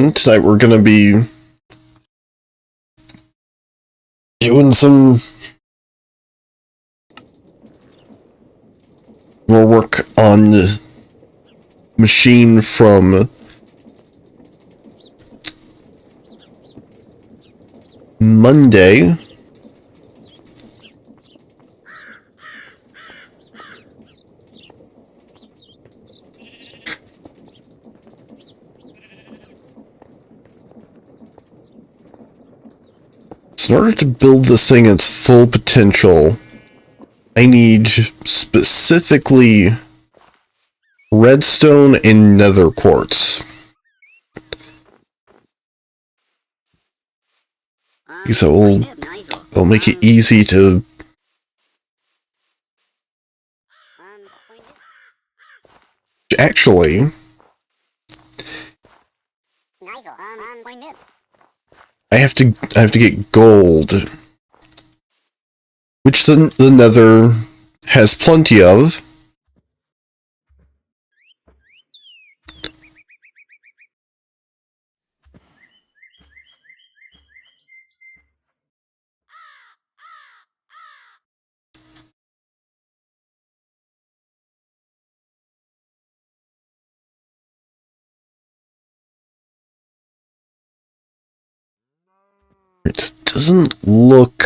everyone. Tonight we're going to be doing some more work on the machine from Monday. So in order to build this thing at its full potential, I need specifically redstone and nether quartz. Because it'll make it easy to actually I have to get gold, which the nether has plenty of. It doesn't look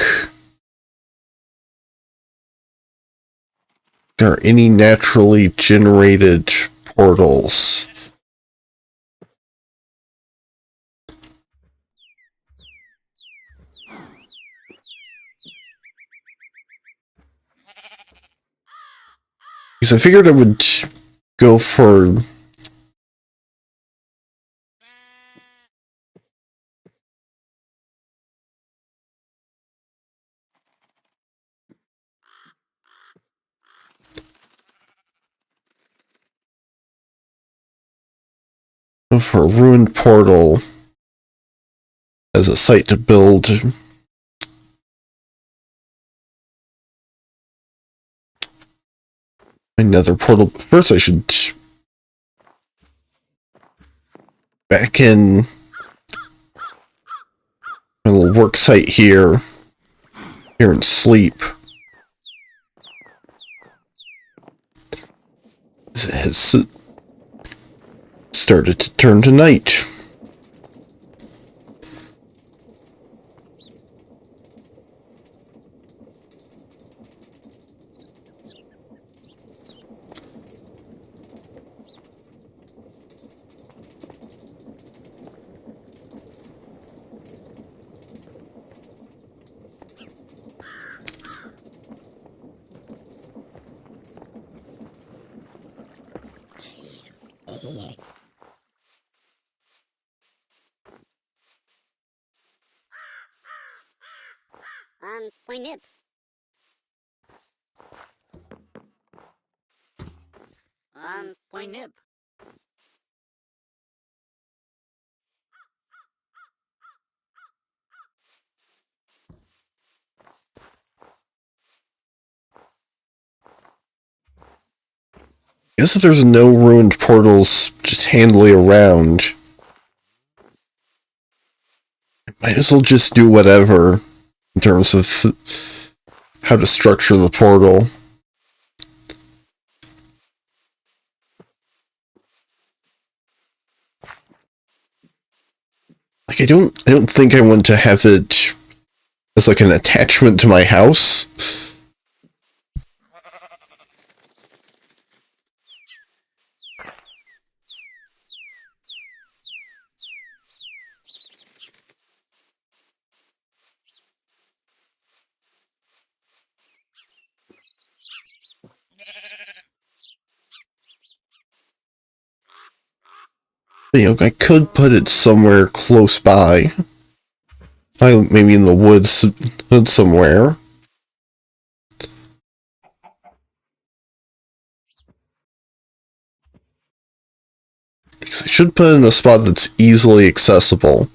there are any naturally generated portals. Because I figured I would go for a ruined portal as a site to build another portal. But first I should back in my little work site here and sleep. It has started to turn to night. I guess if there's no ruined portals just handily around, I might as well just do whatever in terms of how to structure the portal. Like I don't think I want to have it as like an attachment to my house. You know, I could put it somewhere close by. Maybe in the woods somewhere. Because I should put it in a spot that's easily accessible.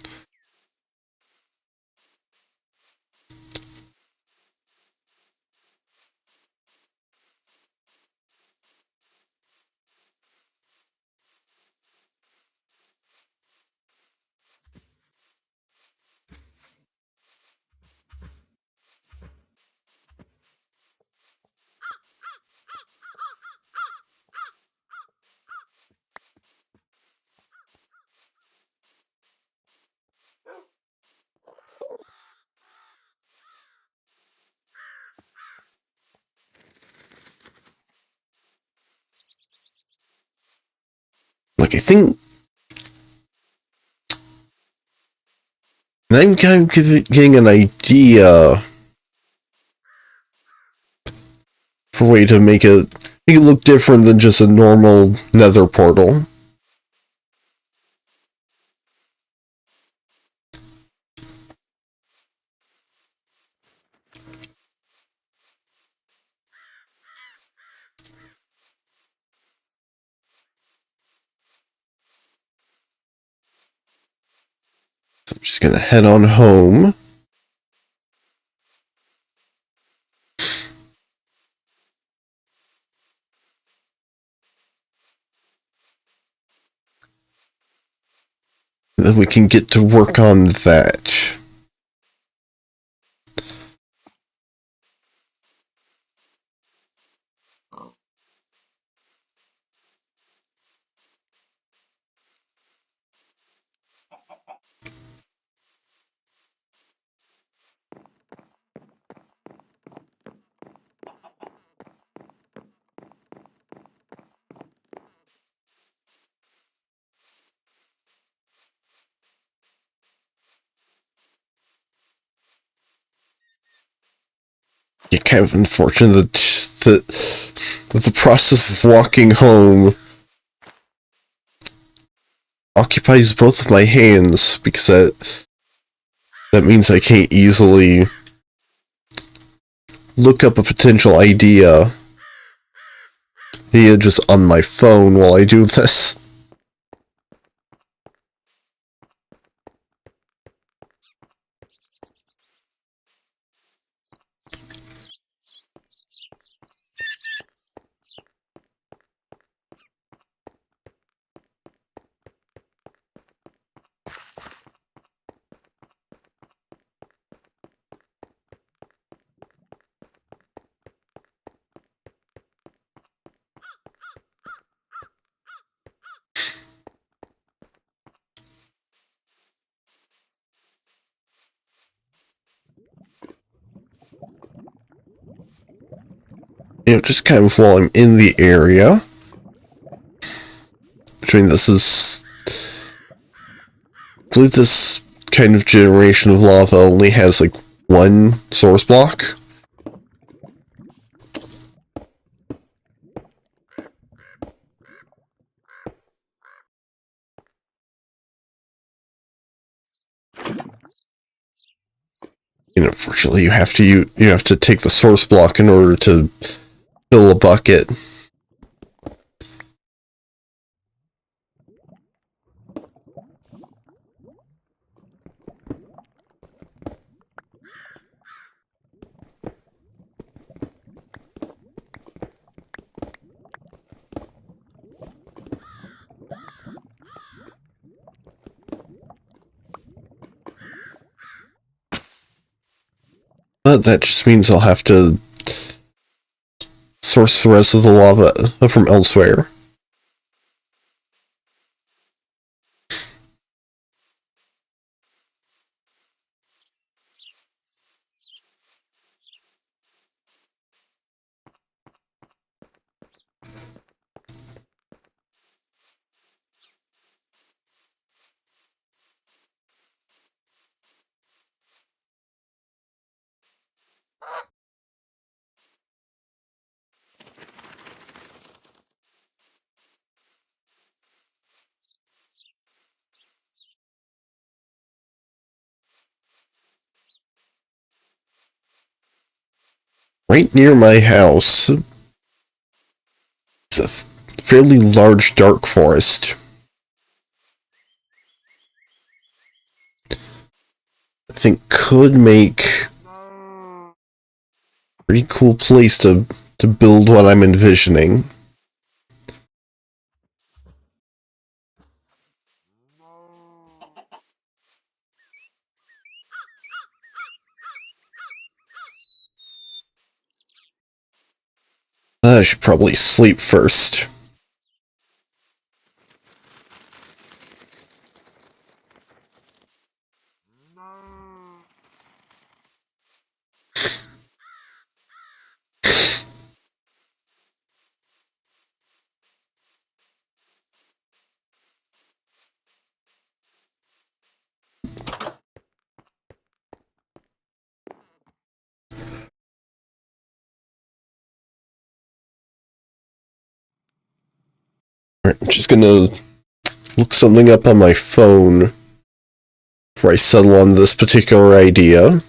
Like, I think I'm kind of getting an idea for a way to make it look different than just a normal Nether portal. So I'm just gonna head on home. And then we can get to work on that. Yeah, kind of unfortunate that the process of walking home occupies both of my hands, because that means I can't easily look up a potential idea just on my phone while I do this. Just kind of while I'm in the area. I mean, I believe this kind of generation of lava only has like one source block. Unfortunately, you have to take the source block in order to fill a bucket. But that just means I'll have to source the rest of the lava from elsewhere. Right near my house is a fairly large dark forest. I think could make a pretty cool place to build what I'm envisioning. I should probably sleep first. Alright, I'm just gonna look something up on my phone before I settle on this particular idea.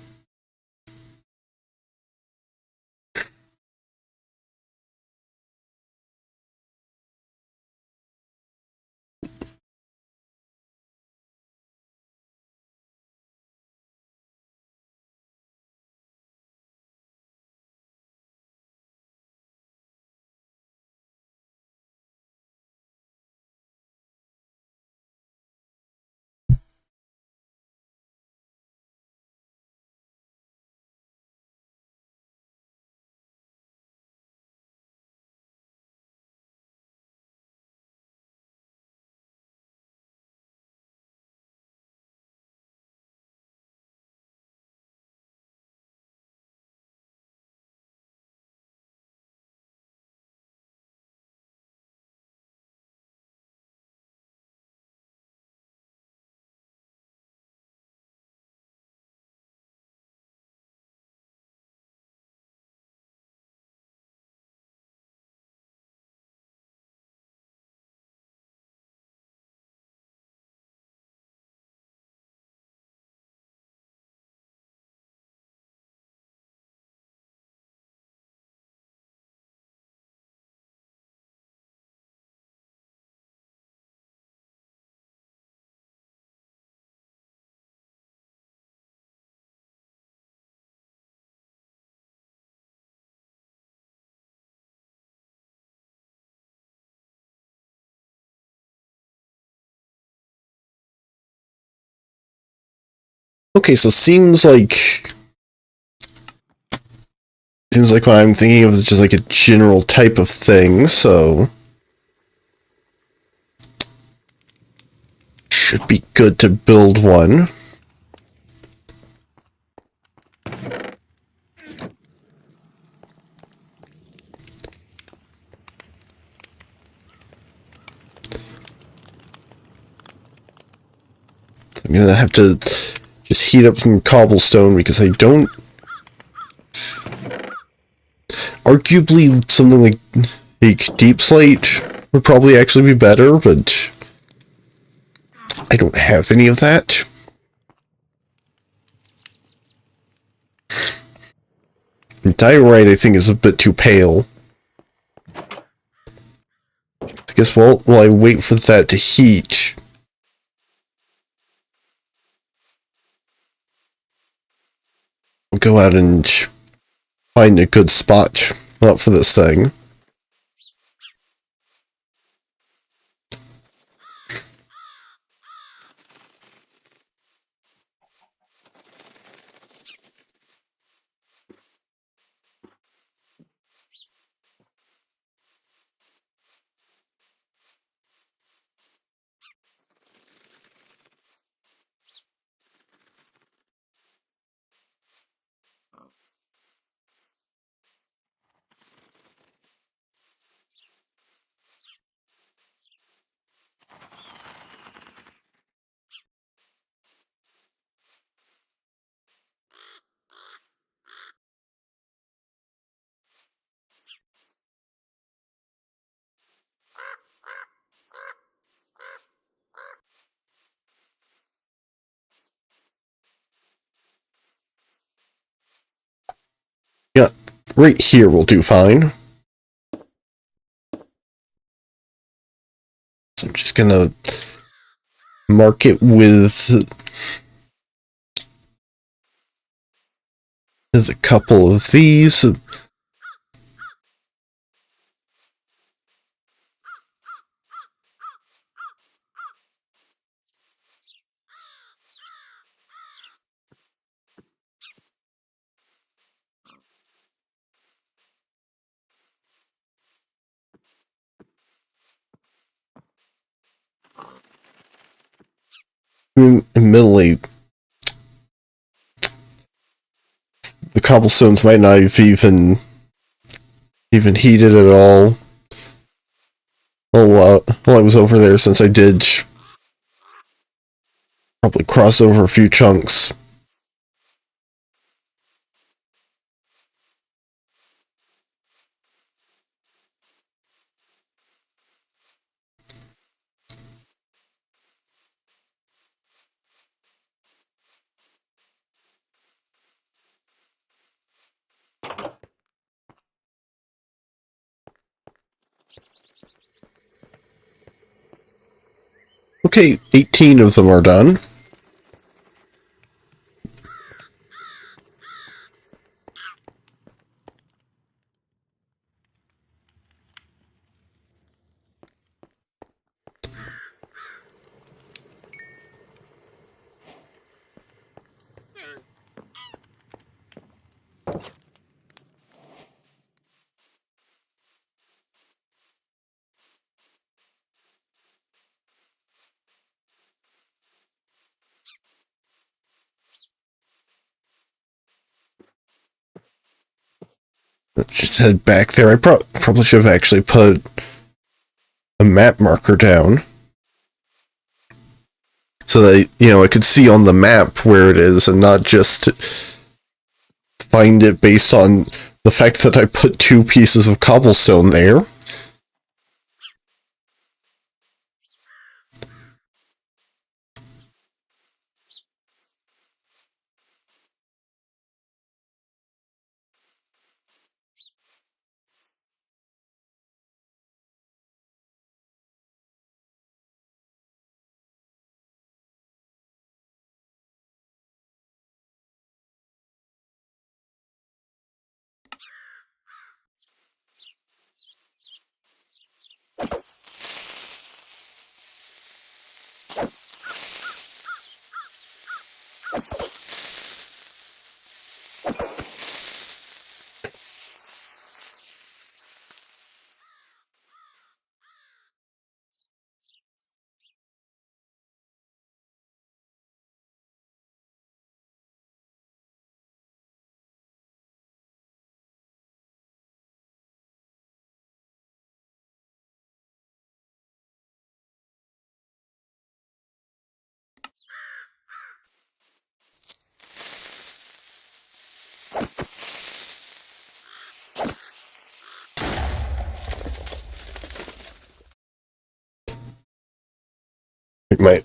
Okay, so seems like what I'm thinking of is just like a general type of thing, so should be good to build one. I'm gonna have to just heat up some cobblestone because I don't. Arguably, something like deep slate would probably actually be better, but I don't have any of that. And diorite, I think, is a bit too pale. I guess while I wait for that to heat, I'll go out and find a good spot for this thing. Yeah, right here will do fine. So I'm just gonna mark it with a couple of these. Admittedly, the cobblestones might not have even heated at all. While I was over there, since I did probably cross over a few chunks. Okay, 18 of them are done. Let's just head back there. I probably should have actually put a map marker down, so that, I could see on the map where it is and not just find it based on the fact that I put 2 pieces of cobblestone there.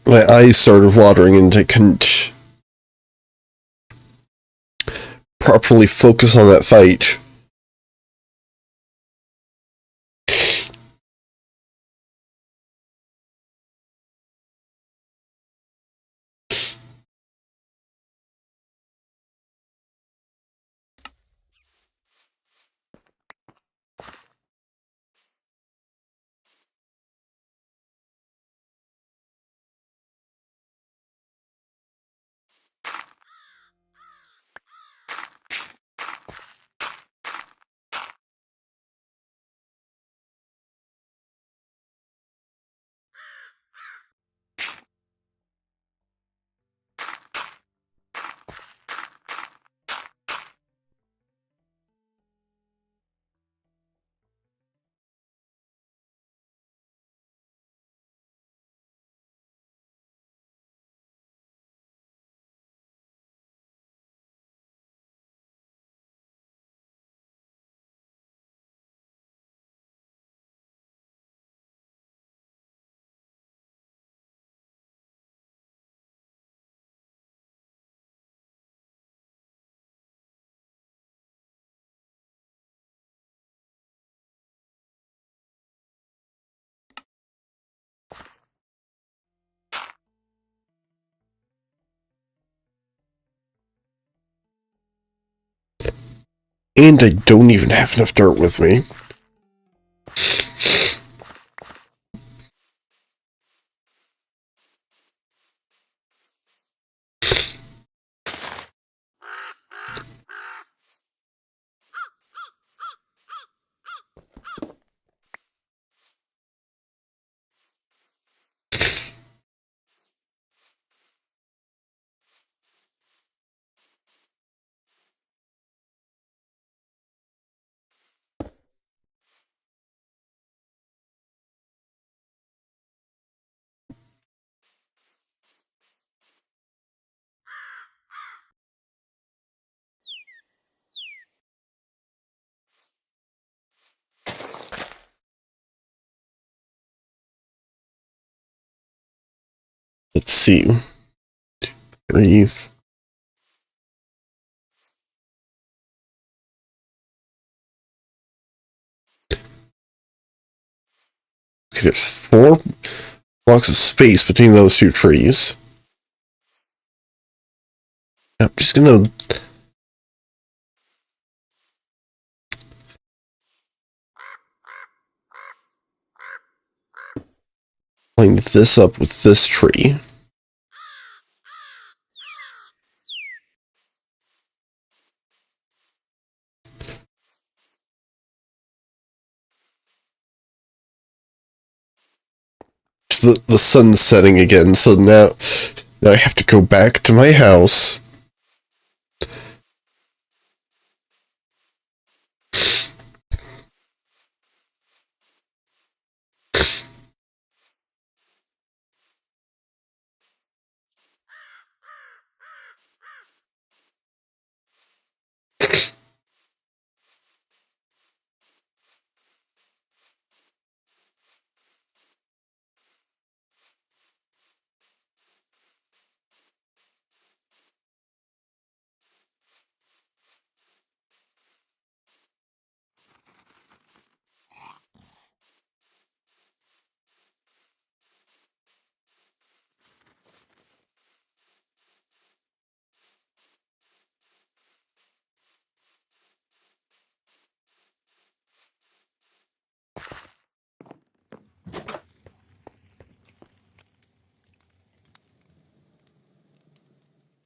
My eyes started watering and I couldn't properly focus on that fight. And I don't even have enough dirt with me. Let's see. 3. there's 4 blocks of space between those 2 trees. I'm just gonna line this up with this tree. The sun's setting again, so now I have to go back to my house.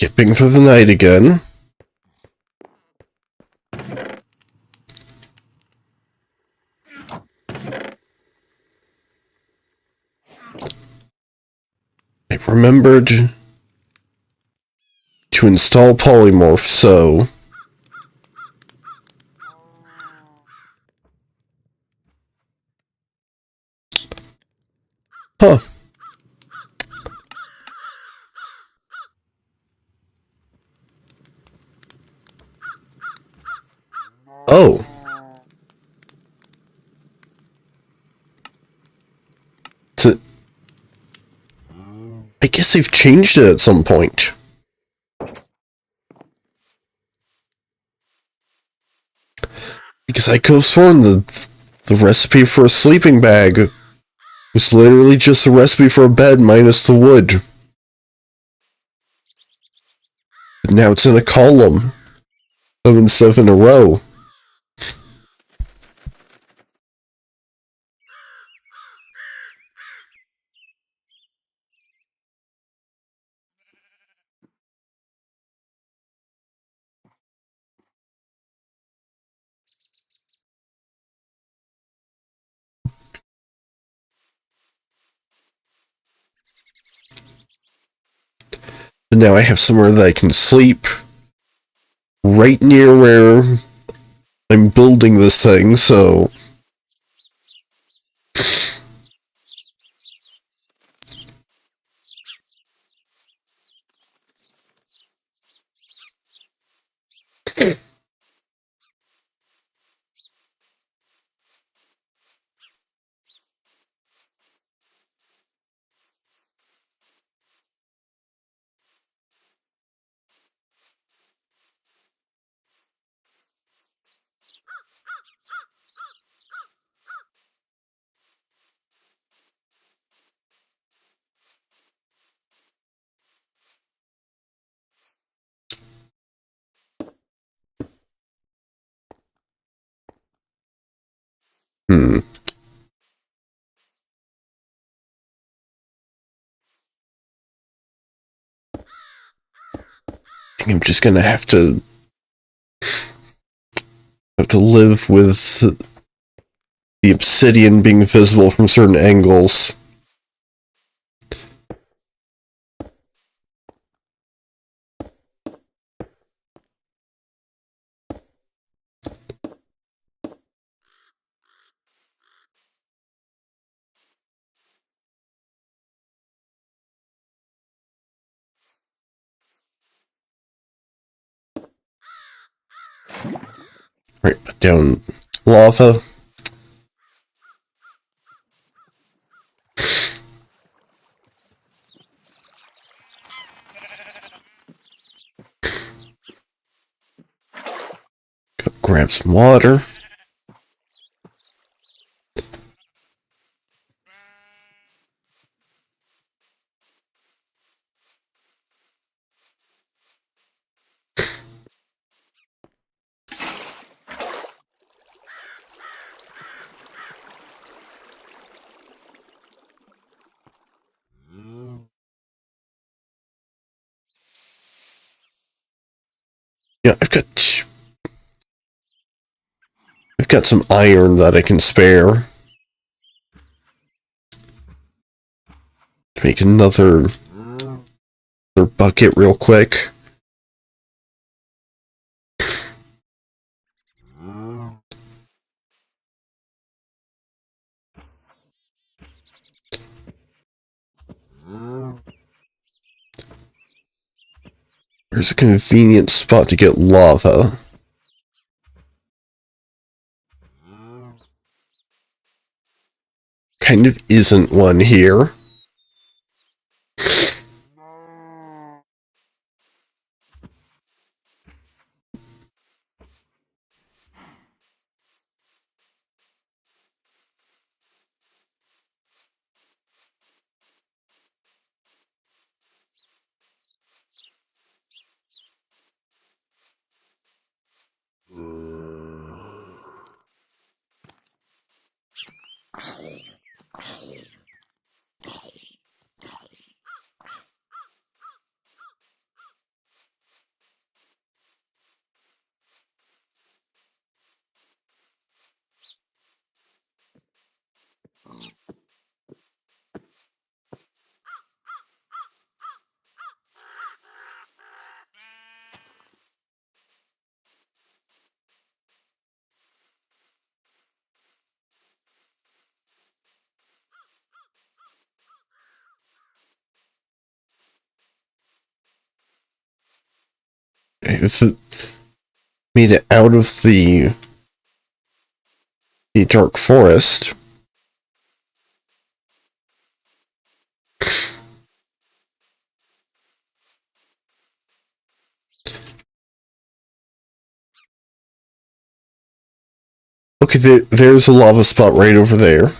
Skipping through the night again. I remembered to install polymorph, so huh. Oh. So, I guess they've changed it at some point. Because I could have sworn the recipe for a sleeping bag was literally just a recipe for a bed minus the wood. But now it's in a column instead of in a row. But now I have somewhere that I can sleep right near where I'm building this thing, so I think I'm just gonna have to live with the obsidian being visible from certain angles. Right, put down lava. Go grab some water. Yeah, I've got some iron that I can spare to make another bucket real quick. There's a convenient spot to get lava. Kind of isn't one here. If it made it out of the dark forest. Okay, there's a lava spot right over there.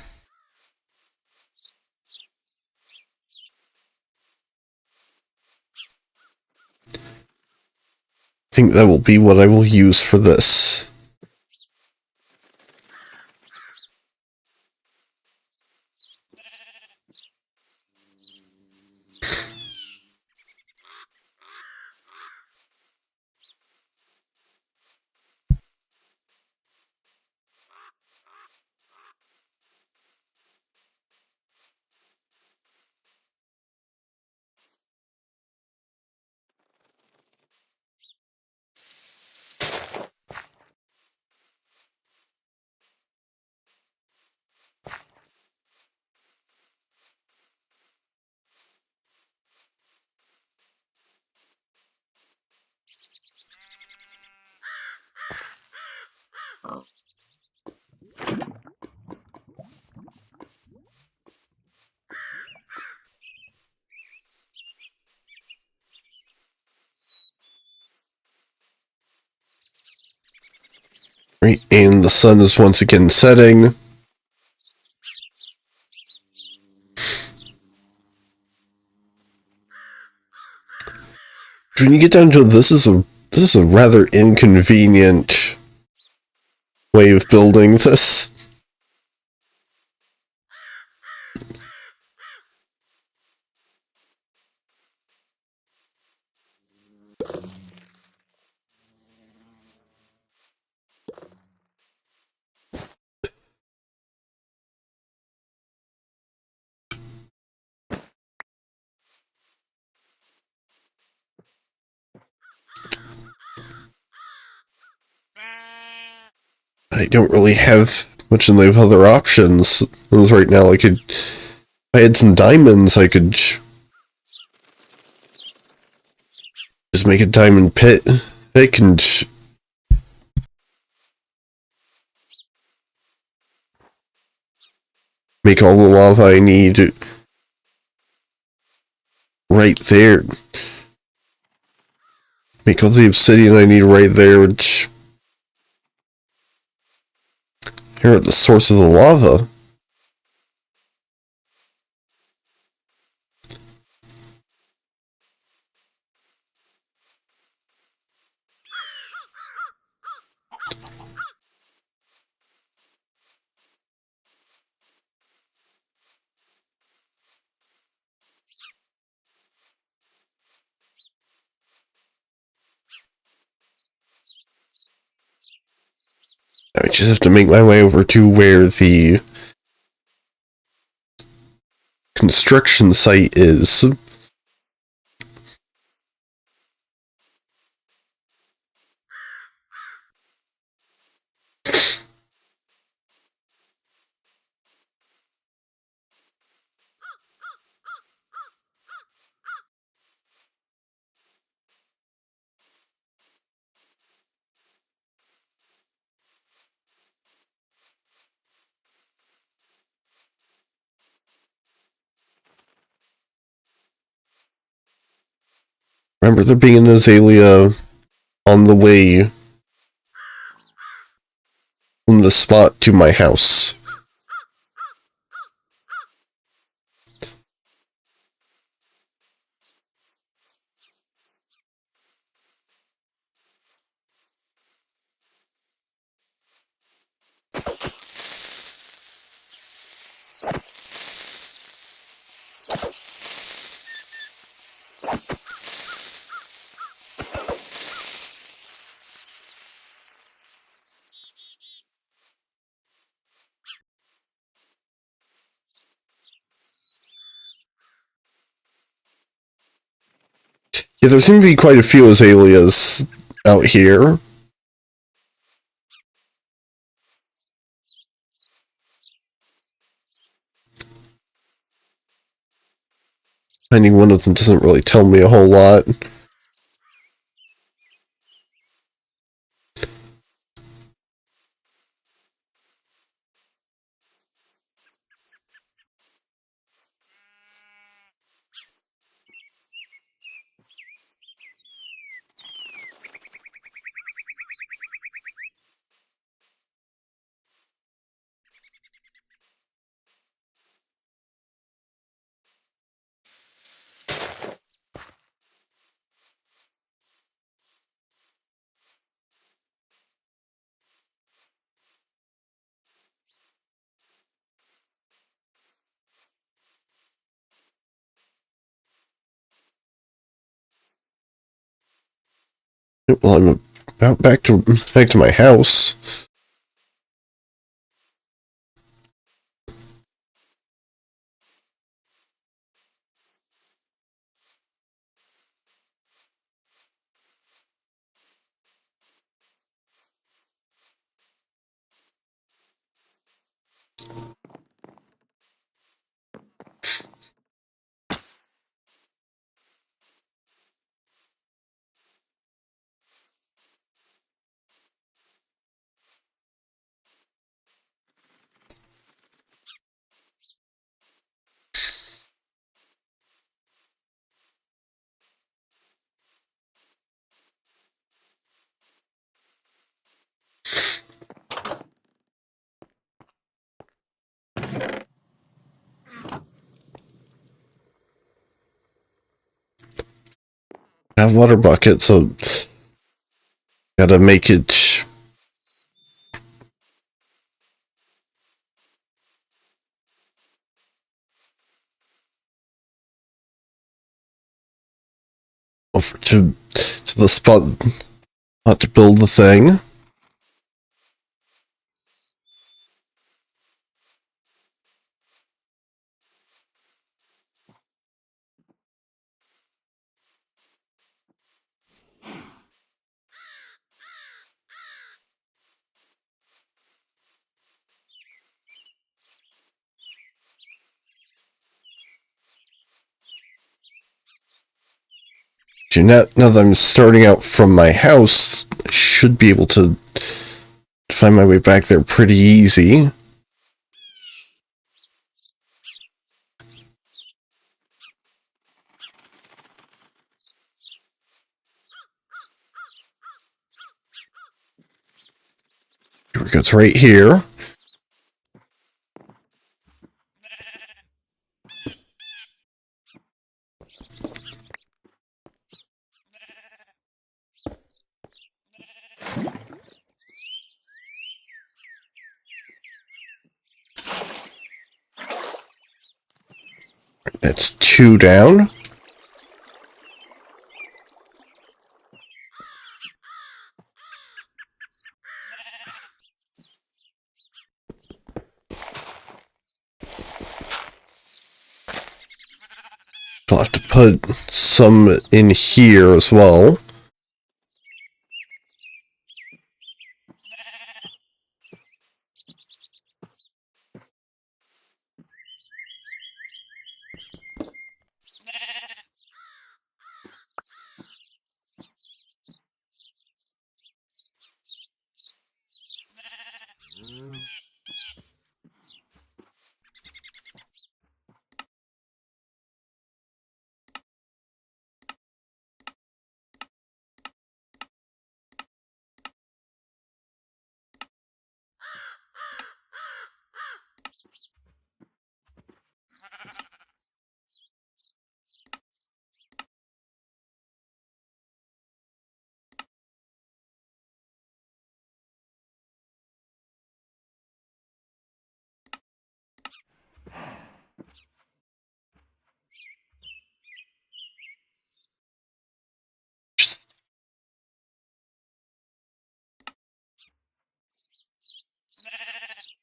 I think that will be what I will use for this. Right, and the sun is once again setting. When you get down to it, this is a rather inconvenient way of building this. I don't really have much in the way of other options. As right now, if I had some diamonds, I could just make a diamond pit. I can make all the lava I need right there. Make all the obsidian I need right there, which here at the source of the lava. I just have to make my way over to where the construction site is. Remember there being an azalea on the way from the spot to my house. Yeah, there seem to be quite a few azaleas out here. Finding one of them doesn't really tell me a whole lot. Well, I'm about back to my house. I have a water bucket, so gotta make it. Over to the spot not to build the thing. Now that I'm starting out from my house, I should be able to find my way back there pretty easy. Here we go, it's right here. That's 2 down. I'll have to put some in here as well.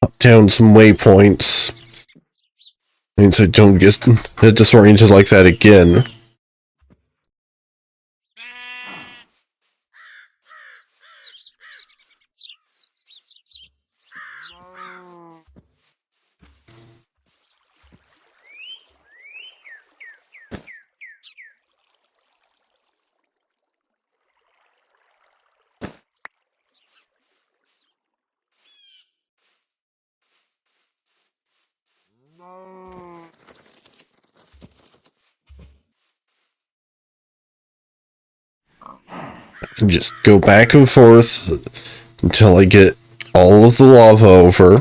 Up down some waypoints. Means I don't get disoriented like that again. And just go back and forth until I get all of the lava over.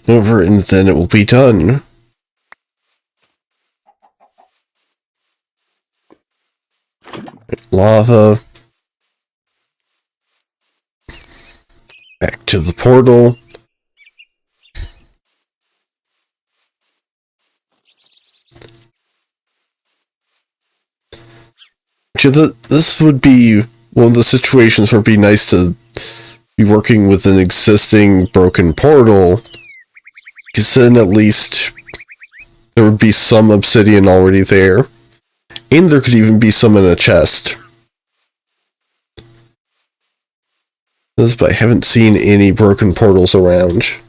Over, and then it will be done. Lava. Back to the portal. This would be one of the situations where it'd be nice to be working with an existing broken portal, because then at least there would be some obsidian already there, and there could even be some in a chest. But I haven't seen any broken portals around.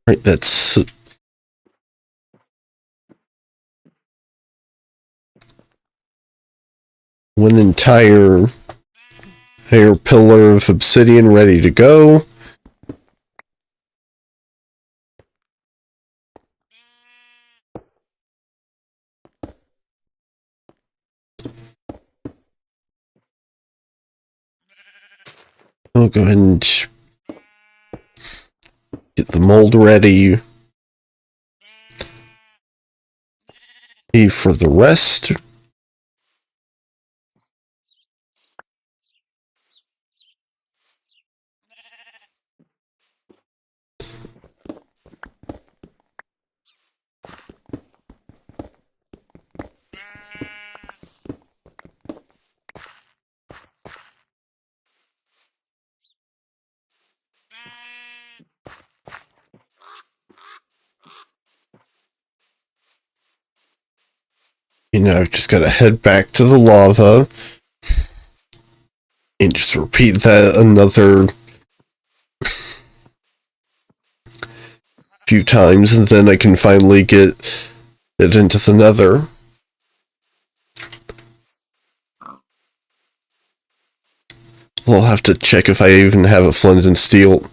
Right, that's one entire pillar of obsidian ready to go. I'll go ahead and get the mold ready. For the rest. I've just got to head back to the lava and just repeat that another few times, and then I can finally get it into the Nether. I'll have to check if I even have a flint and steel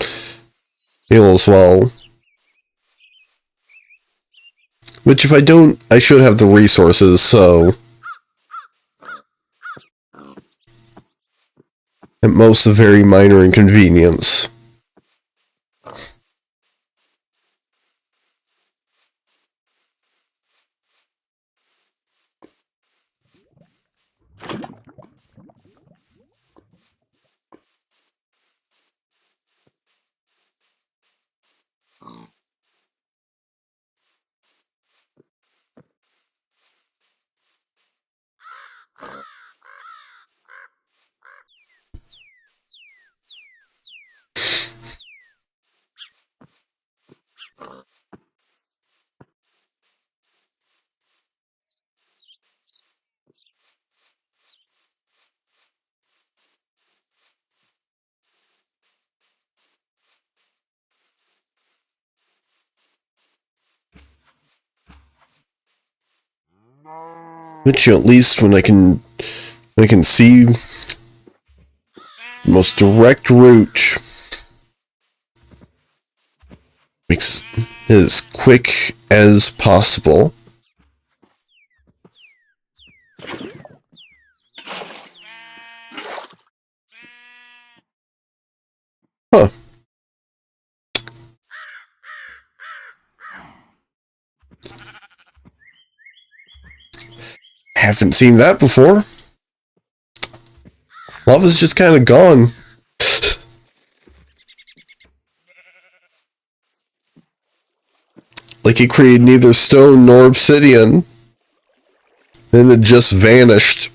as well. Which, if I don't, I should have the resources, so... At most, a very minor inconvenience. Which, at least when I can see the most direct route, makes it as quick as possible. Huh. Haven't seen that before. Lava's just kind of gone. Like it created neither stone nor obsidian. Then it just vanished.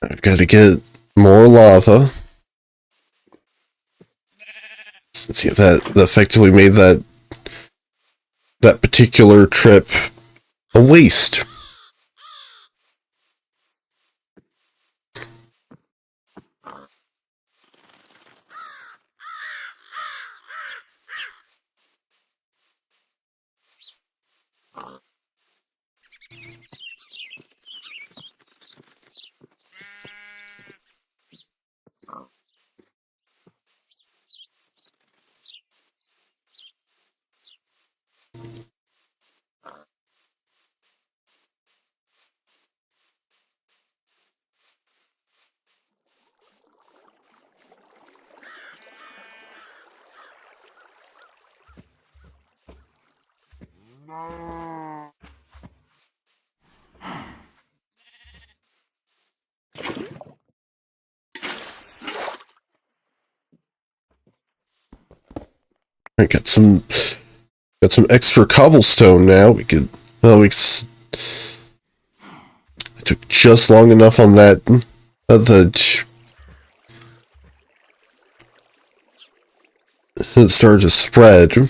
I've got to get more lava. See if that effectively made that particular trip a waste. I got some extra cobblestone now. We could. Oh, I took just long enough on that. It started to spread.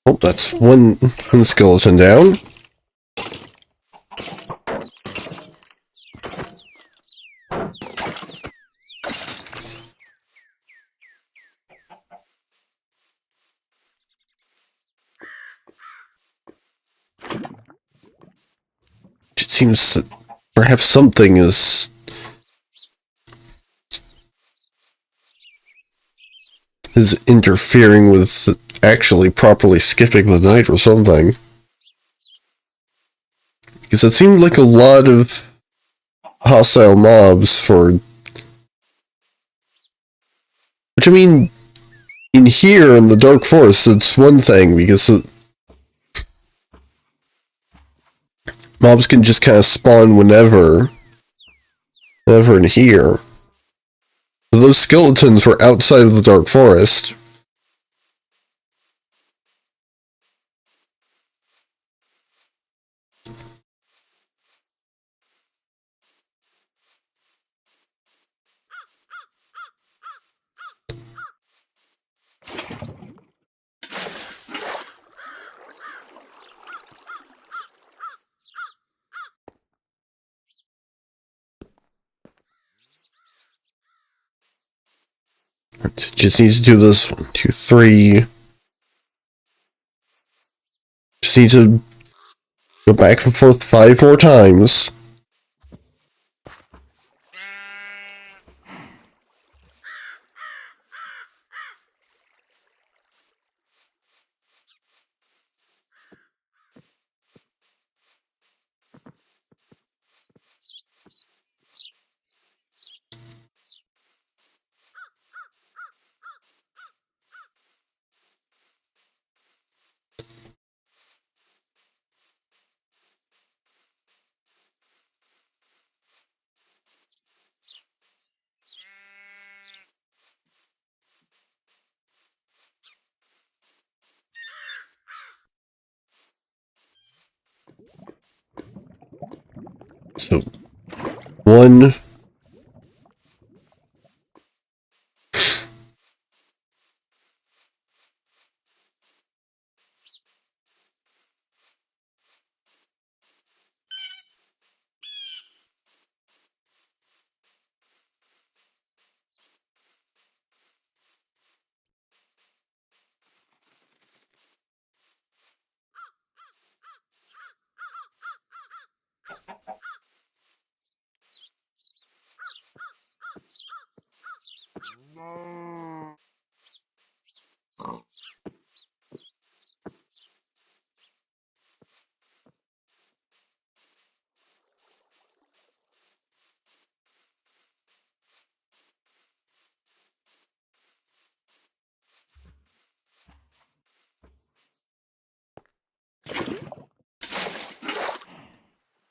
Oh, that's one skeleton down. It seems that perhaps something is interfering with actually properly skipping the night or something. Because it seemed like a lot of hostile mobs for... Which, I mean, in here, in the Dark Forest, it's one thing, because mobs can just kind of spawn whenever in here. Those skeletons were outside of the Dark Forest. Just need to do this. 1, 2, 3. Just need to go back and forth 5 more times. So, 1...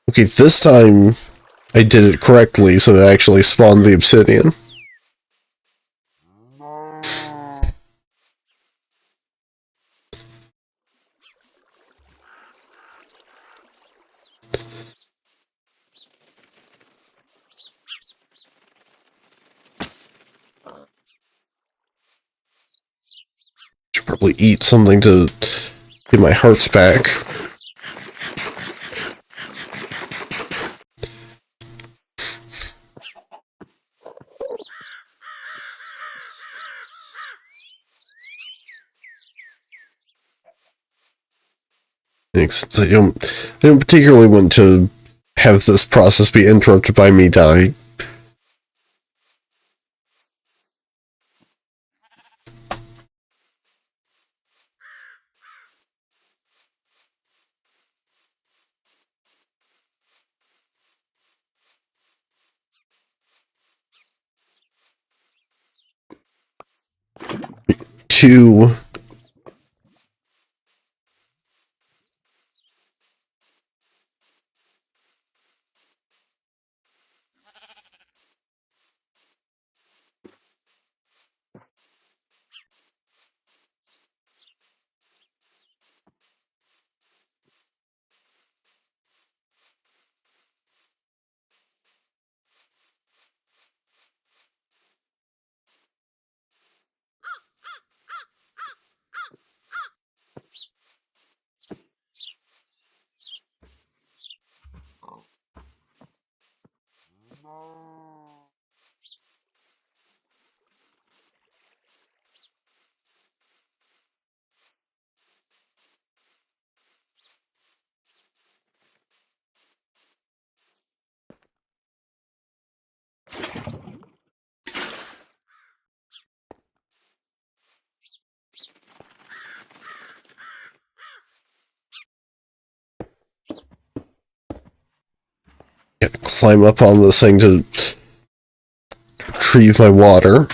Okay, this time I did it correctly, so it actually spawned the obsidian. Should probably eat something to get my hearts back. I don't particularly want to have this process be interrupted by me dying. To... climb up on this thing to retrieve my water.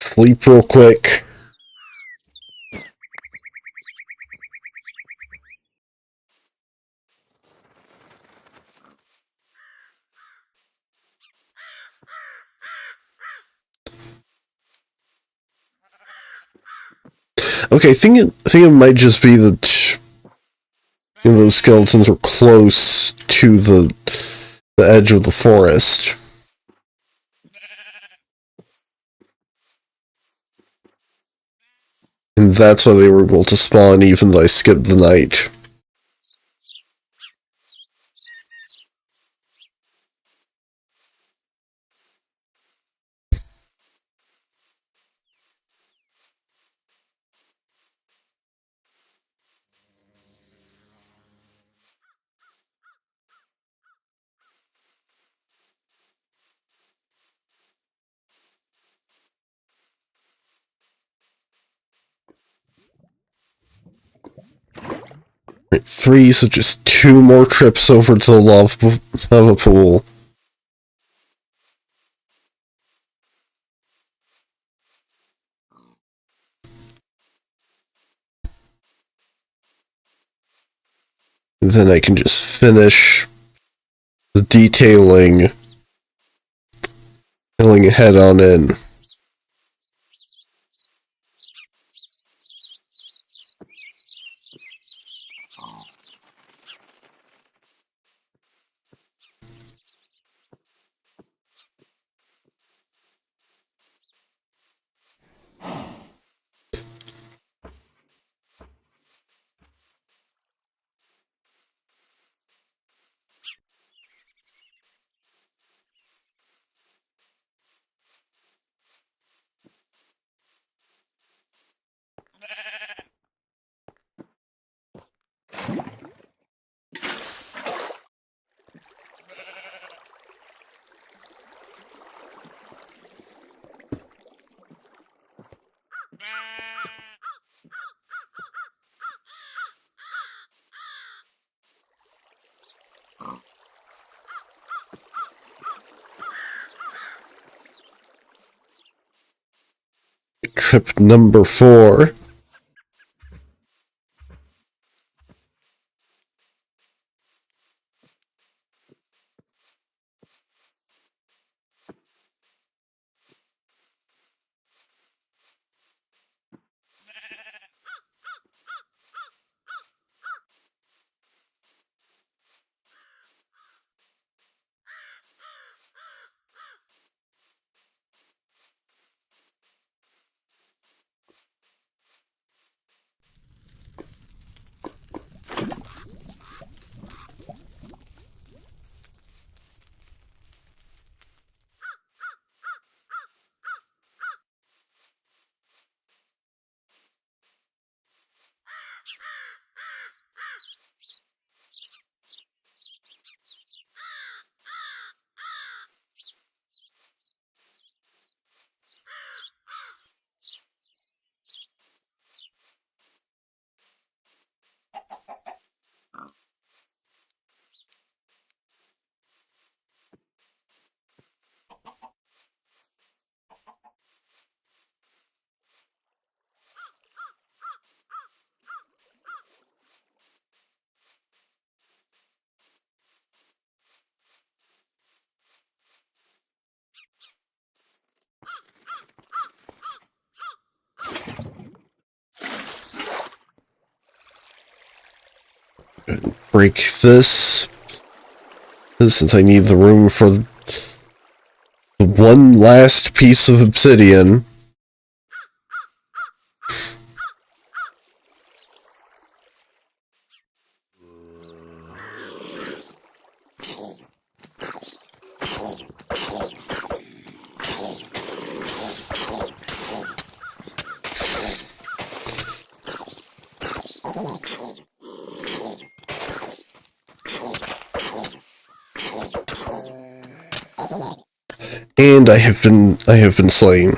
Sleep real quick. Okay, I think it might just be that those skeletons were close to the edge of the forest. And that's why they were able to spawn even though I skipped the night. Right, 3, so just 2 more trips over to the lava pool. And then I can just finish the detailing head on in. Trip number 4. Break this, since I need the room for the one last piece of obsidian. And I have been slain.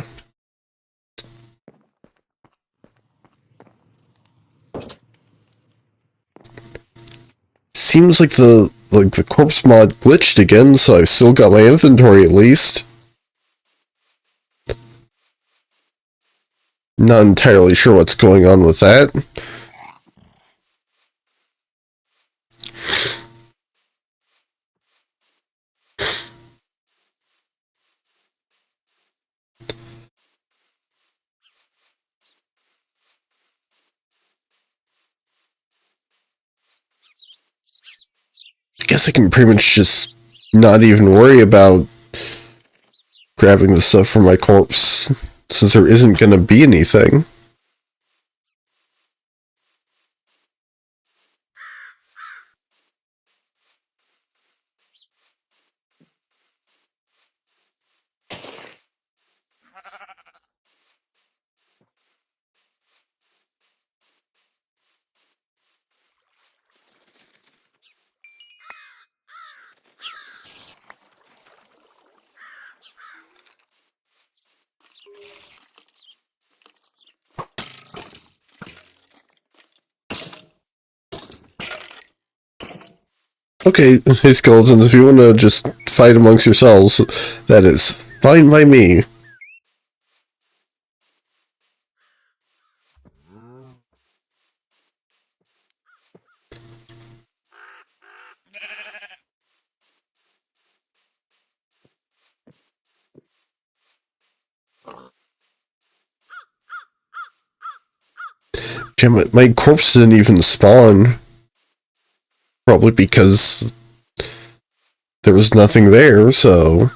Seems like the corpse mod glitched again, so I've still got my inventory at least. Not entirely sure what's going on with that. I guess I can pretty much just not even worry about grabbing the stuff from my corpse, since there isn't gonna be anything. Okay, hey skeletons, if you want to just fight amongst yourselves, that is fine by me. Damn it, my corpse didn't even spawn. Probably because there was nothing there, so...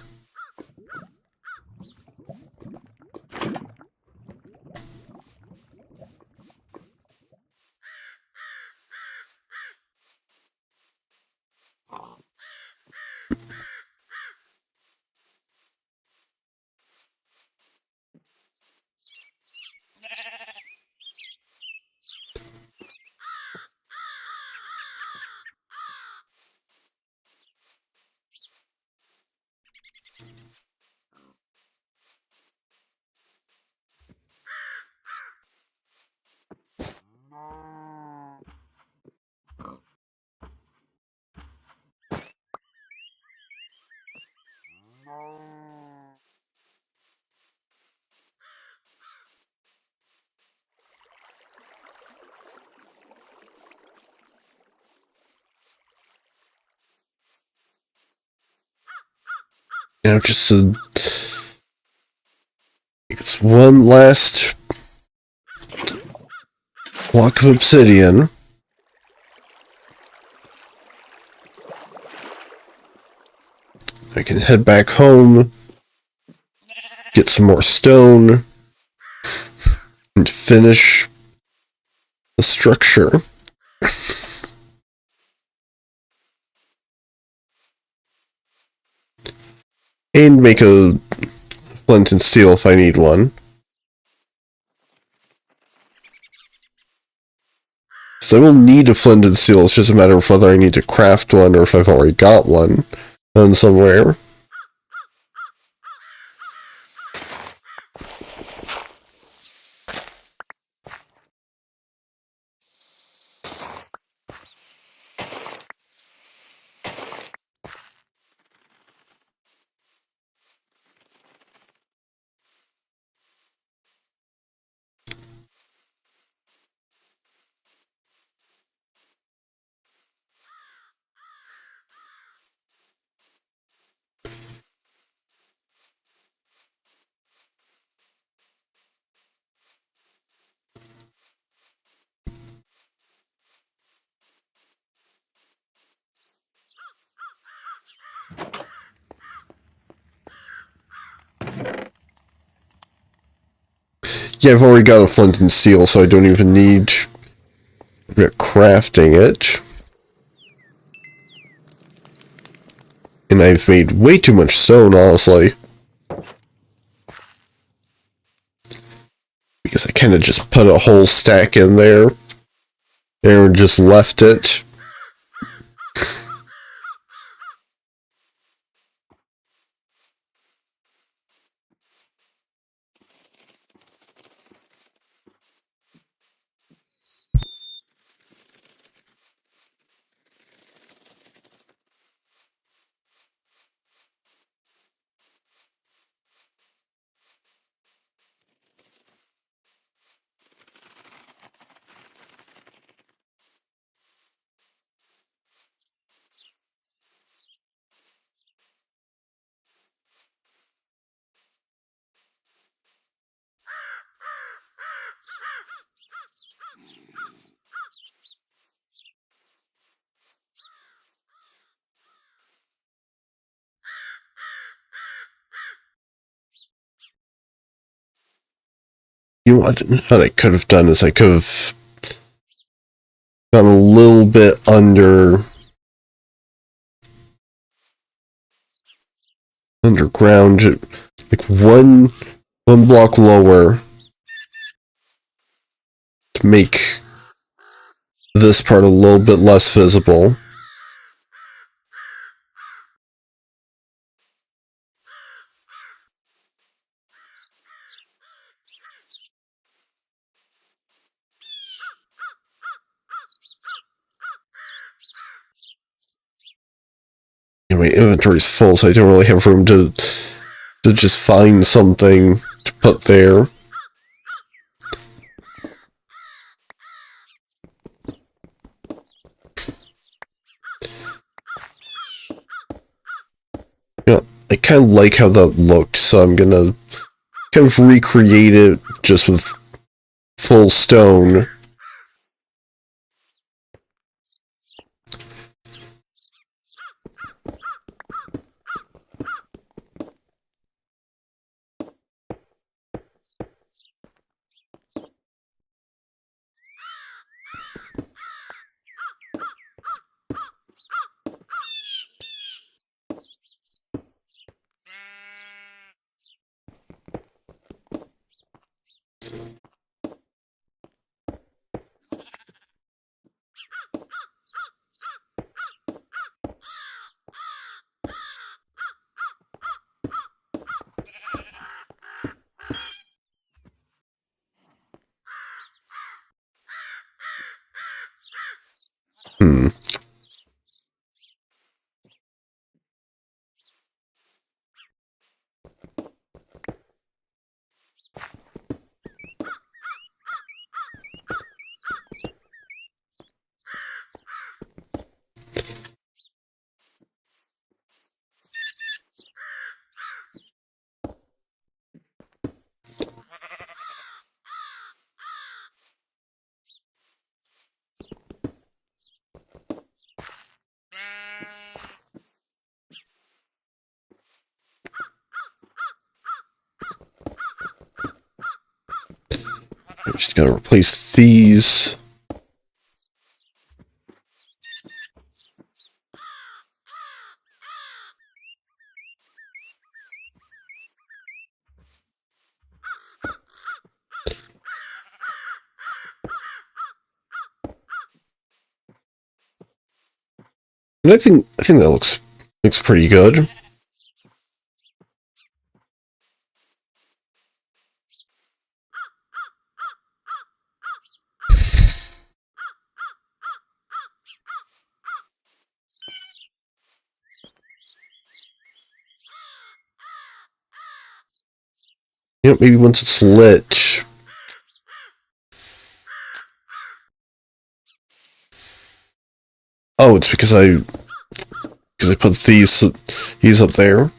You know, just it's one last block of obsidian. I can head back home, get some more stone, and finish the structure. And make a flint and steel if I need one. So I will need a flint and steel, it's just a matter of whether I need to craft one or if I've already got one done somewhere. Yeah, I've already got a flint and steel, so I don't even need crafting it. And I've made way too much stone, honestly. Because I kind of just put a whole stack in there. And just left it. You know what I could have done is I could have gone a little bit underground, like one block lower to make this part a little bit less visible. My inventory's full, so I don't really have room to just find something to put there. Yeah, I kind of like how that looked, so I'm gonna kind of recreate it just with full stone. Hmm. I'm just gonna replace these. And I think that looks pretty good. You know, maybe once it's lit. Oh, it's because I put these up there.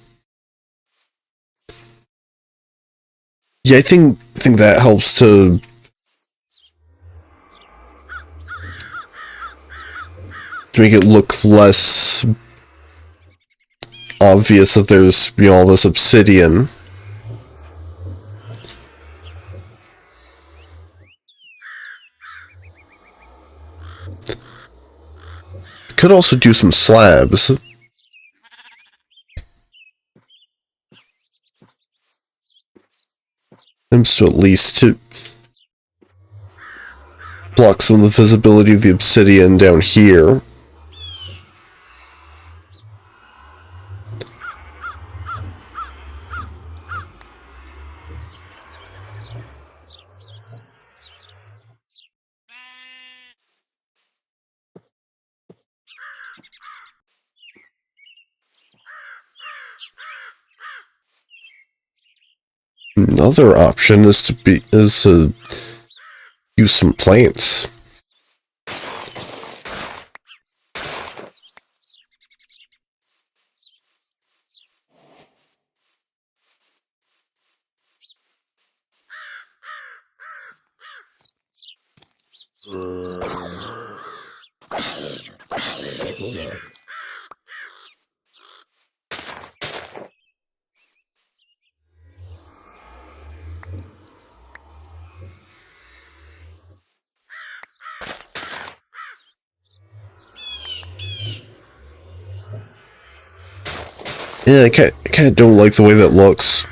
Yeah, I think that helps to make it look less obvious that there's, you know, all this obsidian. Could also do some slabs. Seems to at least to block some of the visibility of the obsidian down here. Another option is to use some plants. Yeah, I kind of don't like the way that looks.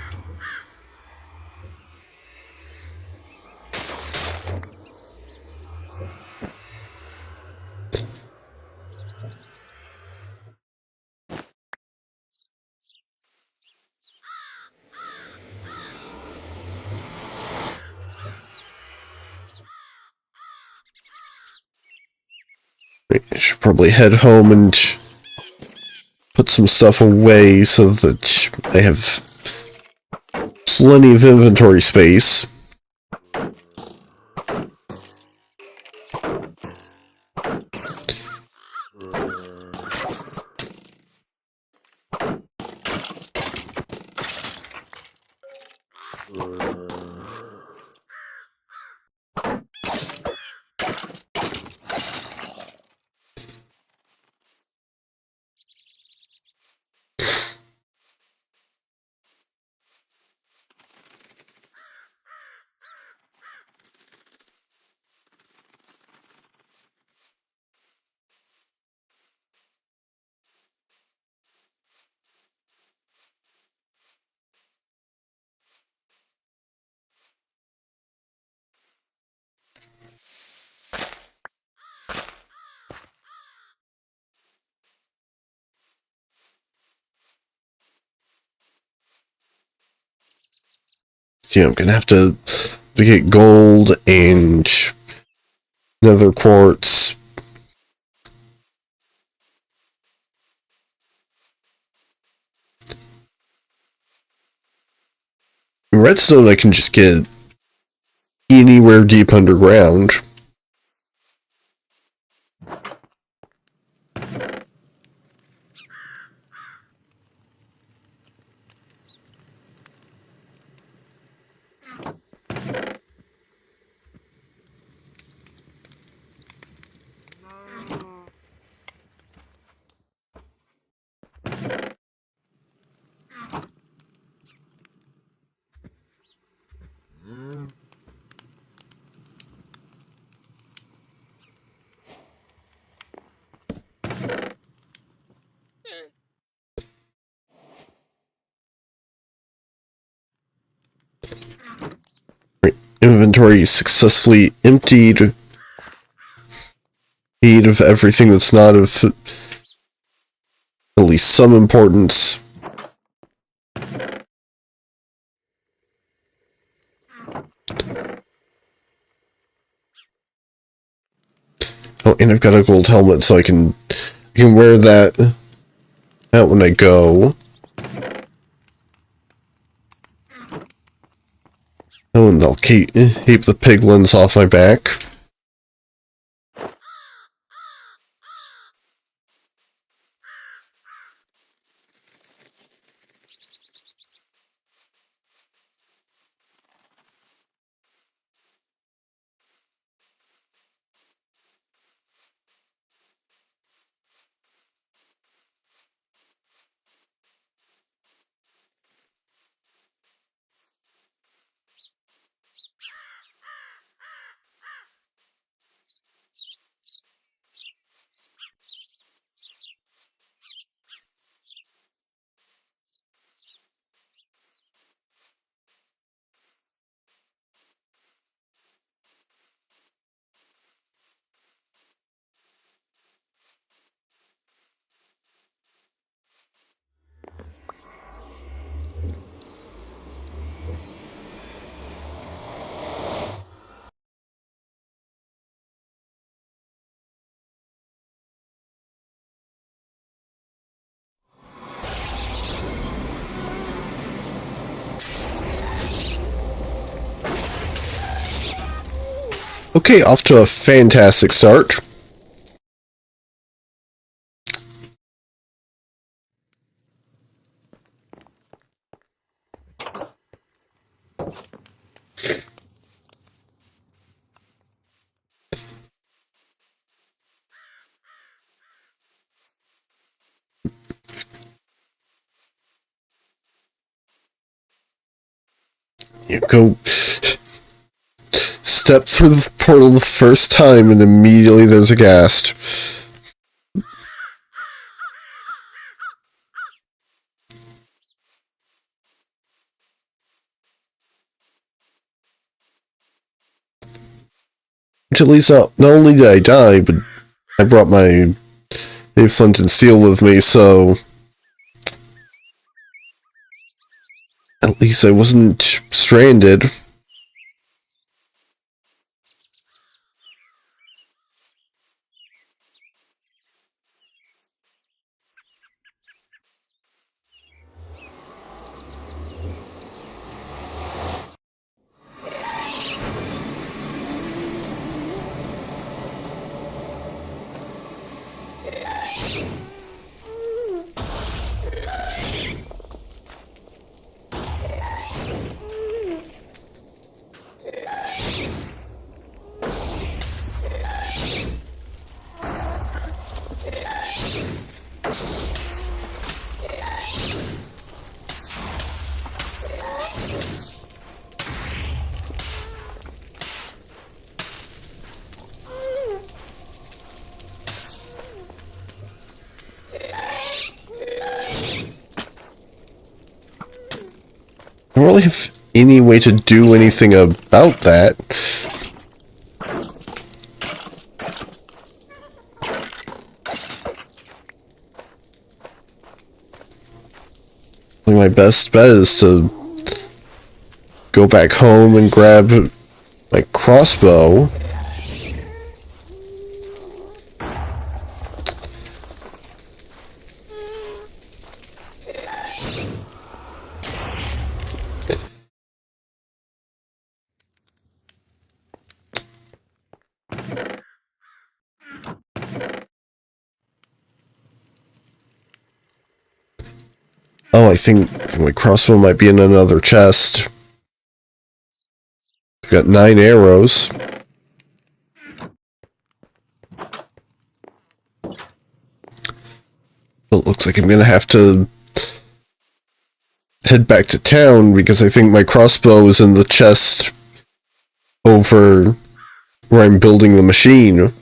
I should probably head home and put some stuff away so that I have plenty of inventory space. So, I'm gonna have to get gold and nether quartz. Redstone I can just get anywhere deep underground. Inventory successfully emptied of everything that's not of at least some importance. Oh, and I've got a gold helmet, so I can wear that out when I go. Oh, and they'll keep the piglins off my back. Okay, off to a fantastic start. You go step through the portal the first time and immediately there's a ghast. Which at least not only did I die, but I brought my flint and steel with me, so at least I wasn't stranded. I don't really have any way to do anything about that. My best bet is to go back home and grab my crossbow. Oh, I think my crossbow might be in another chest. I've got 9 arrows. It looks like I'm gonna have to head back to town because I think my crossbow is in the chest over where I'm building the machine.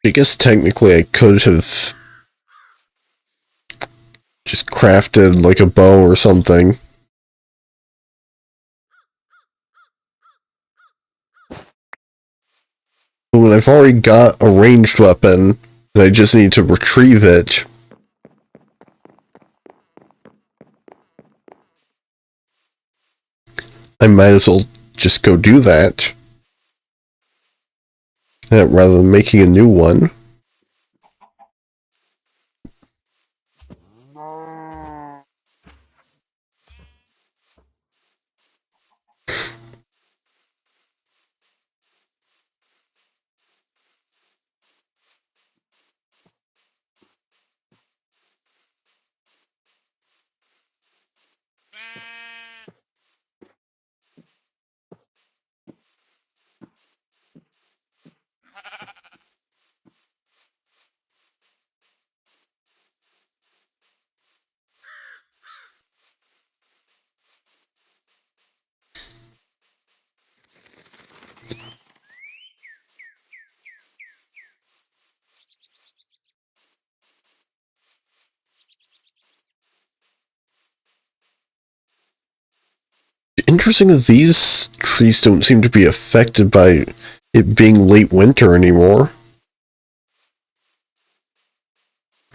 I guess technically I could have just crafted like a bow or something. But when I've already got a ranged weapon, and I just need to retrieve it, I might as well just go do that. Rather than making a new one. Interesting that these trees don't seem to be affected by it being late winter anymore.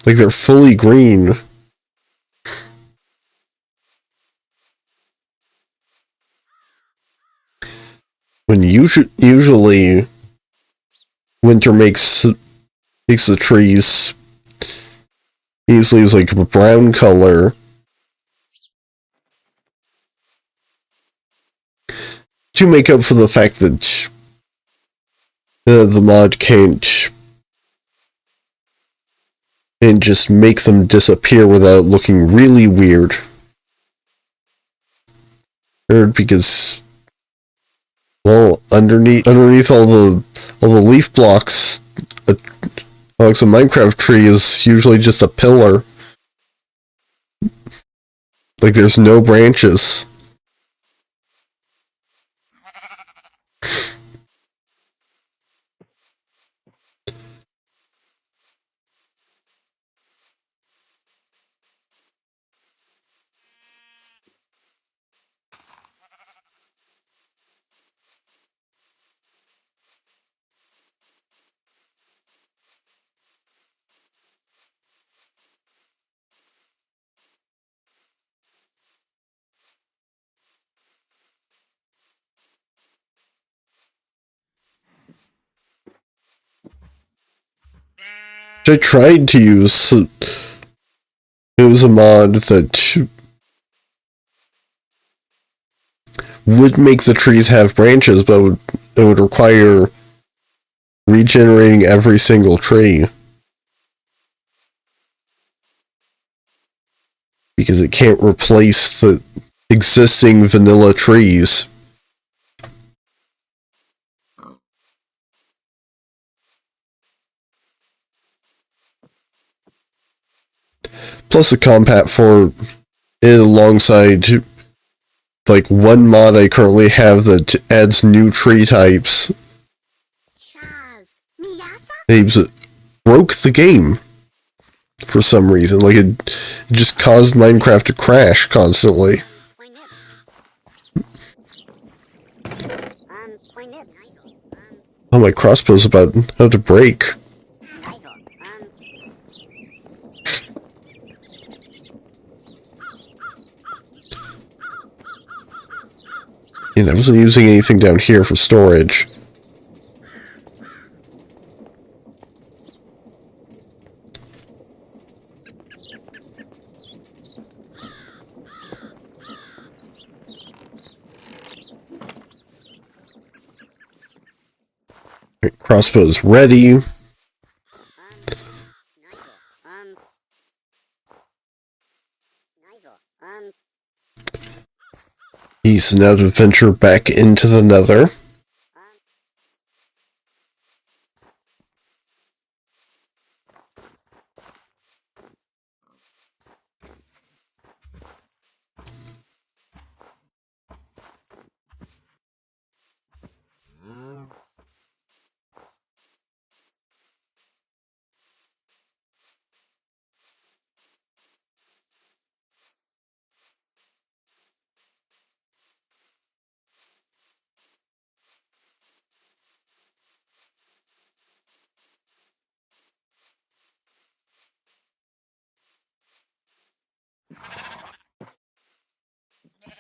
Like they're fully green. when usually winter makes the trees these leaves like a brown color to make up for the fact that the mod can't and just make them disappear without looking really weird. Because, well, underneath all the leaf blocks, Alex, a Minecraft tree is usually just a pillar. Like there's no branches. I tried to use. It was a mod that would make the trees have branches, but it would require regenerating every single tree. Because it can't replace the existing vanilla trees. Plus the compat for it alongside like one mod I currently have that adds new tree types. It broke the game for some reason. Like it just caused Minecraft to crash constantly. Oh, my crossbow's about to break. And I wasn't using anything down here for storage. Crossbow's ready. He's now to venture back into the Nether.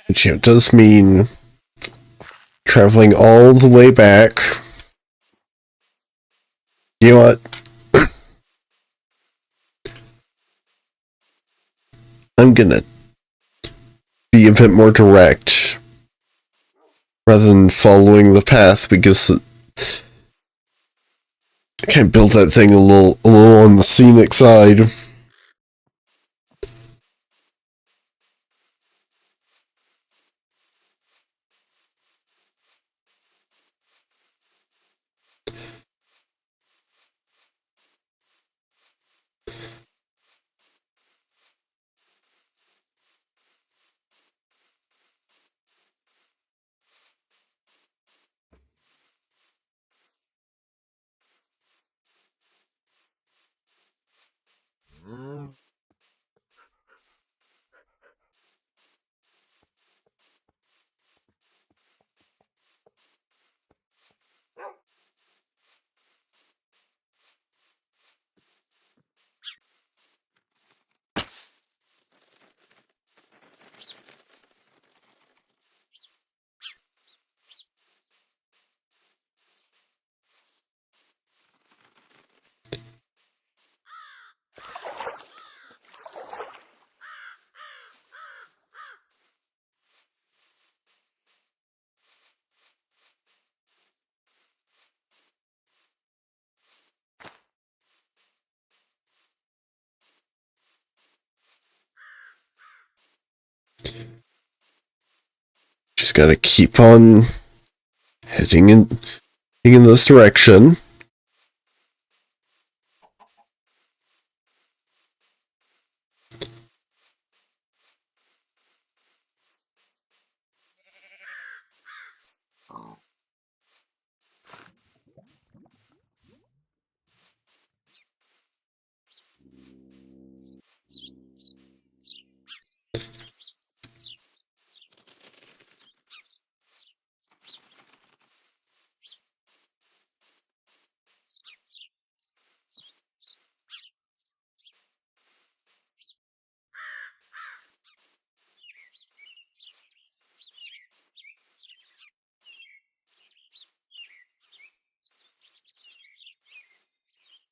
Which does mean traveling all the way back. You know what? I'm gonna be a bit more direct rather than following the path because I kind of built that thing a little on the scenic side. Just gotta keep on heading in this direction.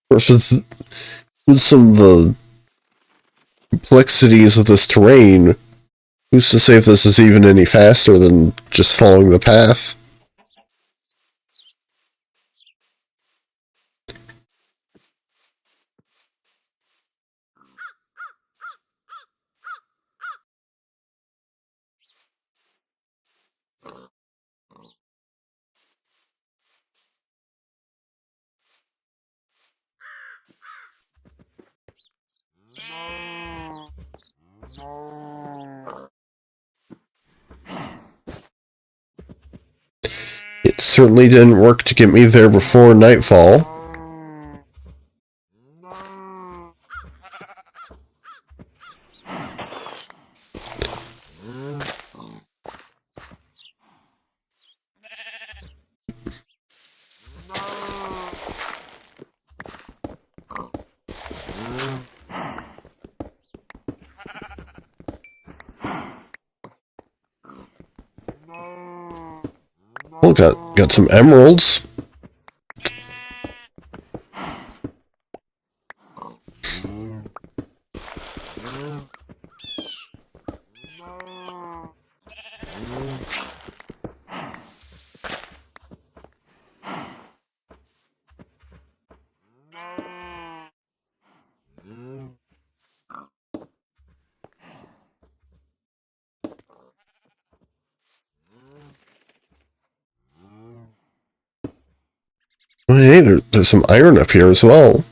Of course, with some of the complexities of this terrain, who's to say if this is even any faster than just following the path? It certainly didn't work to get me there before nightfall. Well, got some emeralds. Oh, hey, there's some iron up here as well.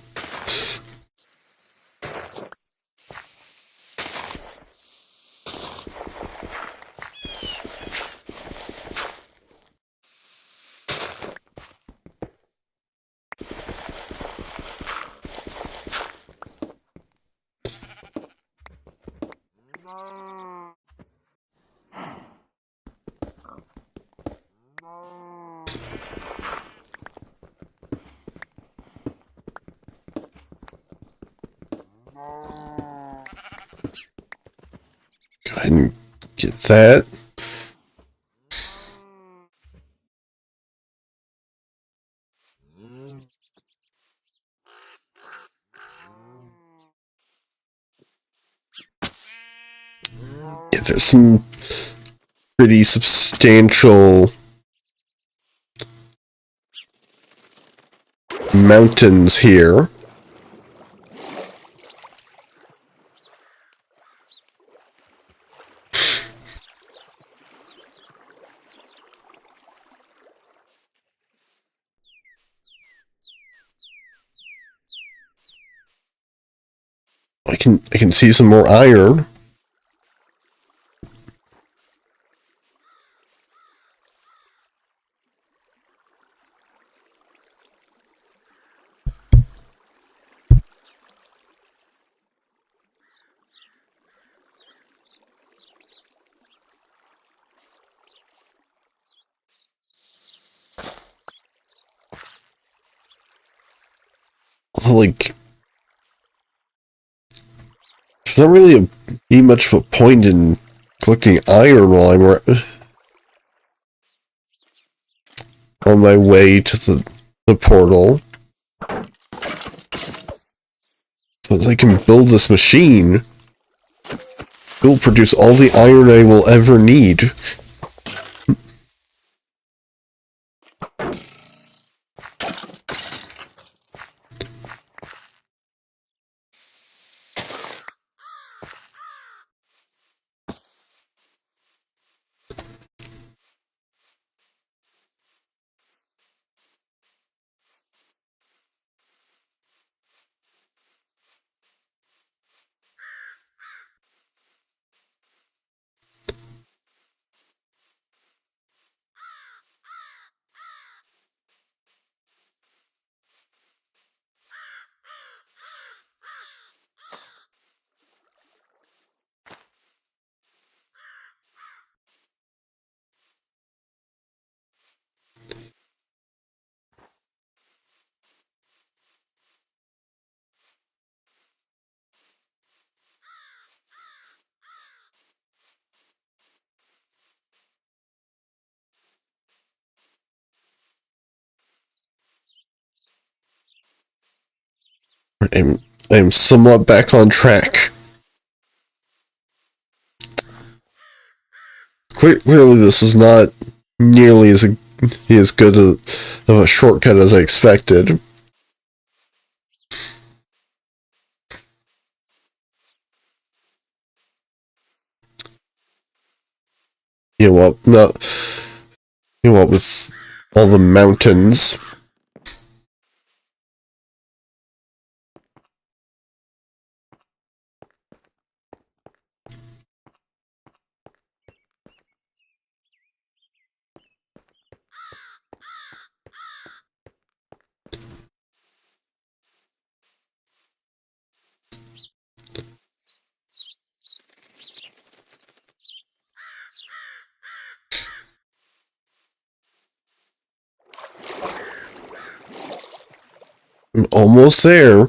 Go ahead and get that. Yeah, there's some pretty substantial mountains here. I can see some more iron. Like, there's not really be much of a point in collecting iron while I'm on my way to the portal. But I can build this machine. It will produce all the iron I will ever need. I'm somewhat back on track. Clearly, this was not nearly as good of a shortcut as I expected. You know what? No, you know what? With all the mountains. I'm almost there.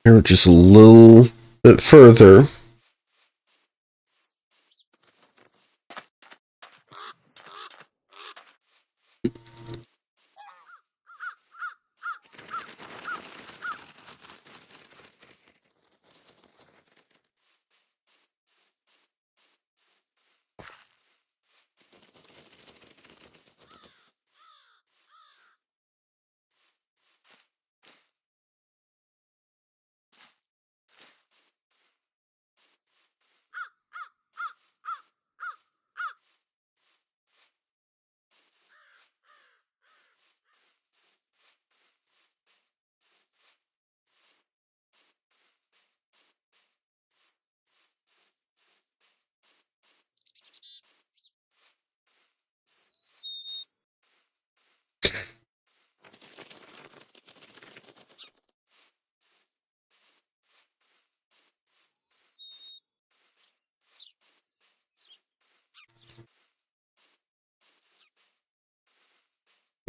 Here, just a little bit further.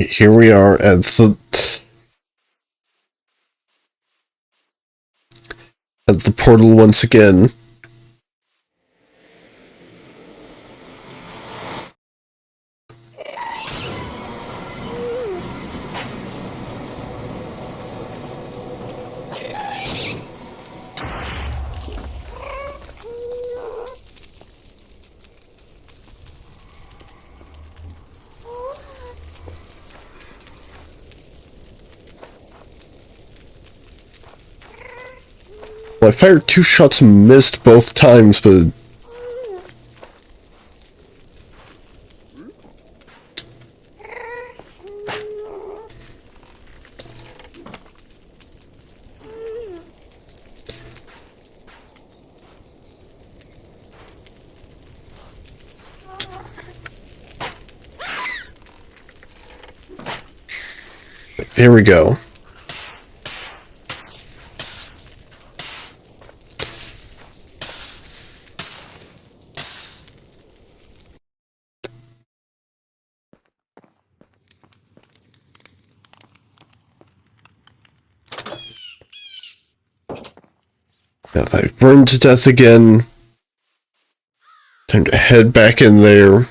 Here we are at the portal once again. Well, I fired 2 shots and missed both times, but there we go. Now if I've burned to death again, time to head back in there.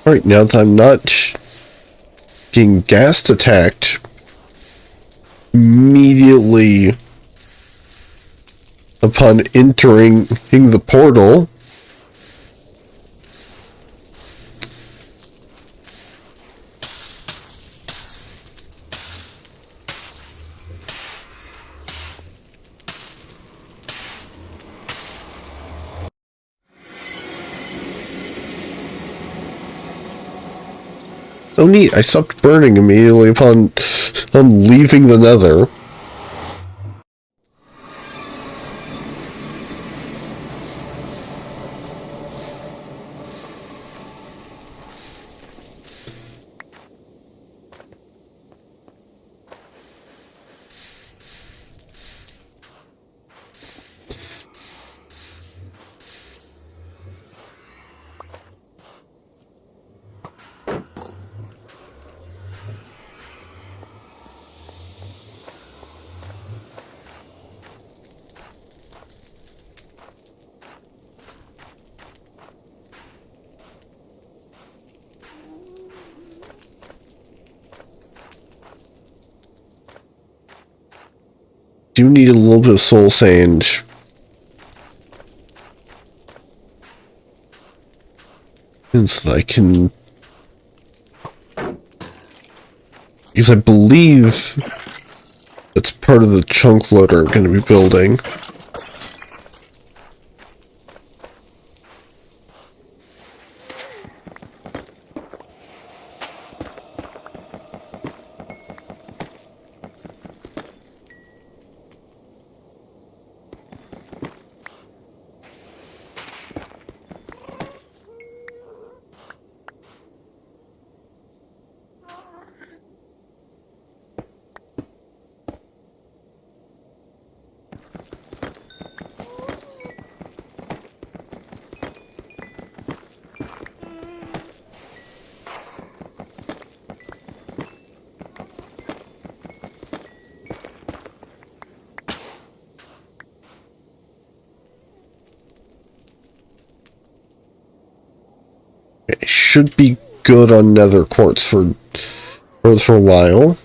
Alright, now that I'm not getting ghast attacked immediately upon entering the portal, oh neat, I stopped burning immediately upon leaving the Nether. Do need a little bit of soul sand. So that I can... Because I believe that's part of the chunk loader I'm going to be building. It should be good on nether quartz for a while.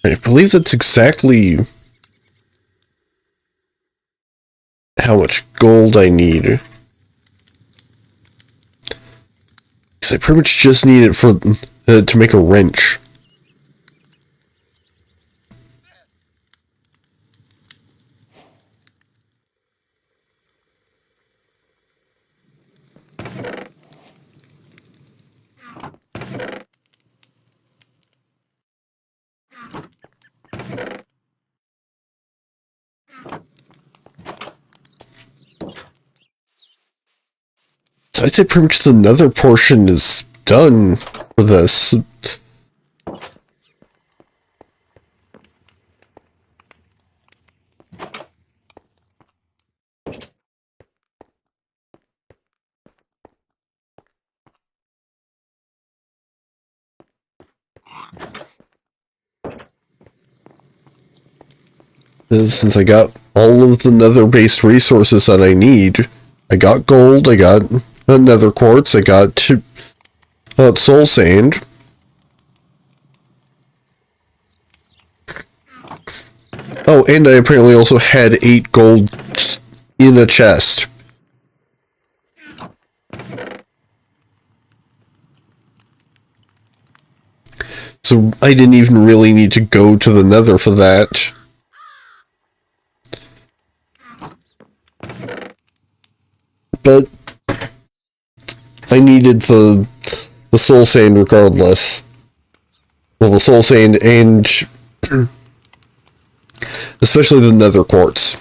I believe that's exactly how much gold I need. Because I pretty much just need it for to make a wrench. So I'd say pretty much the nether portion is done for this. Since I got all of the nether-based resources that I need. I got gold, I got nether quartz, I got soul sand. Oh, and I apparently also had 8 gold in a chest. So I didn't even really need to go to the nether for that. But I needed the soul sand regardless. Well, the soul sand and especially the nether quartz.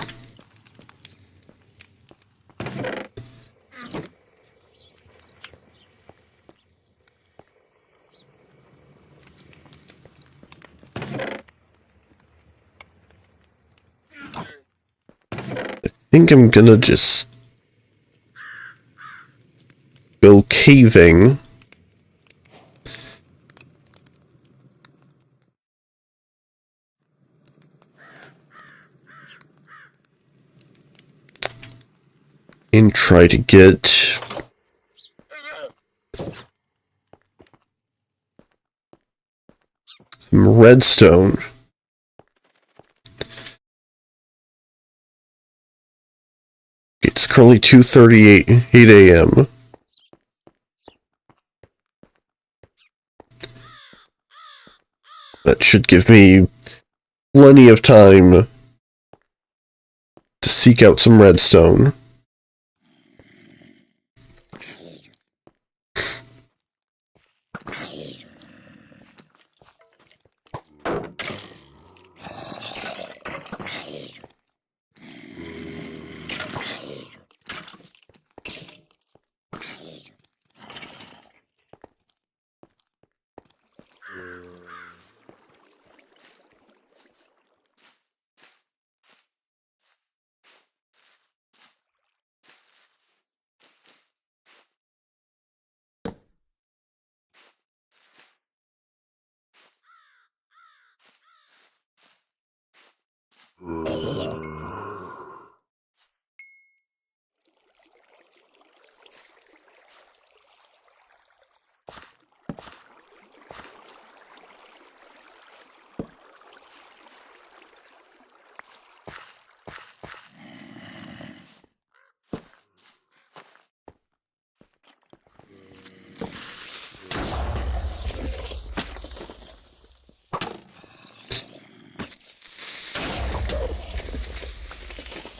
I think I'm gonna just go caving. And try to get some redstone. It's currently 2:38 a.m. That should give me plenty of time to seek out some redstone.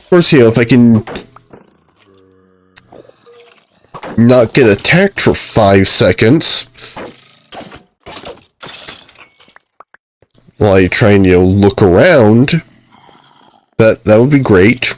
Of course, if I can not get attacked for 5 seconds while I try and, look around, that would be great.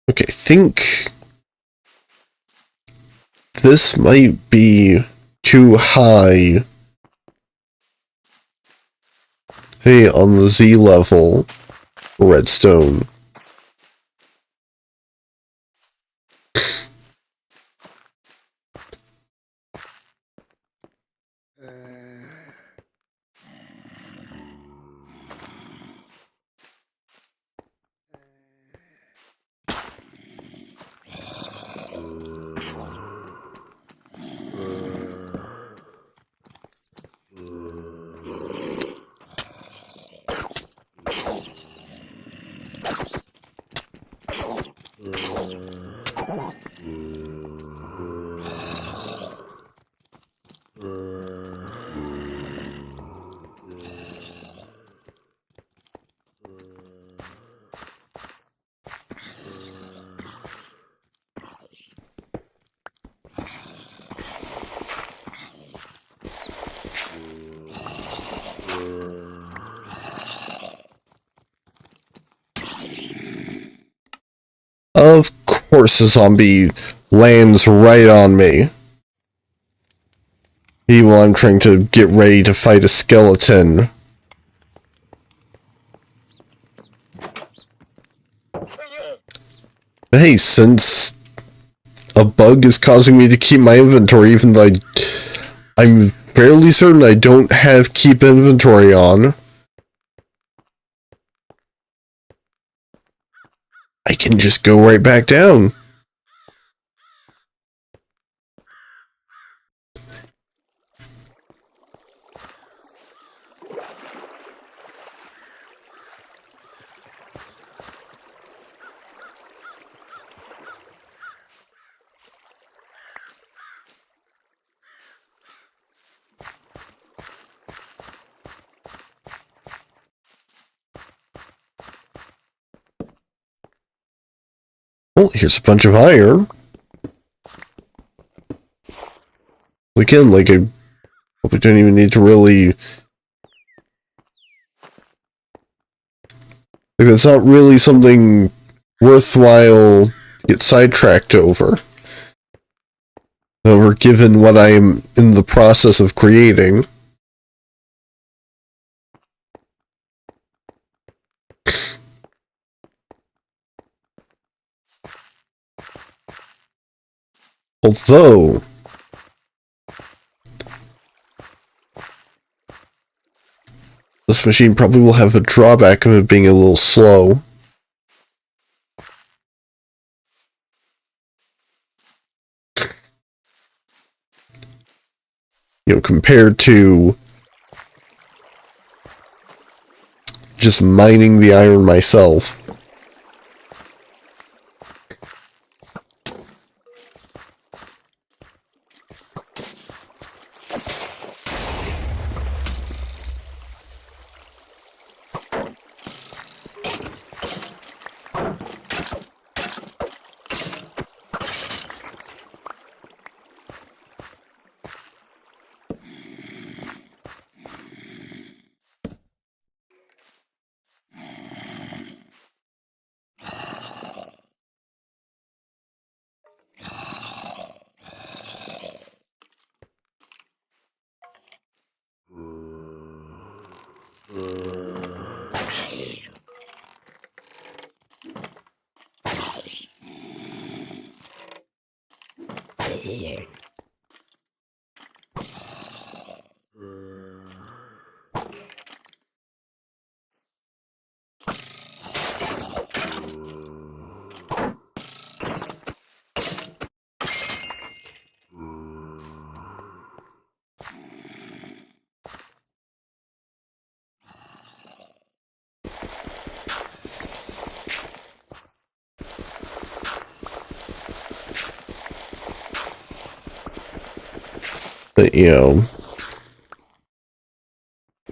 Okay, I think this might be too high. Hey, on the Z level, redstone. Of course a zombie lands right on me. While I'm trying to get ready to fight a skeleton. Hey, since a bug is causing me to keep my inventory, even though I'm fairly certain I don't have keep inventory on, I can just go right back down. Oh, here's a bunch of iron. Again, like, I probably don't even need to really... Like, that's not really something worthwhile to get sidetracked over. However, given what I am in the process of creating... Although... this machine probably will have the drawback of it being a little slow. You know, compared to just mining the iron myself. But, you know,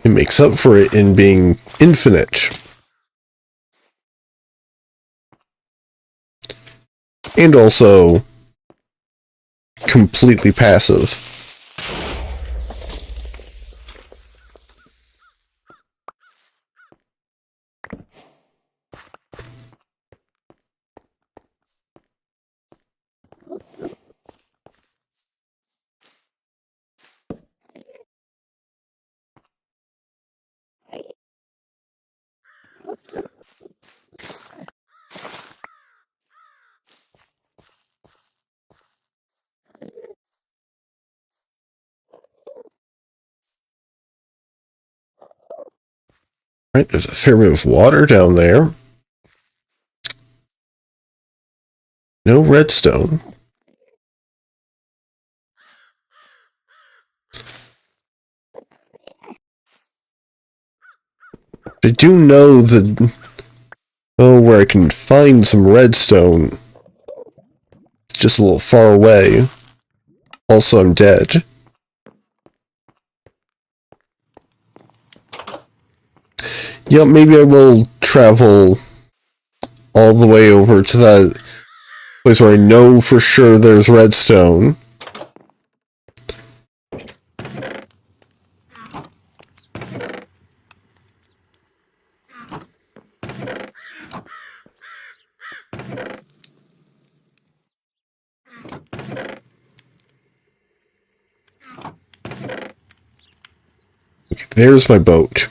it makes up for it in being infinite. And also completely passive. Right, there's a fair bit of water down there. No redstone. I do know that... oh, where I can find some redstone. It's just a little far away. Also, I'm dead. Yeah, maybe I will travel all the way over to that place where I know for sure there's redstone. There's my boat.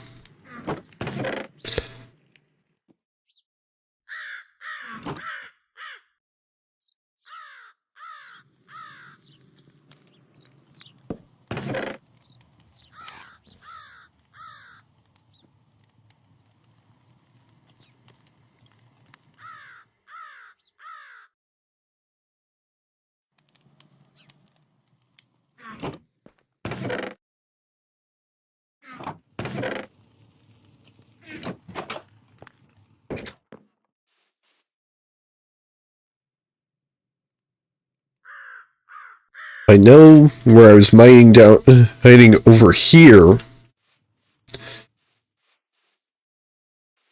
I know where I was hiding over here.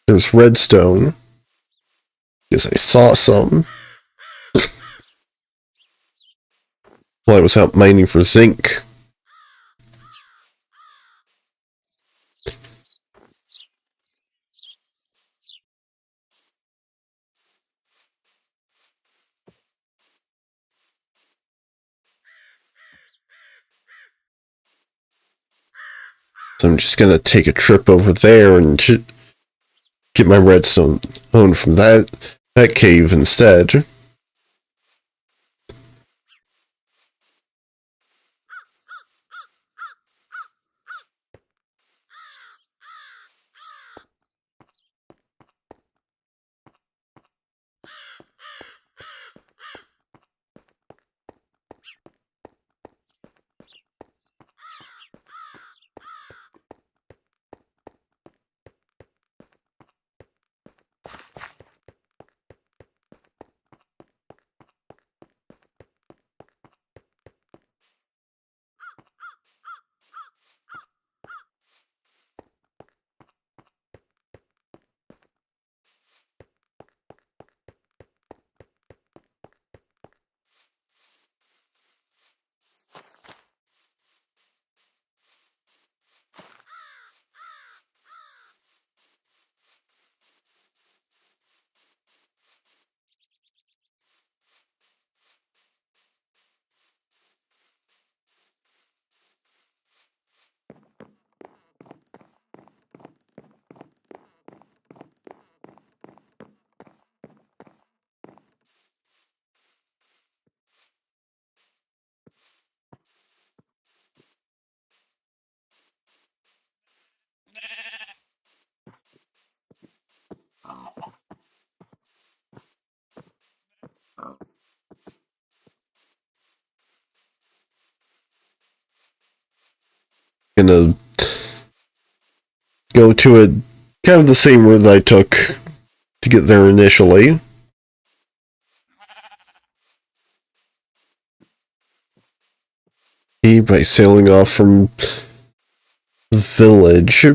There's redstone. Because I saw some while I was out mining for zinc. So I'm just gonna take a trip over there and get my redstone from that cave instead. Gonna go to a kind of the same route that I took to get there initially. By sailing off from the village.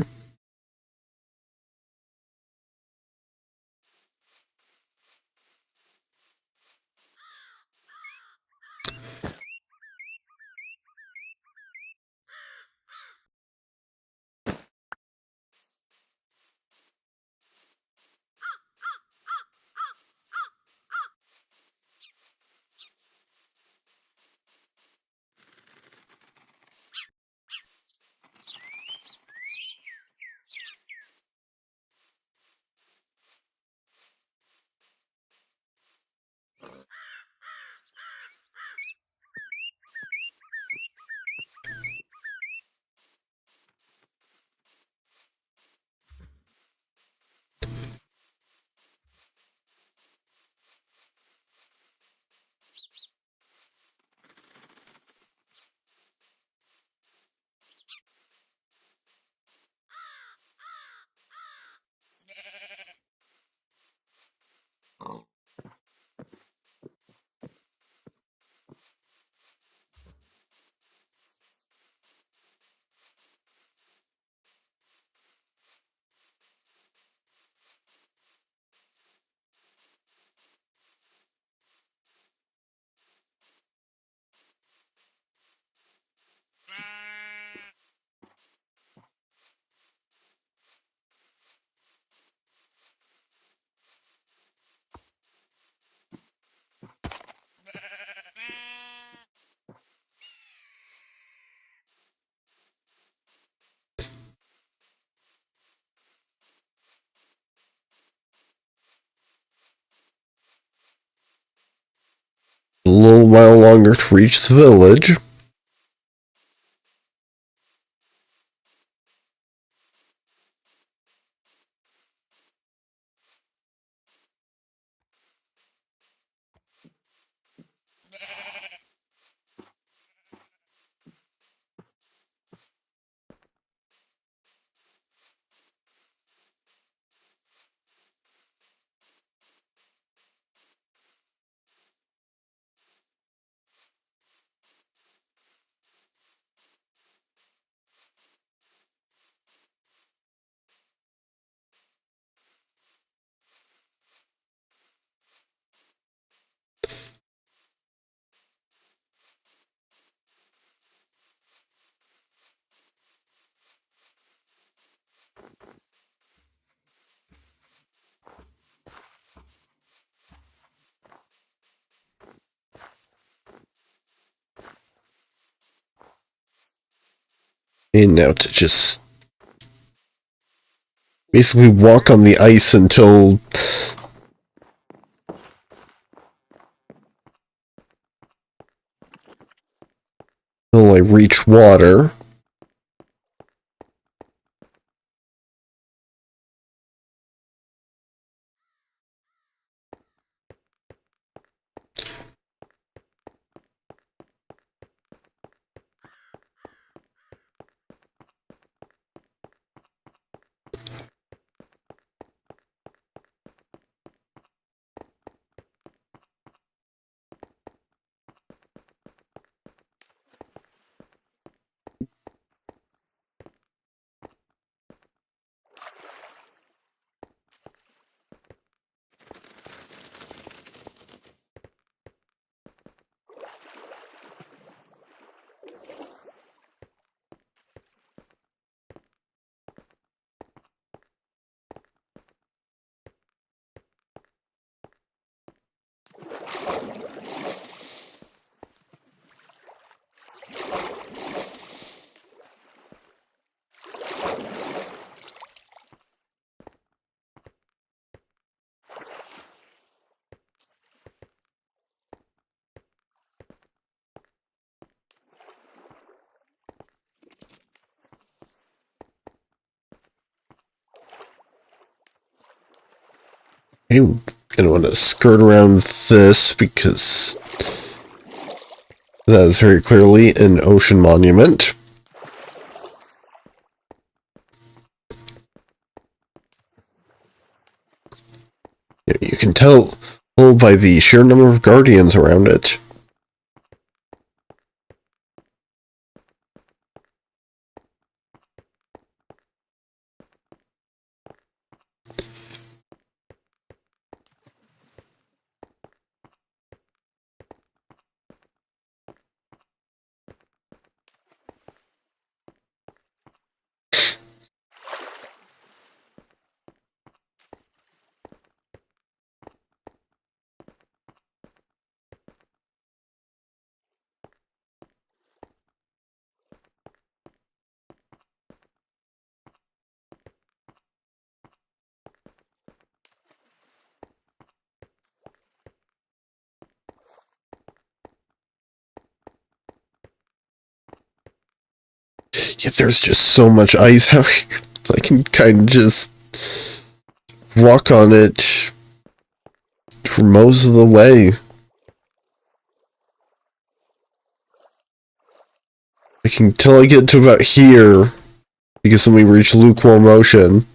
A little while longer to reach the village. And now to just basically walk on the ice until I reach water. I'm gonna want to skirt around this because that is very clearly an ocean monument. You can tell by the sheer number of guardians around it. Yet there's just so much ice out here. I can kind of just walk on it for most of the way. I can till I get to about here, because then we reach lukewarm ocean.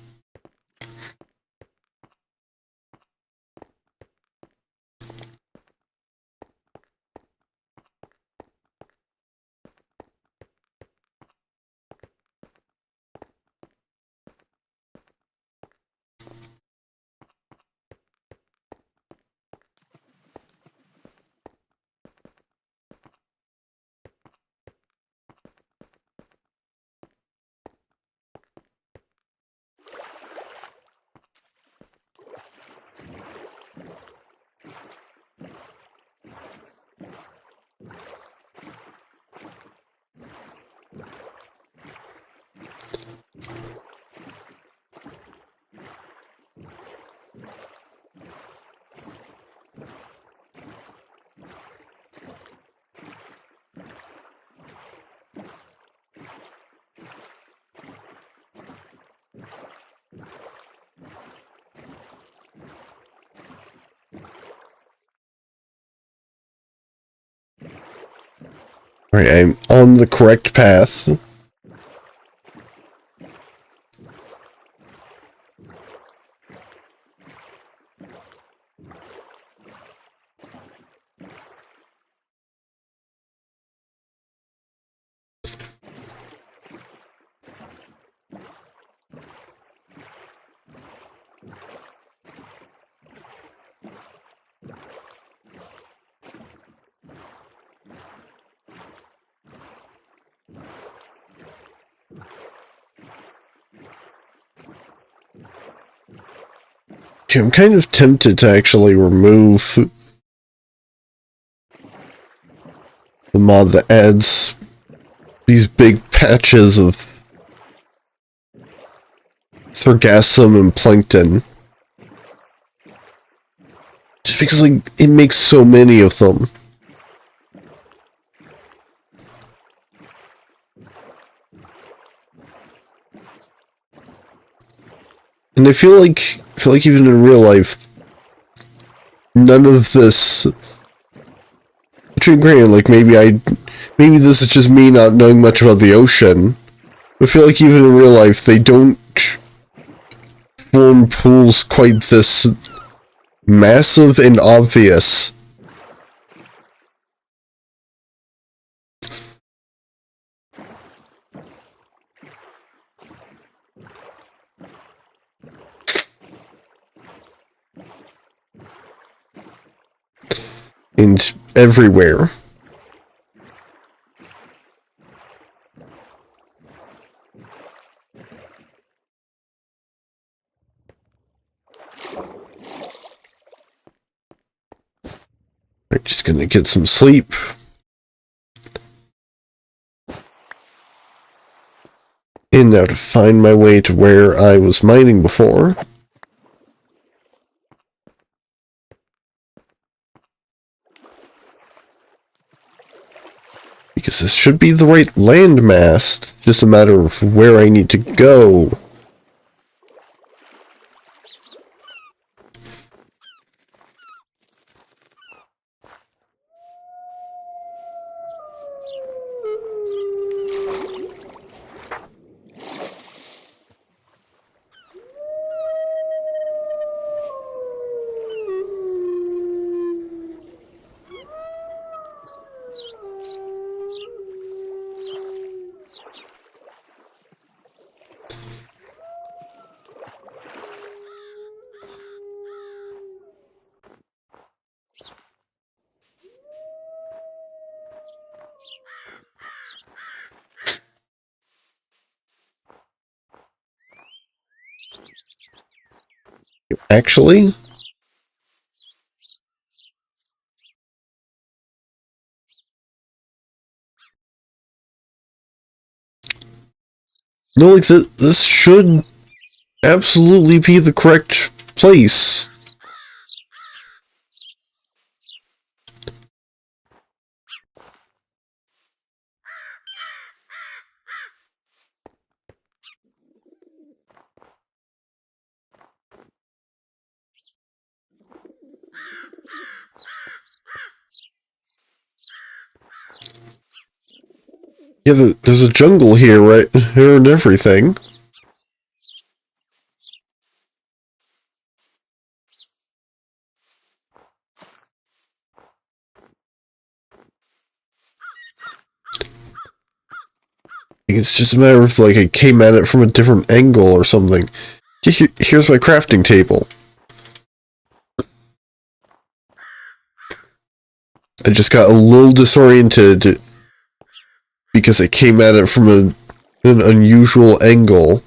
Alright, I'm on the correct path. I'm kind of tempted to actually remove the mod that adds these big patches of sargassum and plankton. Just because, like, it makes so many of them. And I feel like even in real life, none of this. Between granted, like maybe this is just me not knowing much about the ocean. I feel like even in real life, they don't form pools quite this massive and obvious. And everywhere. I'm just gonna get some sleep. And now to find my way to where I was mining before. Because this should be the right landmass. Just a matter of where I need to go. Actually, no, like this should absolutely be the correct place. Yeah, there's a jungle here, right here and everything. It's just a matter of, like, I came at it from a different angle or something. Here's my crafting table. I just got a little disoriented because I came at it from an unusual angle.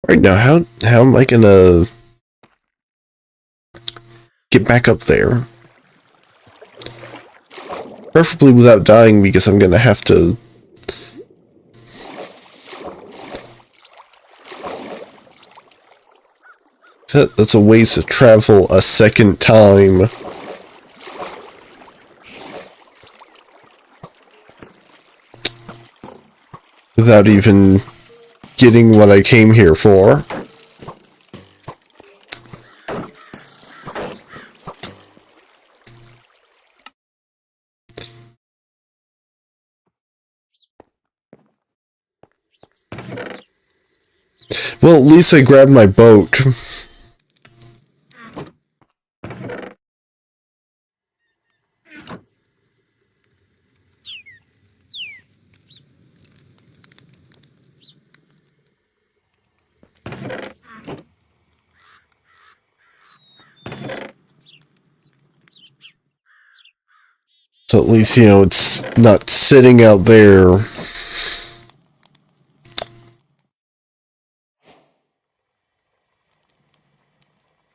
Right now, how am I gonna get back up there? Preferably without dying, because I'm gonna have to... That's a waste to travel a second time. Without even getting what I came here for. Well, at least I grabbed my boat. So at least, you know, it's not sitting out there.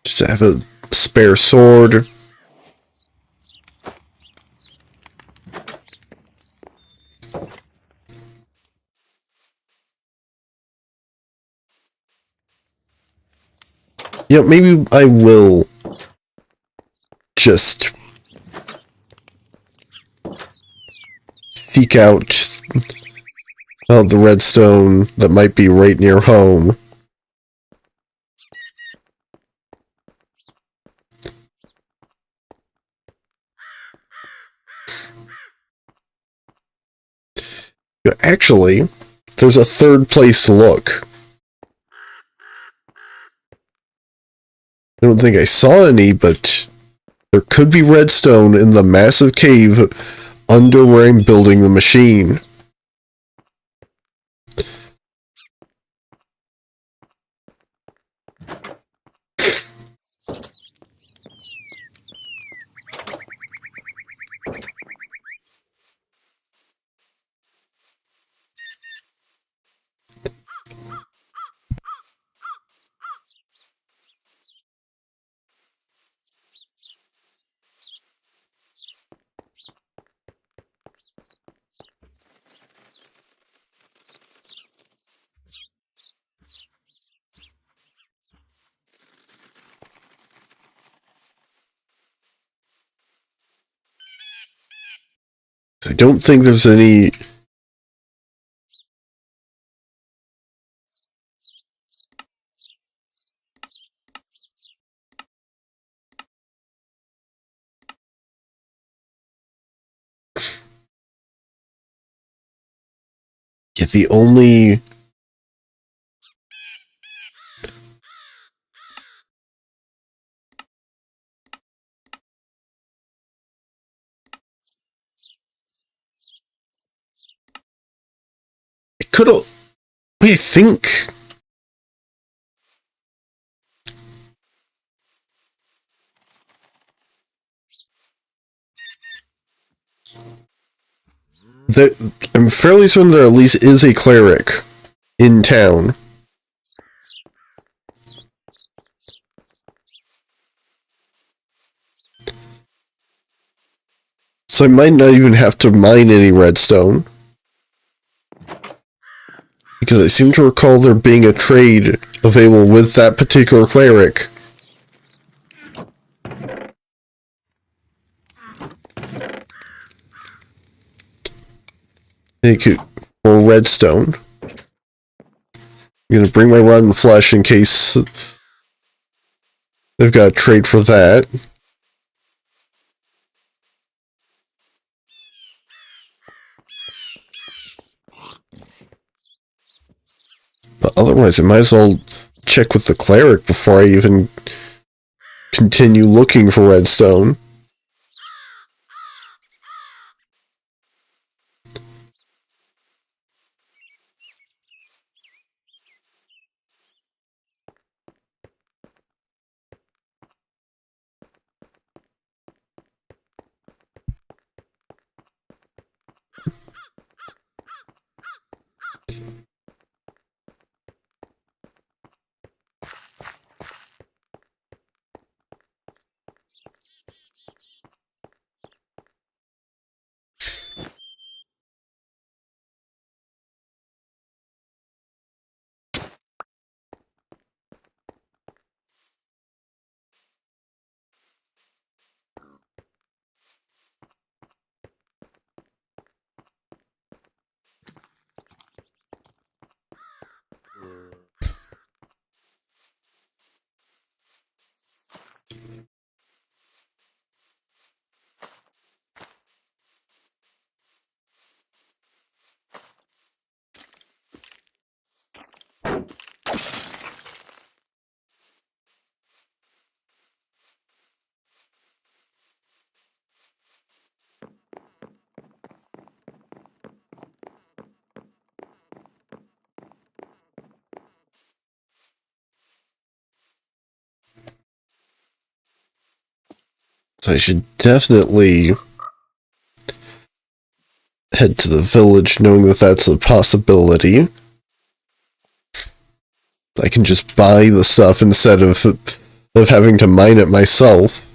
Just to have a spare sword. Yeah, maybe I will just seek out the redstone that might be right near home. Actually, there's a third place to look. I don't think I saw any, but there could be redstone in the massive cave under where I'm building the machine. I don't think there's any... Yeah, the only... I could have... Wait, I think... I'm fairly certain there at least is a cleric in town. So I might not even have to mine any redstone. Because I seem to recall there being a trade available with that particular cleric. Thank you for redstone. I'm gonna bring my rotten flesh in case they've got a trade for that. But otherwise, I might as well check with the cleric before I even continue looking for redstone. So I should definitely head to the village knowing that that's a possibility. I can just buy the stuff instead of having to mine it myself.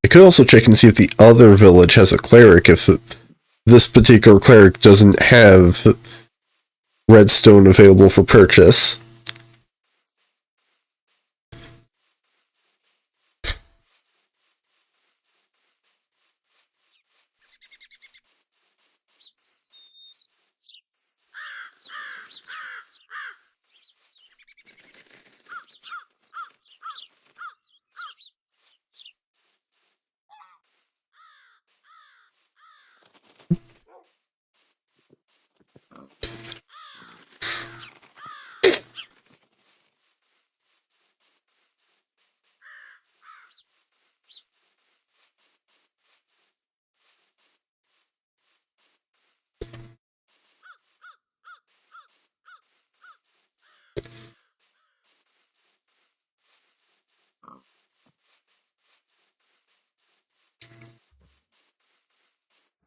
I could also check and see if the other village has a cleric, if this particular cleric doesn't have redstone available for purchase.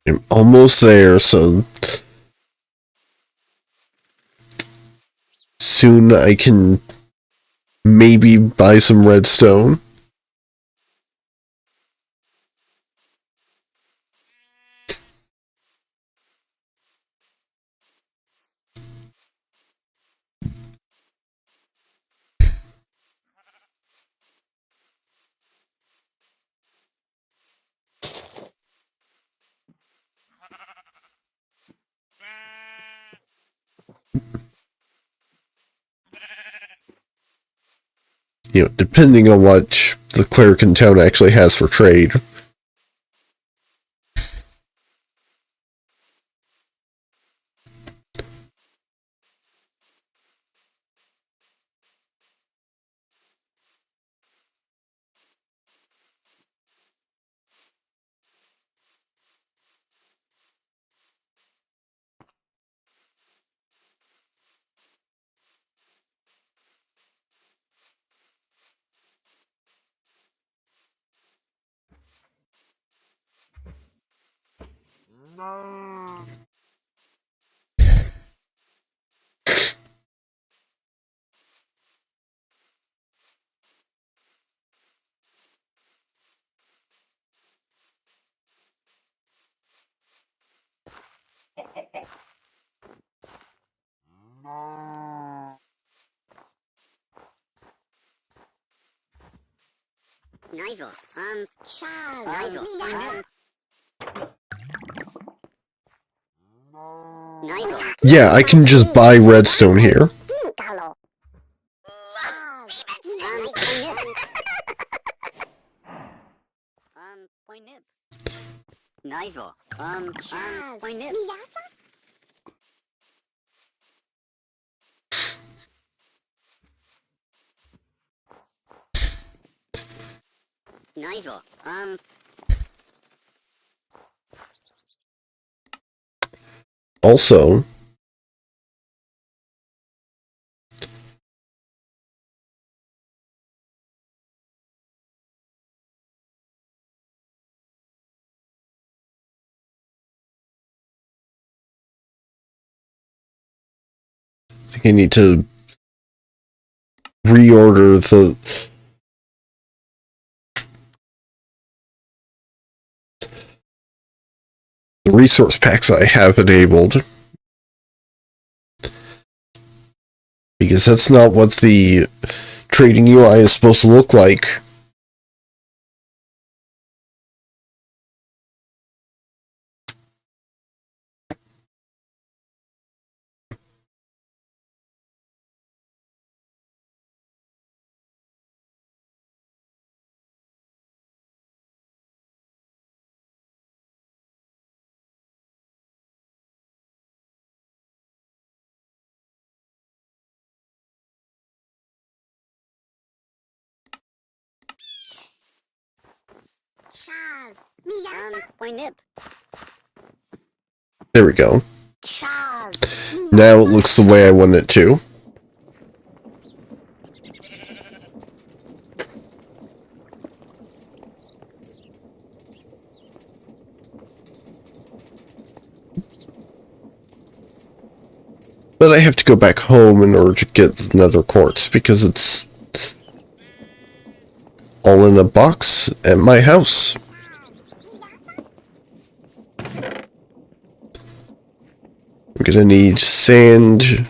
I'm almost there, so soon I can maybe buy some redstone. You know, depending on what the cleric in town actually has for trade. Yeah, I can just buy redstone here. Also, I think I need to reorder the resource packs I have enabled. Because that's not what the trading UI is supposed to look like. There we go. Now it looks the way I want it to. But I have to go back home in order to get the nether quartz because it's all in a box at my house. We're gonna need sand.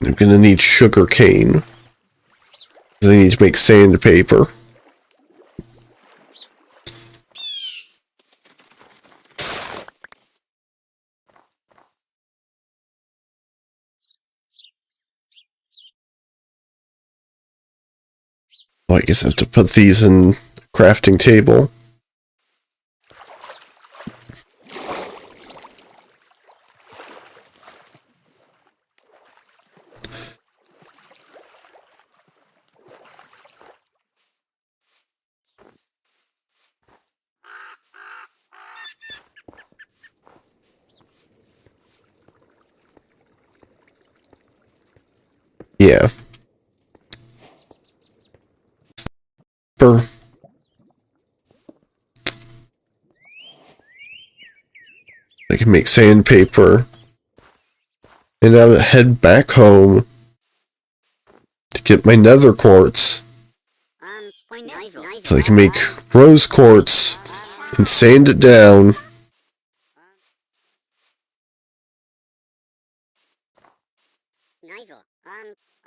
I'm gonna need sugar cane. I need to make sandpaper. Well, I guess I have to put these in crafting table. Yeah. I can make sandpaper. And I'll head back home to get my nether quartz. So I can make rose quartz and sand it down.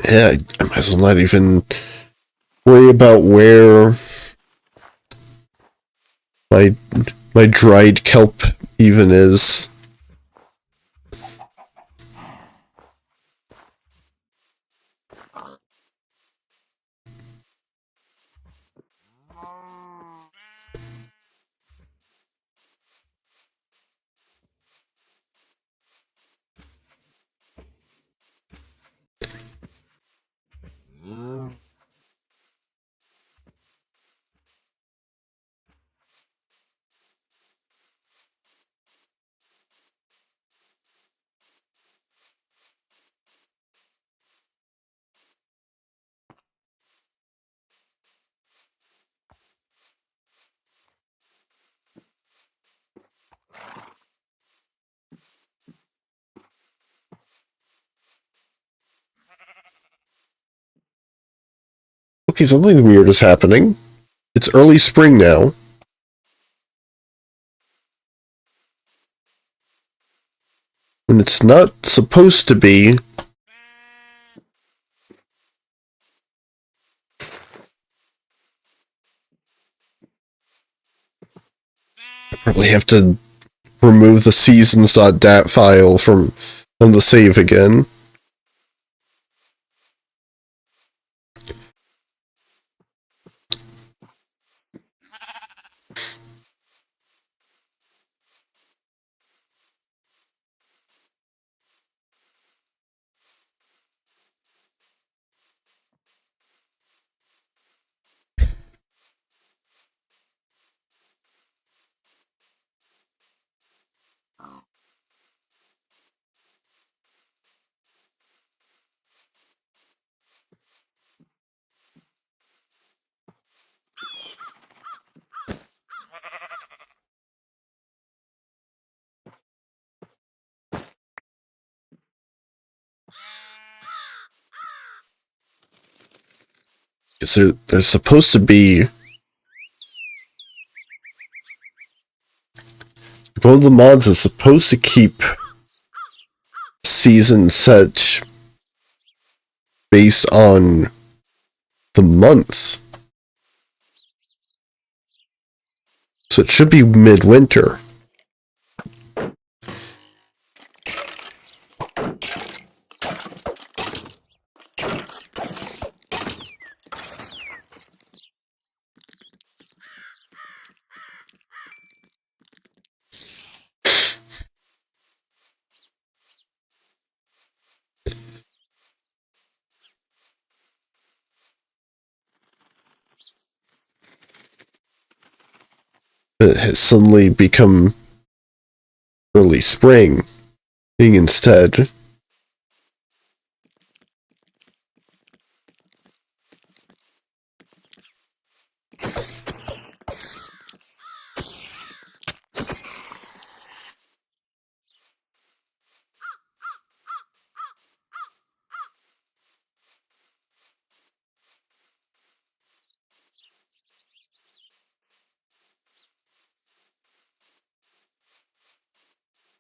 Yeah, I might as well not even worry about where my dried kelp even is. Okay, something weird is happening. It's early spring now. When it's not supposed to be. I probably have to remove the seasons.dat file from the save again. Because there's supposed to be. One of the mods is supposed to keep seasons set based on the month. So it should be midwinter. It has suddenly become early spring instead.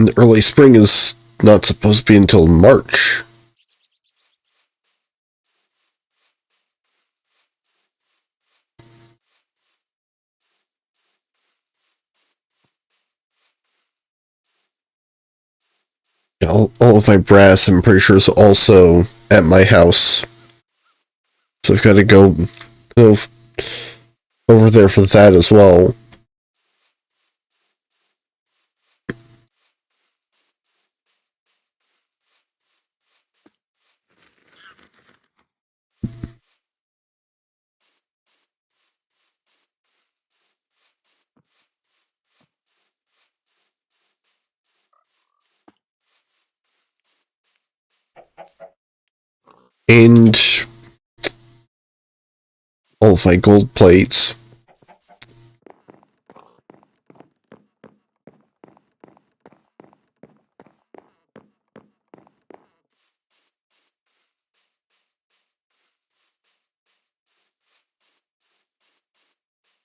And the early spring is not supposed to be until March. All of my brass, I'm pretty sure, is also at my house. So I've got to go over there for that as well. And all of my gold plates. I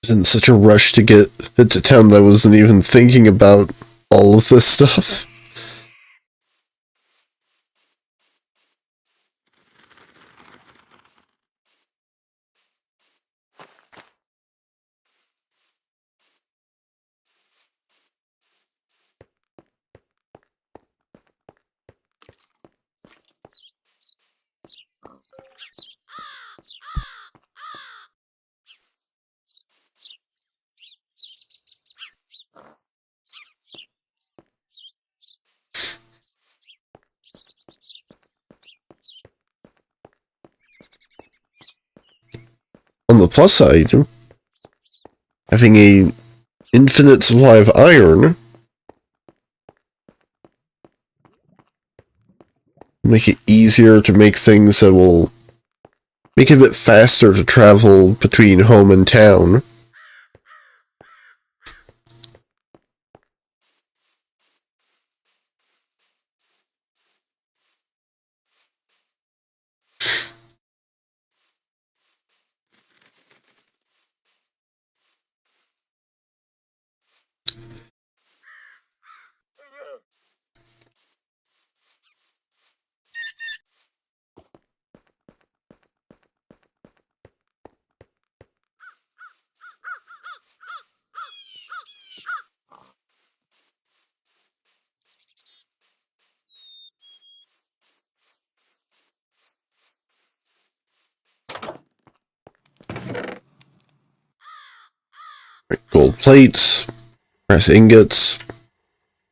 was in such a rush to get into town that I wasn't even thinking about all of this stuff. On the plus side, having a infinite supply of iron will make it easier to make things that will make it a bit faster to travel between home and town. Gold plates, brass ingots,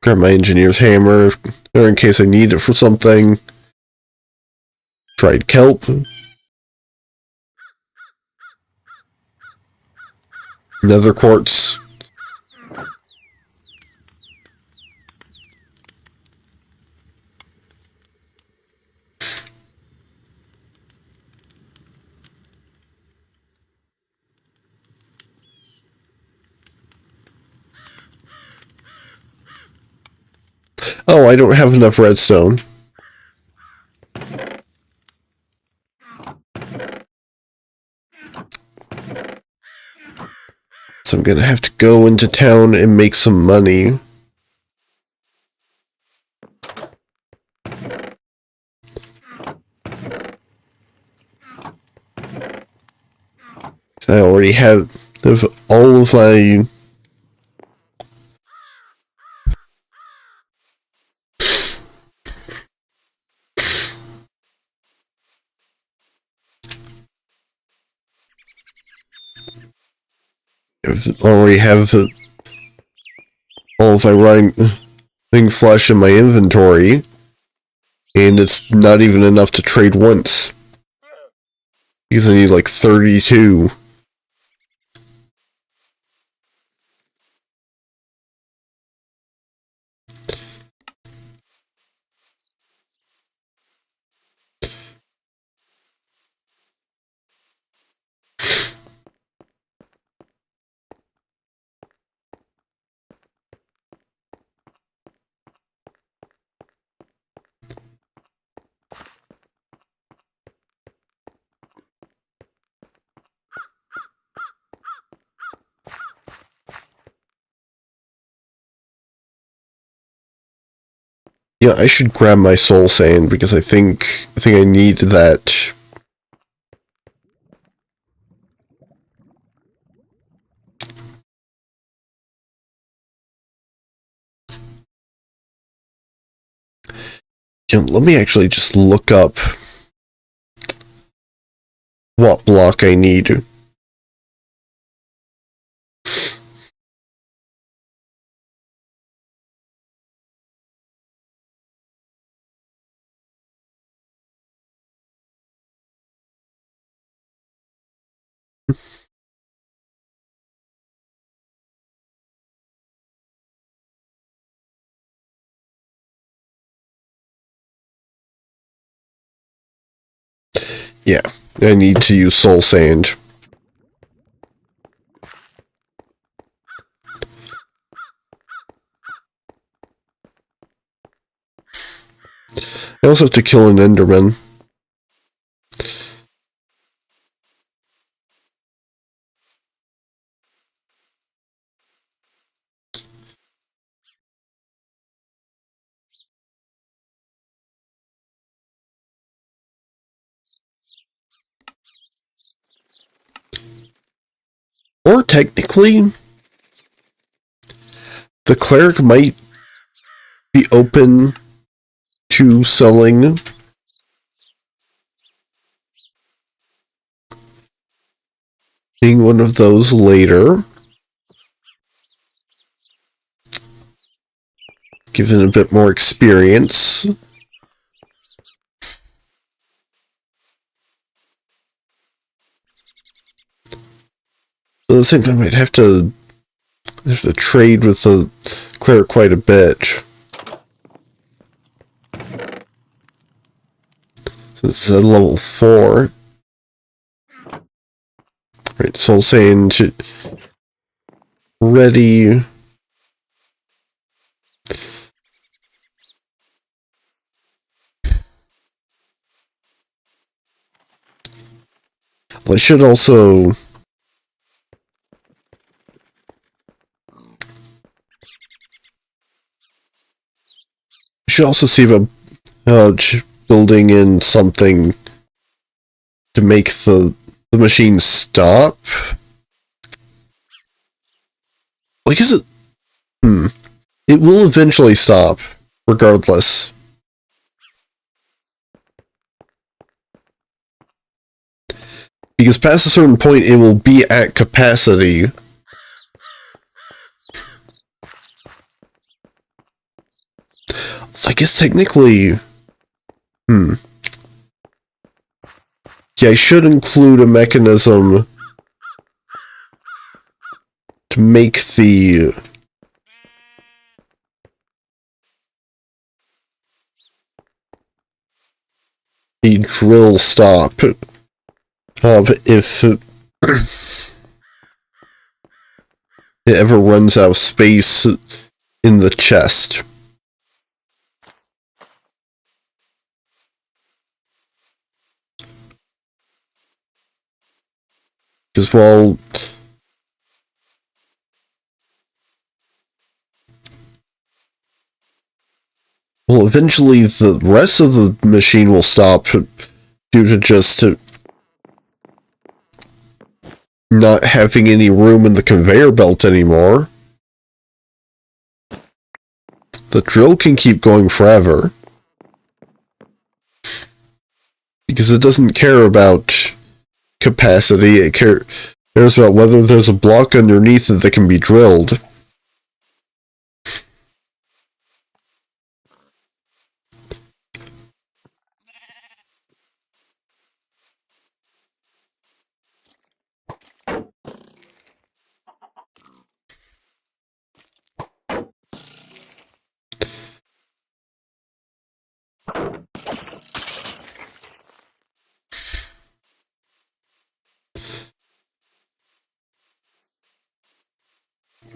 grab my engineer's hammer or in case I need it for something. Dried kelp, nether quartz. Oh, I don't have enough redstone. So I'm gonna have to go into town and make some money. I already have all of my... already have all of my running flush in my inventory, and it's not even enough to trade once. Because I need like 32. Yeah, I should grab my soul sand because I think I need that. Yeah, let me actually just look up what block I need. Yeah, I need to use soul sand. I also have to kill an enderman. Or technically, the cleric might be open to selling being one of those later. Given a bit more experience. At the same time, I'd have to trade with the cleric quite a bit. Since it's at level 4. Right, Soul Sand ready. Well, I should also see about building in something to make the machine stop. Like, is it? It will eventually stop, regardless. Because past a certain point, it will be at capacity. So I guess technically... Yeah, I should include a mechanism to make the drill stop. If it ever runs out of space in the chest. Because, well, eventually the rest of the machine will stop due to just not having any room in the conveyor belt anymore. The drill can keep going forever. Because it doesn't care about capacity, it cares about whether there's a block underneath it that can be drilled.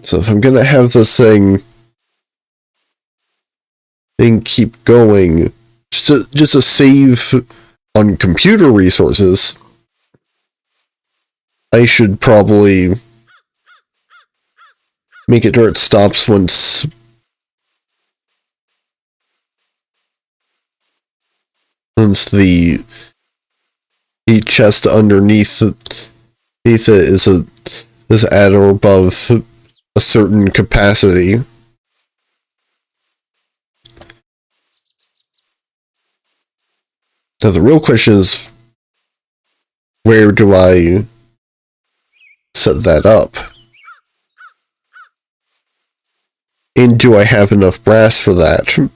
So if I'm gonna have this thing keep going, just to save on computer resources, I should probably make it where it stops once since the chest underneath it is at or above a certain capacity. Now the real question is, where do I set that up? And do I have enough brass for that?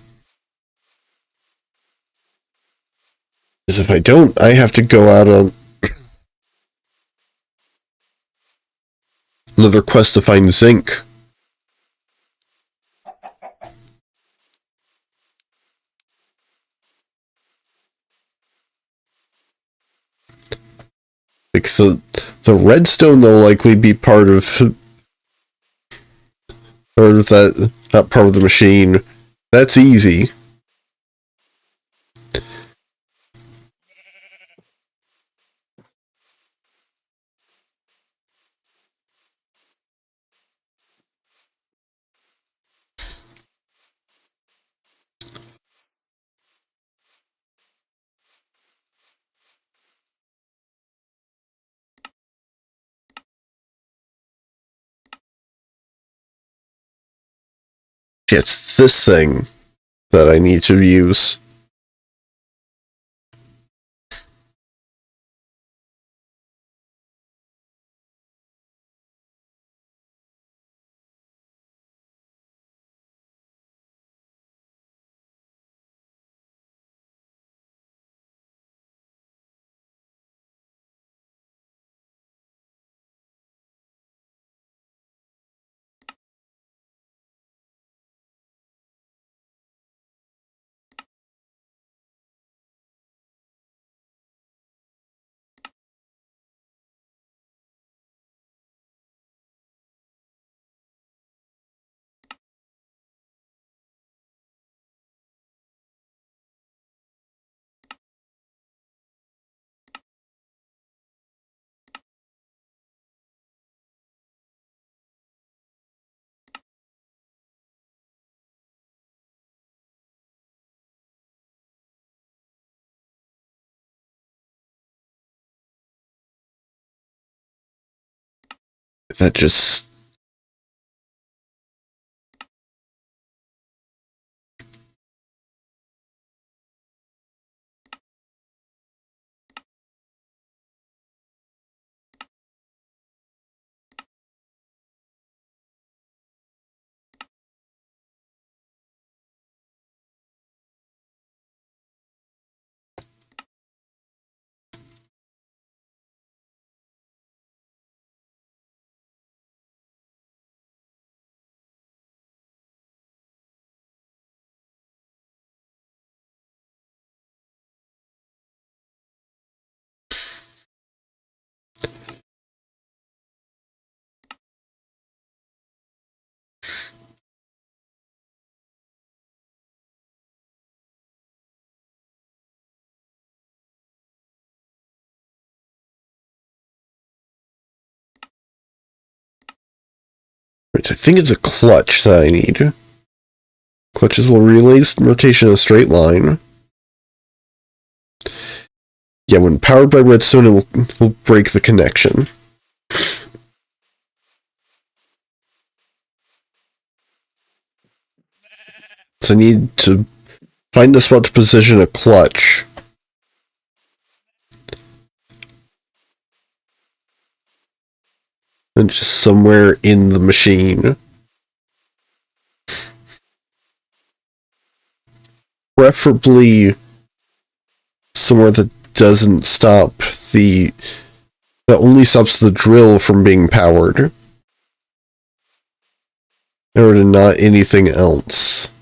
Because if I don't, I have to go out on another quest to find zinc. Like the redstone will likely be part of that part of the machine. That's easy. It's this thing that I need to use. That just... Right, I think it's a clutch that I need. Clutches will relay rotation in a straight line. Yeah, when powered by redstone, it will break the connection. So I need to find a spot to position a clutch. And just somewhere in the machine. Preferably somewhere that doesn't stop that only stops the drill from being powered. Or not anything else.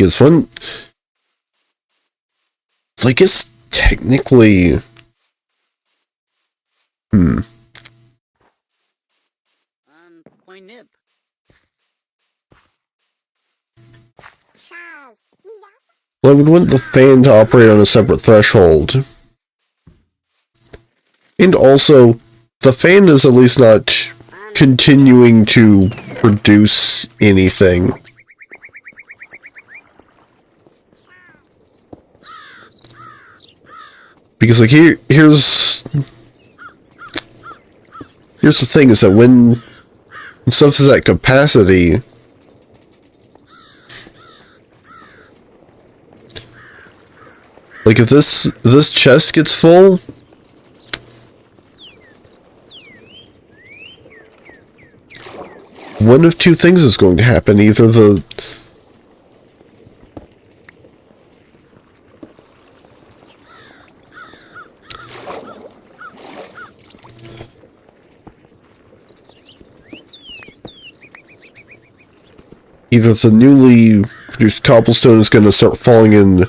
Because one, I guess technically, well, I would want the fan to operate on a separate threshold. And also, the fan is at least not continuing to produce anything. Because, like, here's the thing, is that when stuff is at capacity, like, if this chest gets full, one of two things is going to happen. Either the newly produced cobblestone is going to start falling in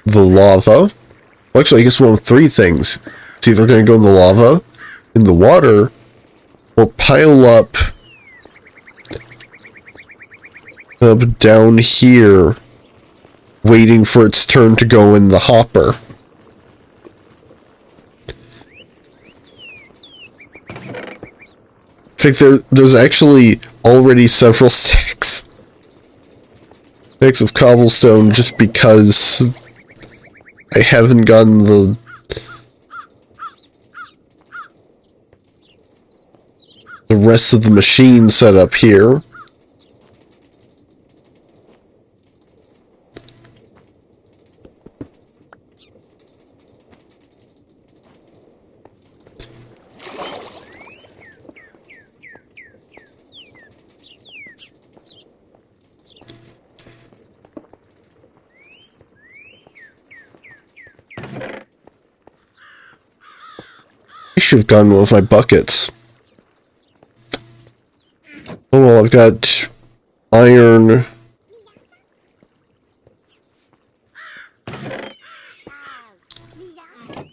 the lava. Well, actually, I guess one of three things. It's either going to go in the lava, in the water, or pile up down here, waiting for its turn to go in the hopper. I think there's actually already several stacks of cobblestone just because I haven't gotten the rest of the machine set up here. I should have gotten one of my buckets. Oh well, I've got iron.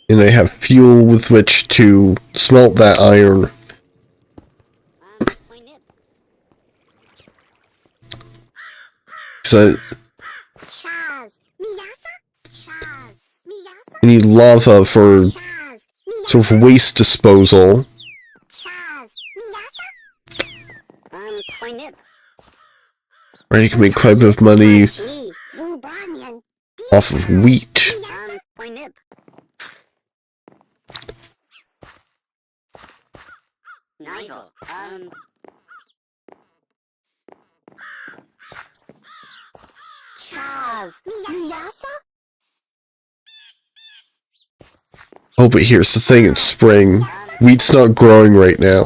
And I have fuel with which to smelt that iron. So I need lava for sort of waste disposal. Right, you can make quite a bit of money off of wheat. Oh, but here's the thing, it's spring. Wheat's not growing right now.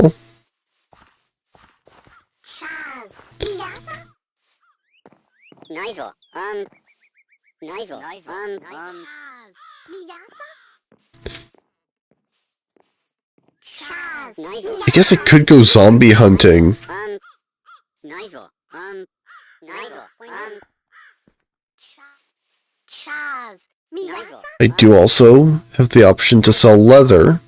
I guess I could go zombie hunting. I do also have the option to sell leather.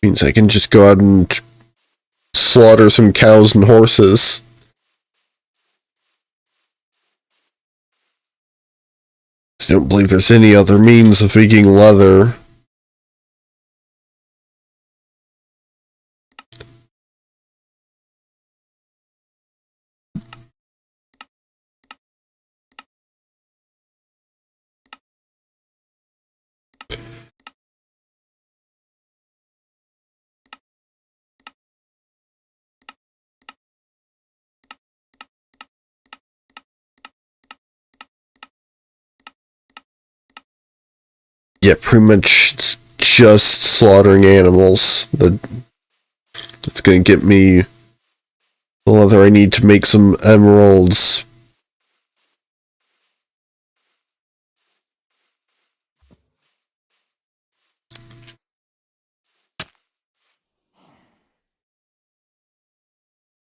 Means I can just go out and slaughter some cows and horses. I don't believe there's any other means of making leather. Yeah, pretty much it's just slaughtering animals that's gonna get me the leather I need to make some emeralds.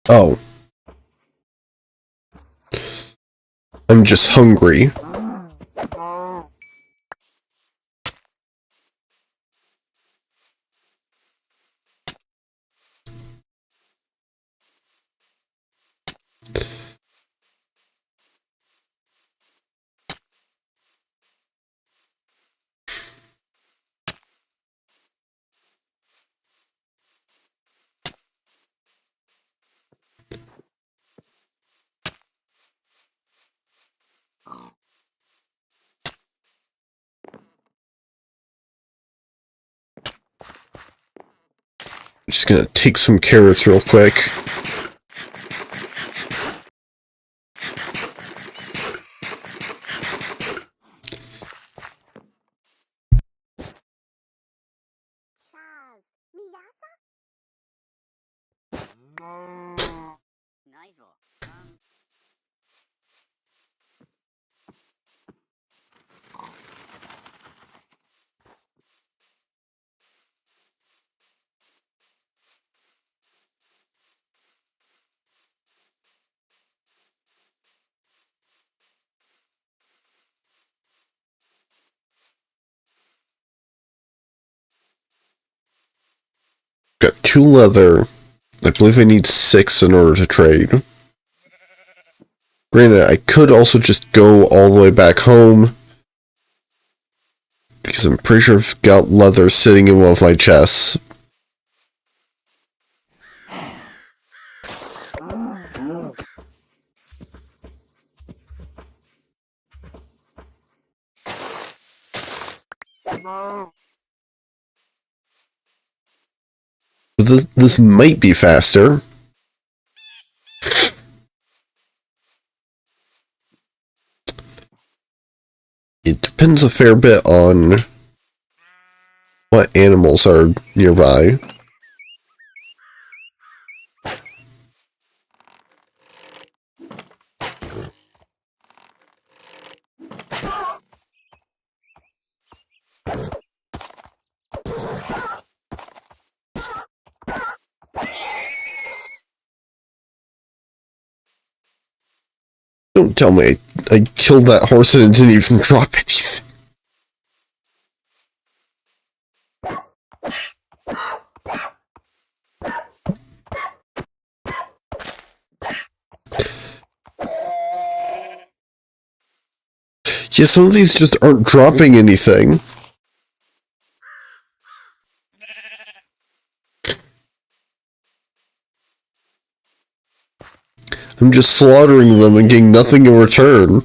Oh, I'm just hungry. Just gonna take some carrots real quick. Got 2 leather. I believe I need 6 in order to trade. Granted, I could also just go all the way back home, because I'm pretty sure I've got leather sitting in one of my chests. This might be faster. It depends a fair bit on what animals are nearby. Don't tell me I killed that horse and it didn't even drop anything. Yeah, some of these just aren't dropping anything. I'm just slaughtering them and getting nothing in return.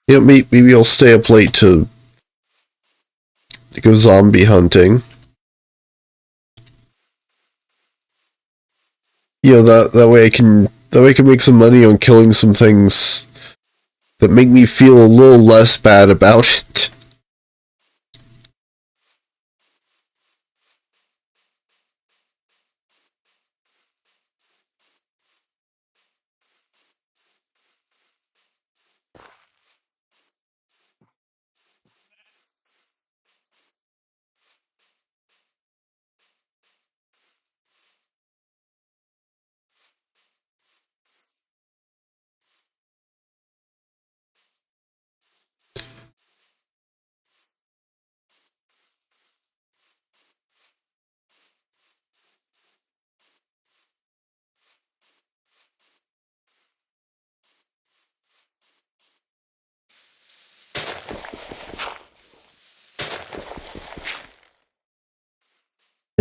You know, maybe I'll stay up late to go zombie hunting. You know, that way I can make some money on killing some things that make me feel a little less bad about it.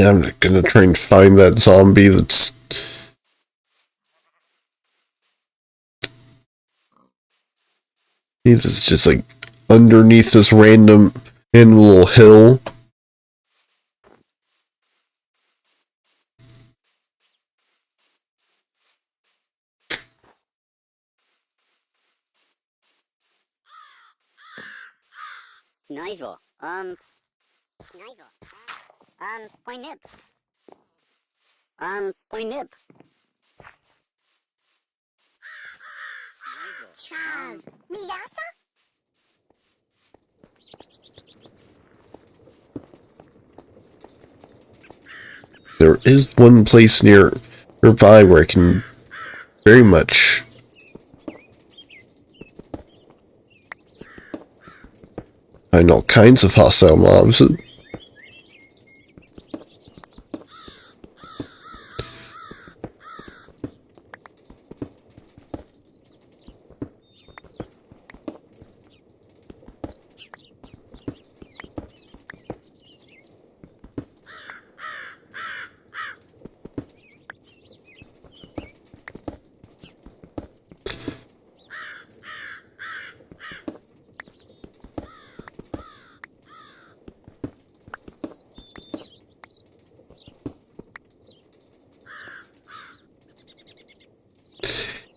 Yeah, I'm gonna try and find that zombie that's... It's just like underneath this random little hill. Nigel, point nip. Point nip. Chaz, Miyasa? There is one place nearby where I can very much find all kinds of hostile mobs.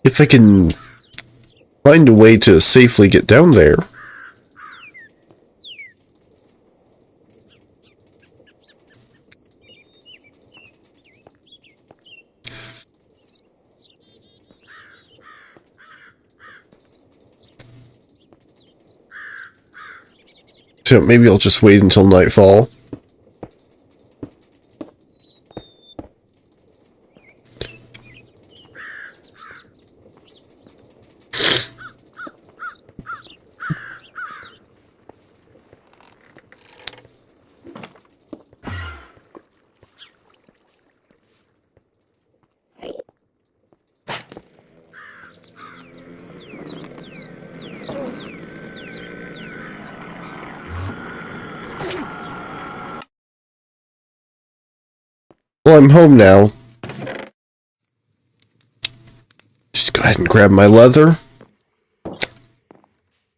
If I can find a way to safely get down there. So maybe I'll just wait until nightfall. Well, I'm home now. Just go ahead and grab my leather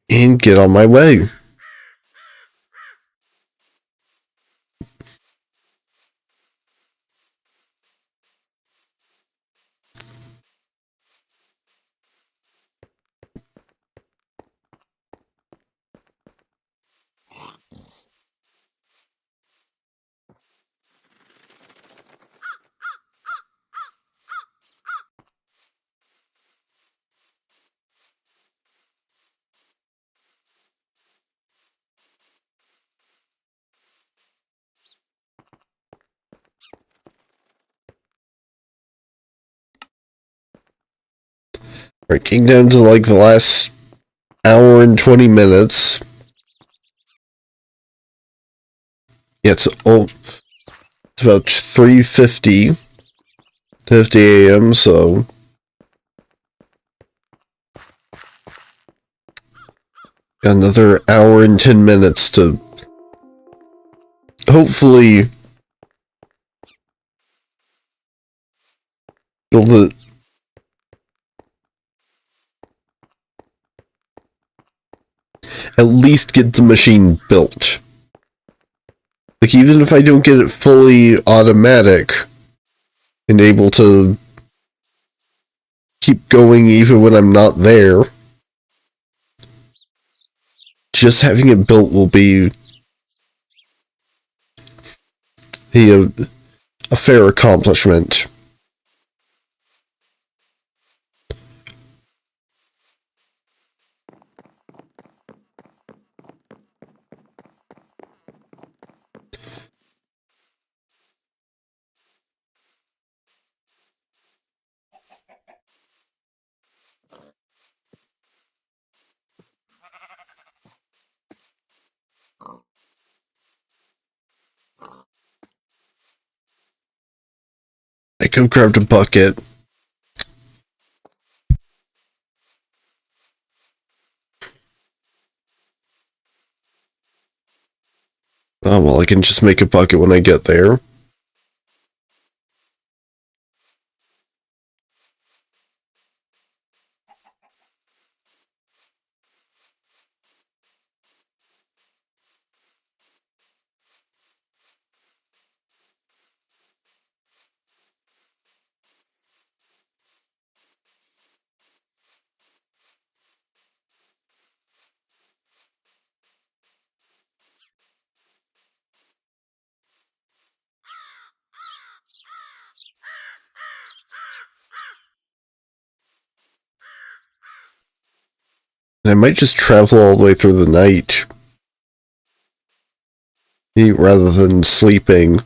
and get on my way. Alright, getting down to like the last hour and 20 minutes. Yeah, it's about 3:50 a.m., so got another hour and 10 minutes to hopefully build at least get the machine built. Like, even if I don't get it fully automatic and able to keep going even when I'm not there, just having it built will be a fair accomplishment. I could have grabbed a bucket. Oh, well, I can just make a bucket when I get there. And I might just travel all the way through the night rather than sleeping.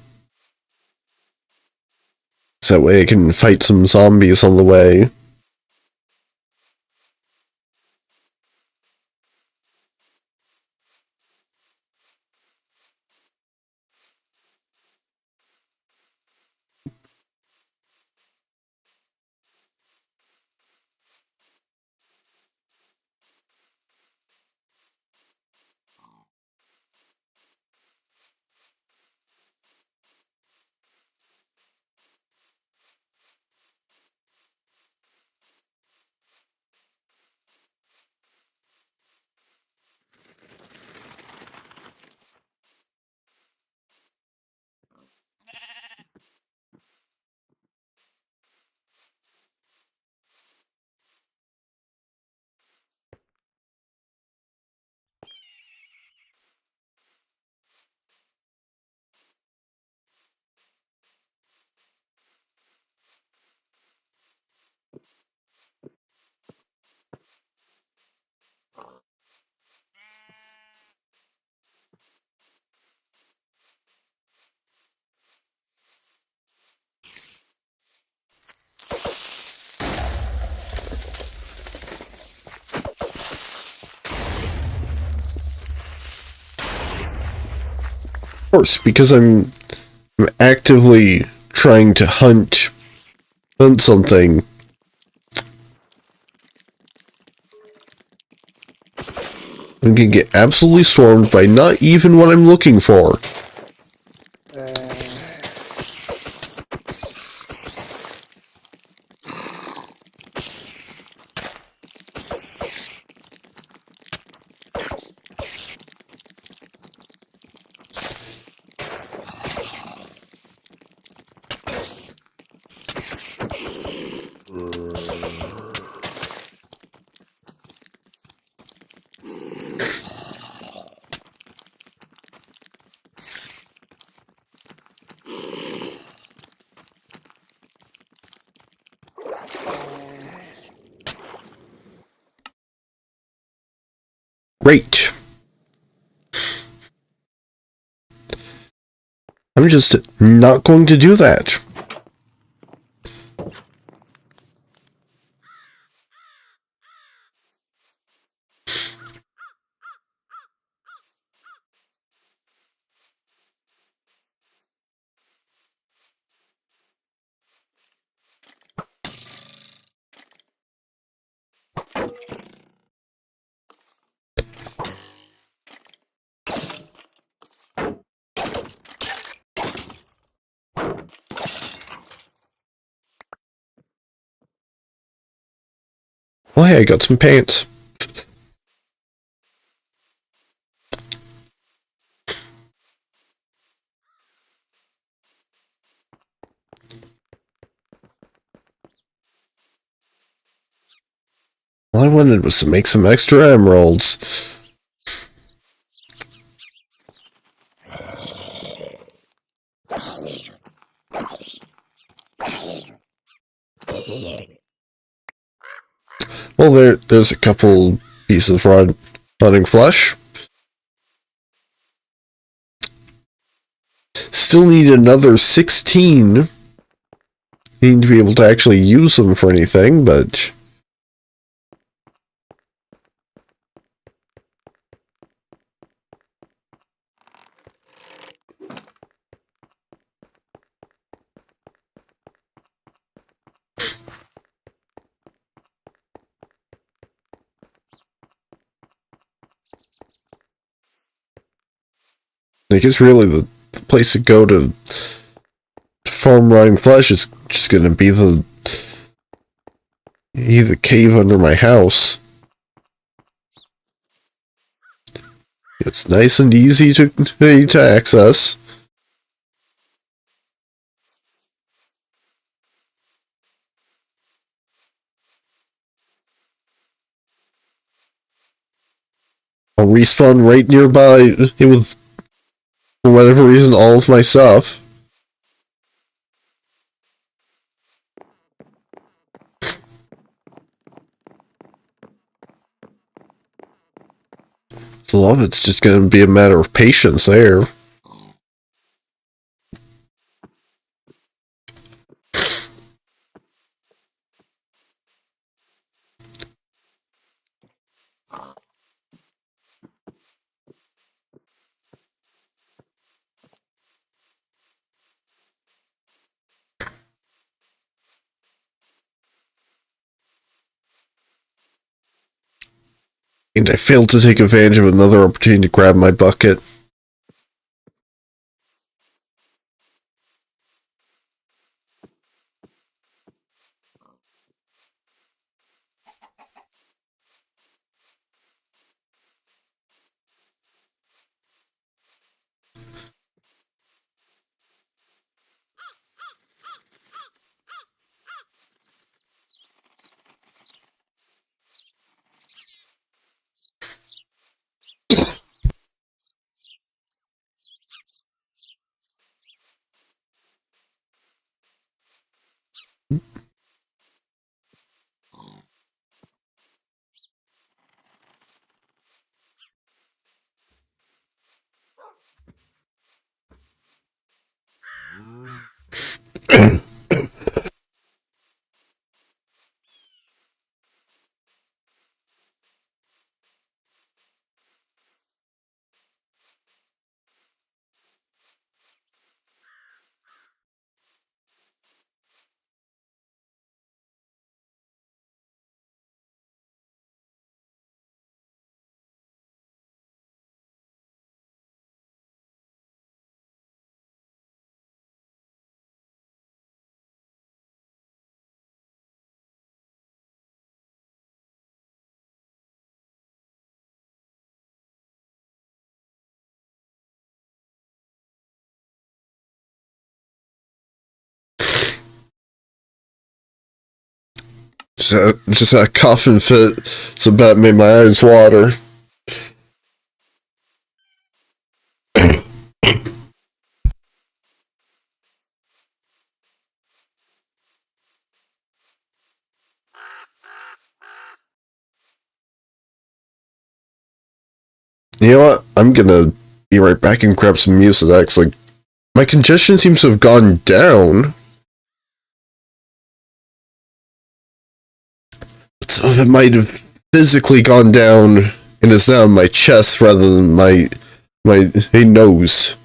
So that way I can fight some zombies on the way. Of course, because I'm actively trying to hunt something. I'm gonna get absolutely swarmed by not even what I'm looking for. Great. I'm just not going to do that. Well, hey, I got some pants. All I wanted was to make some extra emeralds. Well, there's a couple pieces of rotting flesh. Still need another 16. Need to be able to actually use them for anything, but I guess really the place to go to farm rotting flesh is just gonna be the cave under my house. It's nice and easy to access. I'll respawn right nearby with, for whatever reason, all of my stuff. So a lot of it's just going to be a matter of patience there. And I failed to take advantage of another opportunity to grab my bucket. Just a coughing fit, so that made my eyes water. You know what? I'm gonna be right back and grab some Mucidex. Like, my congestion seems to have gone down. Some of it might have physically gone down and is now in my chest rather than my nose.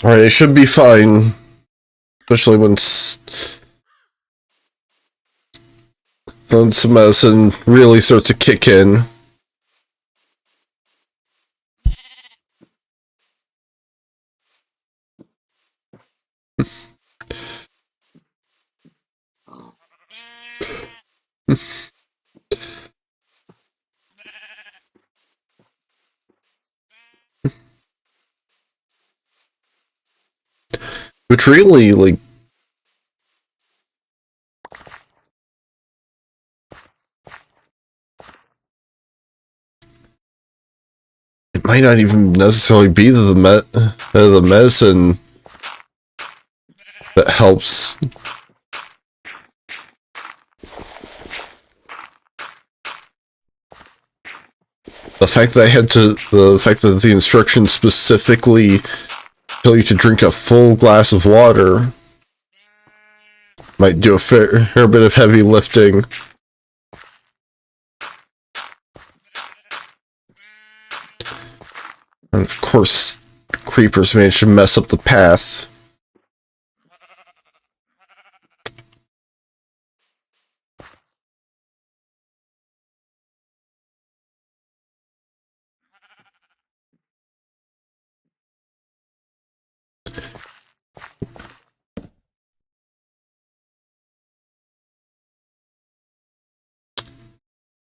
Alright, it should be fine. Especially once medicine really starts to kick in. Which really, like, it might not even necessarily be the medicine that helps. The fact that the instructions specifically tell you to drink a full glass of water might do a fair bit of heavy lifting. And of course, the creepers managed to mess up the path.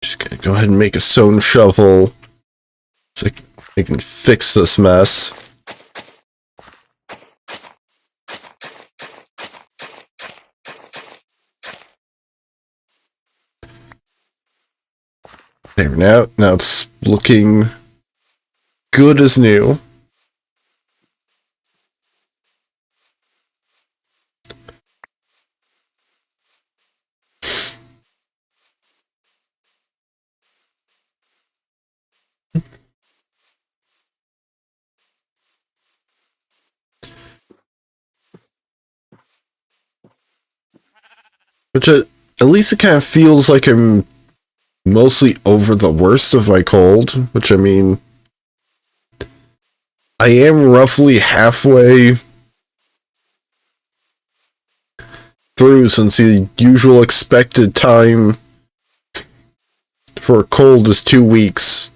Just gonna go ahead and make a stone shovel so I can fix this mess. There, now it's looking good as new. Which at least it kind of feels like I'm mostly over the worst of my cold, which I mean, I am roughly halfway through since the usual expected time for a cold is 2 weeks.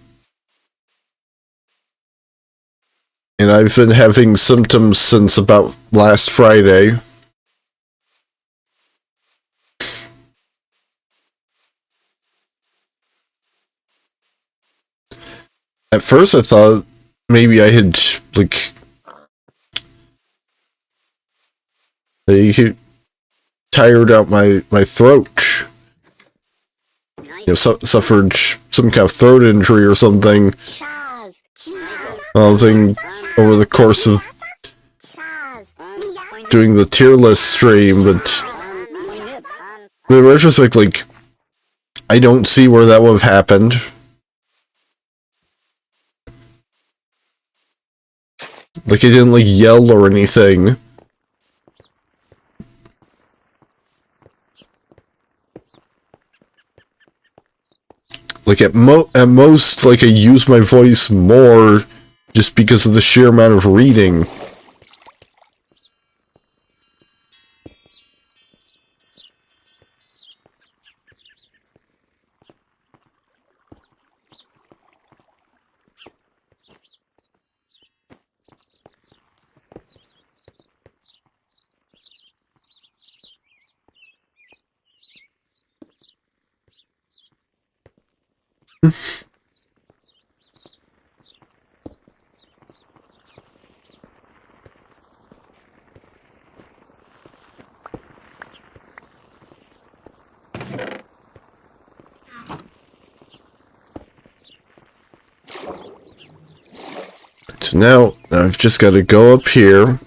And I've been having symptoms since about last Friday. At first I thought maybe I had, like, tired out my throat. You know, suffered some kind of throat injury or something. Thing over the course of doing the tier list stream, but in retrospect, like, I don't see where that would have happened. Like, I didn't, like, yell or anything. Like, at most, like, I use my voice more just because of the sheer amount of reading. So now, I've just got to go up here.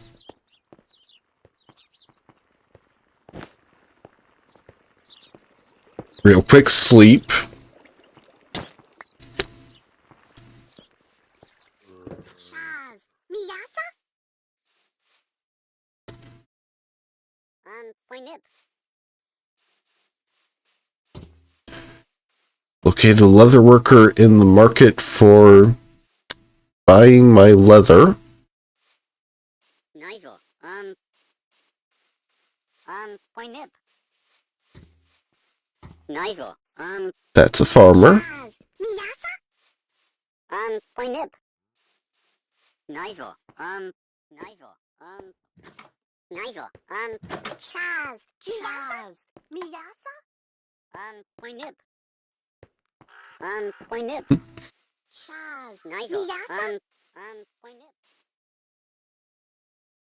Real quick sleep. Located a leather worker in the market for buying my leather. point nip. Nice one. That's a farmer. Chaz. Miyasa? Point nip. Nice one. Nice one. Nice one. Chaz. Chaz. Miyasa? Point nip. Point nip. Chaz. Nice one. Point nip.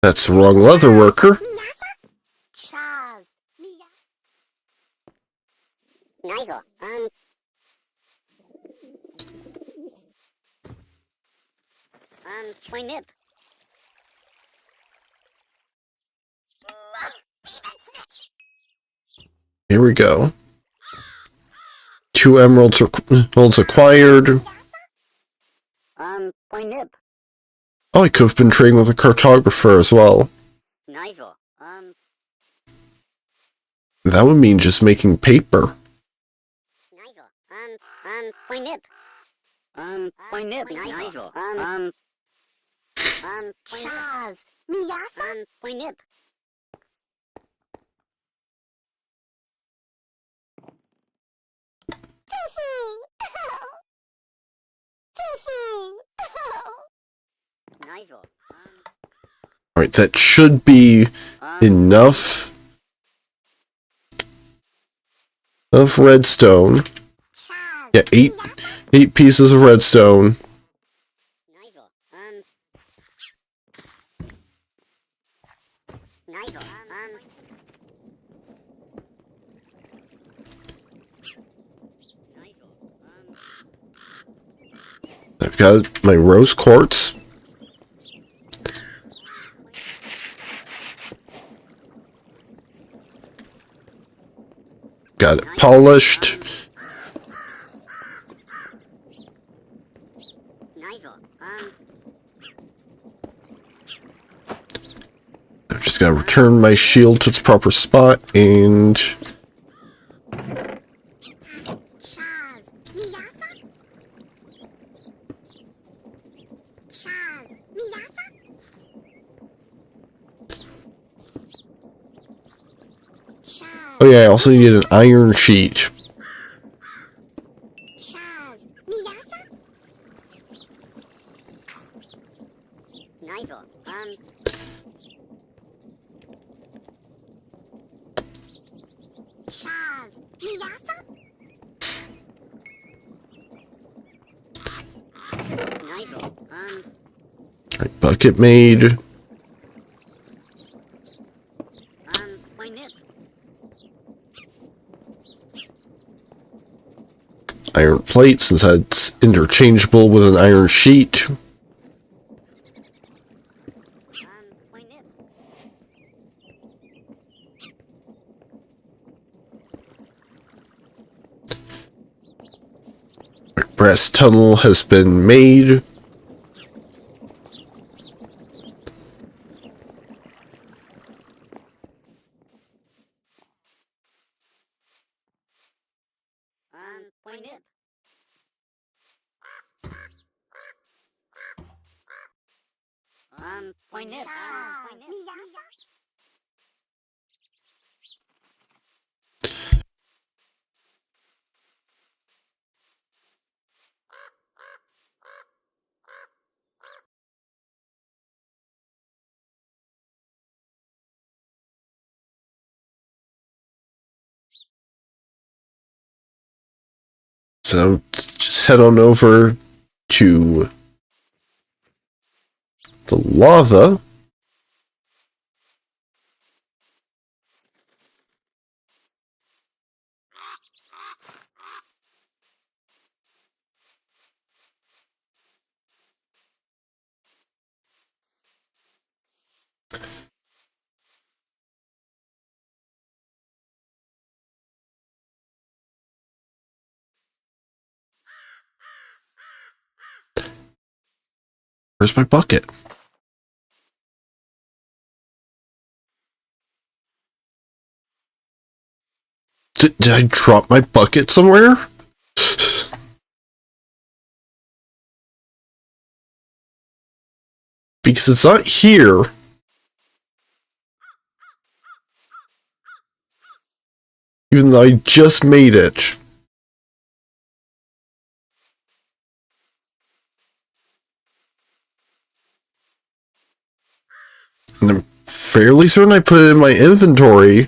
That's the wrong leather worker. Miyasa? Chaz. Miyasa? Nice one. Point nip. Here we go. 2 emeralds acquired. Point nip. Oh, I could have been trading with a cartographer as well. Nice one. That would mean just making paper. Nice one. Point nip. Point nip. Nice one. Chaz. Miyasa? Point nip. Nice one. Alright, that should be enough of redstone. Chaz. Yeah, eight pieces of redstone. Nice one. Nice one. Nice one. I've got my rose quartz. Got it polished. Nice one. I've just got to return my shield to its proper spot and Chaz. Miyasa? Chaz. Miyasa? Chaz. oh yeah, I also need an iron sheet. Chaz. Miyasa? Nice one. Chaz. Miyasa? Nice one. Right, bucket made. Point nip. Iron plate, since that's interchangeable with an iron sheet. Point nip. Brass tunnel has been made. Point nip. Point nip. Point nip. So just head on over to the lava. Where's my bucket? Did I drop my bucket somewhere? Because it's not here. Even though I just made it. And I'm fairly certain I put it in my inventory.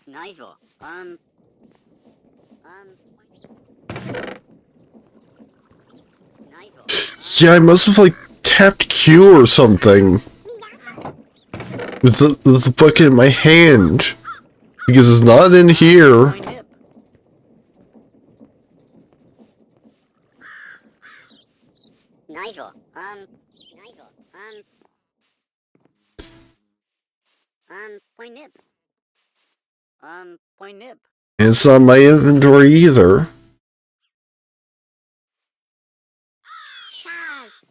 Nice. Nice. Yeah, I must have like tapped Q or something. With the bucket in my hand. Because it's not in here. Nice. Point nip. Point nip. And it's not in my inventory either. Chaz.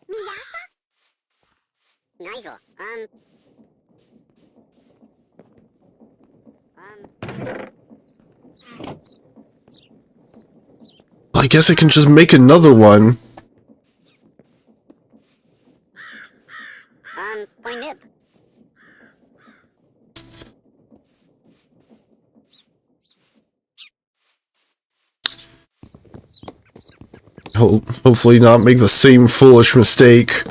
Nice. I guess I can just make another one. Point nip. Hopefully not make the same foolish mistake.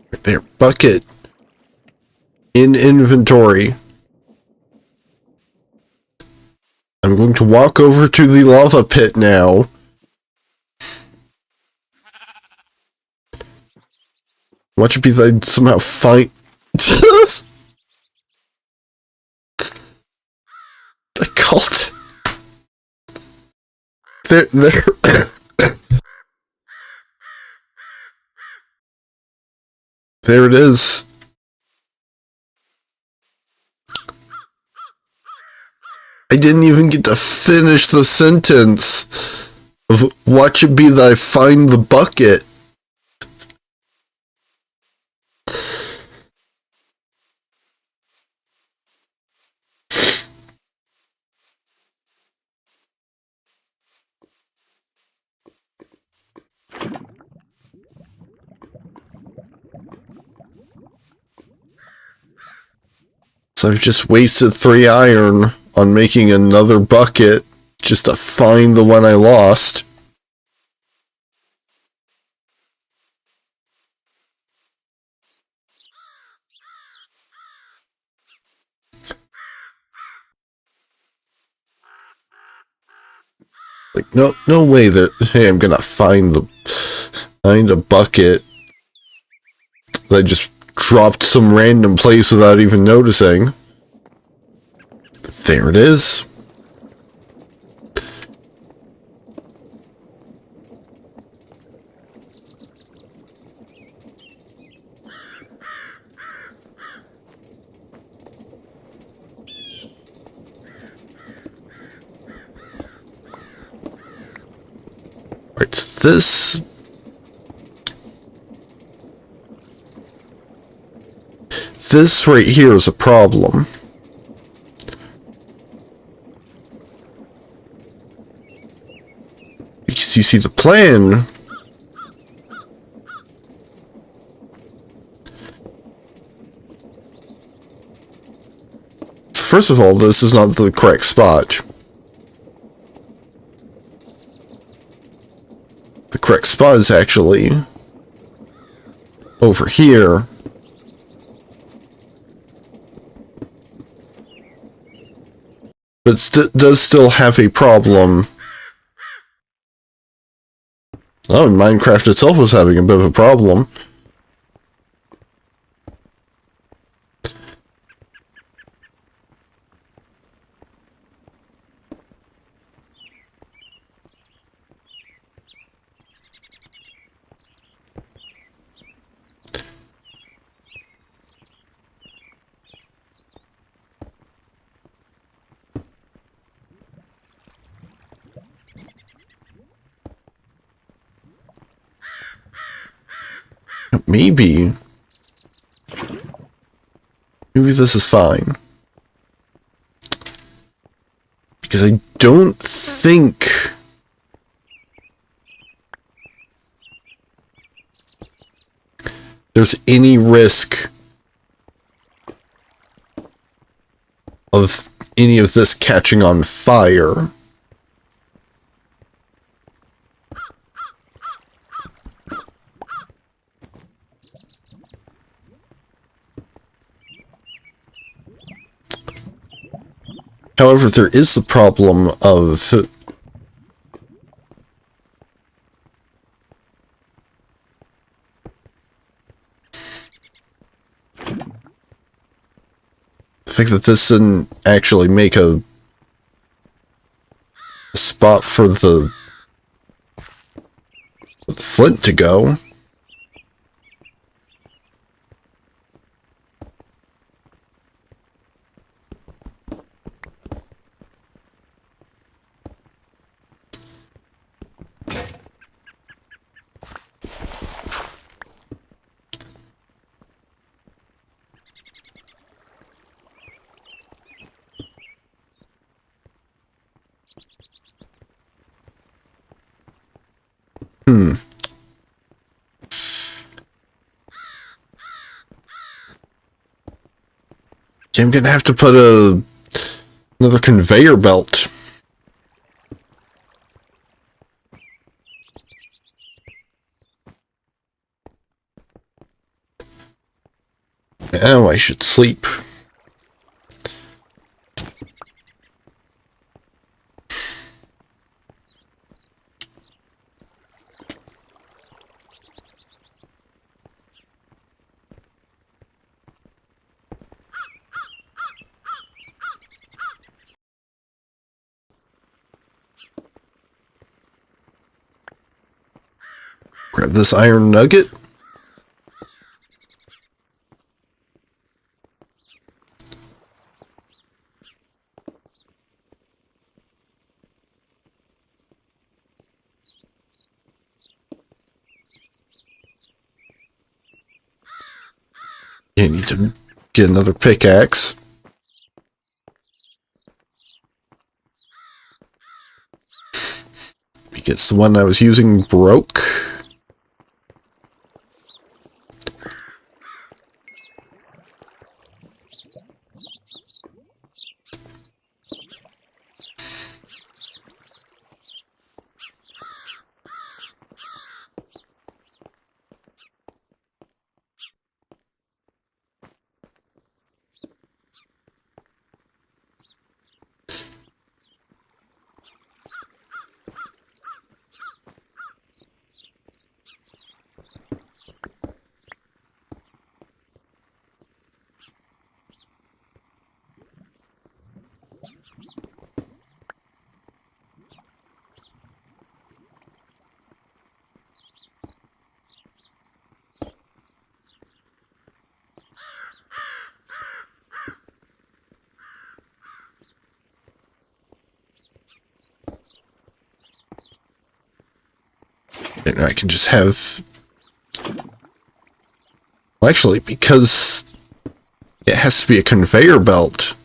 Right there, bucket. In inventory. I'm going to walk over to the lava pit now. Watch it be that I somehow find... I called... There... There it is. I didn't even get to finish the sentence of watch it be that I find the bucket. So I've just wasted 3 iron on making another bucket just to find the one I lost. Like, no way that, hey, I'm gonna find a bucket that I just dropped some random place without even noticing. There it is. Alright, so this right here is a problem. Because you see the plan. So first of all, this is not the correct spot. The correct spot is actually over here. But it does still have a problem. Oh, Minecraft itself was having a bit of a problem. Maybe this is fine. Because I don't think there's any risk of any of this catching on fire. However, there is the problem of the fact that this didn't actually make a spot for the flint to go. Yeah, I'm gonna have to put another conveyor belt. Oh, I should sleep. Grab this iron nugget. I need to get another pickaxe. Because the one I was using broke. And I can just have... Well, actually, because it has to be a conveyor belt.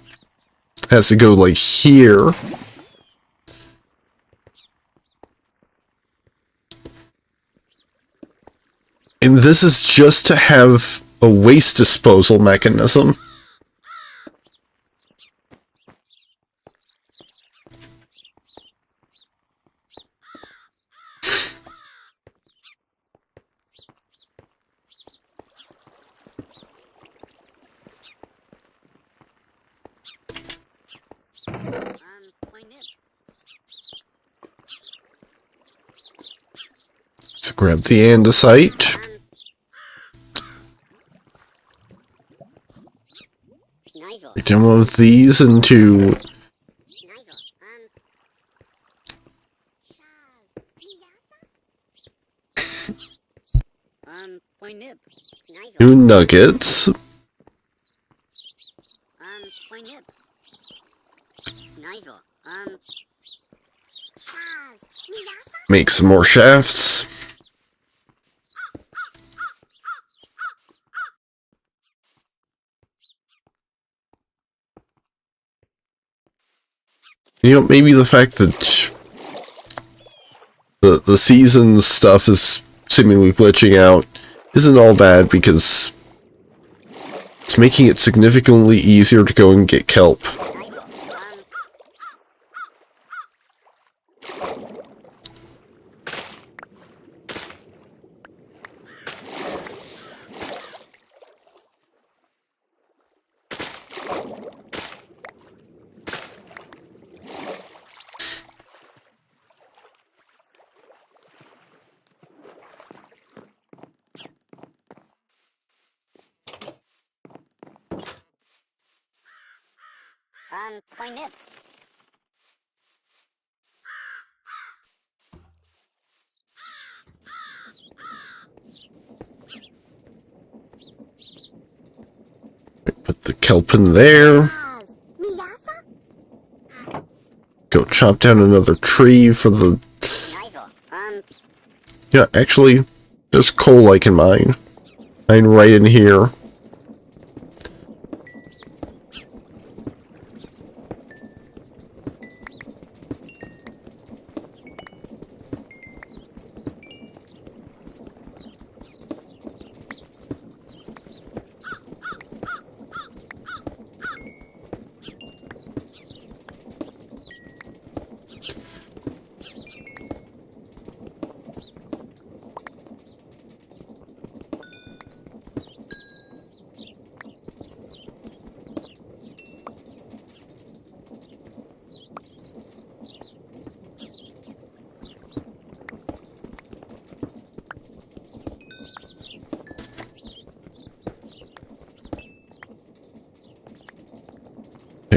It has to go, like, here. And this is just to have a waste disposal mechanism. Grab the andesite. Make one of these into new nuggets. Make some more shafts. You know, maybe the fact that the season stuff is seemingly glitching out isn't all bad, because it's making it significantly easier to go and get kelp. Point it. Put the kelp in there. Go chop down another tree for the... Yeah, actually, there's coal I can mine. Mine right in here.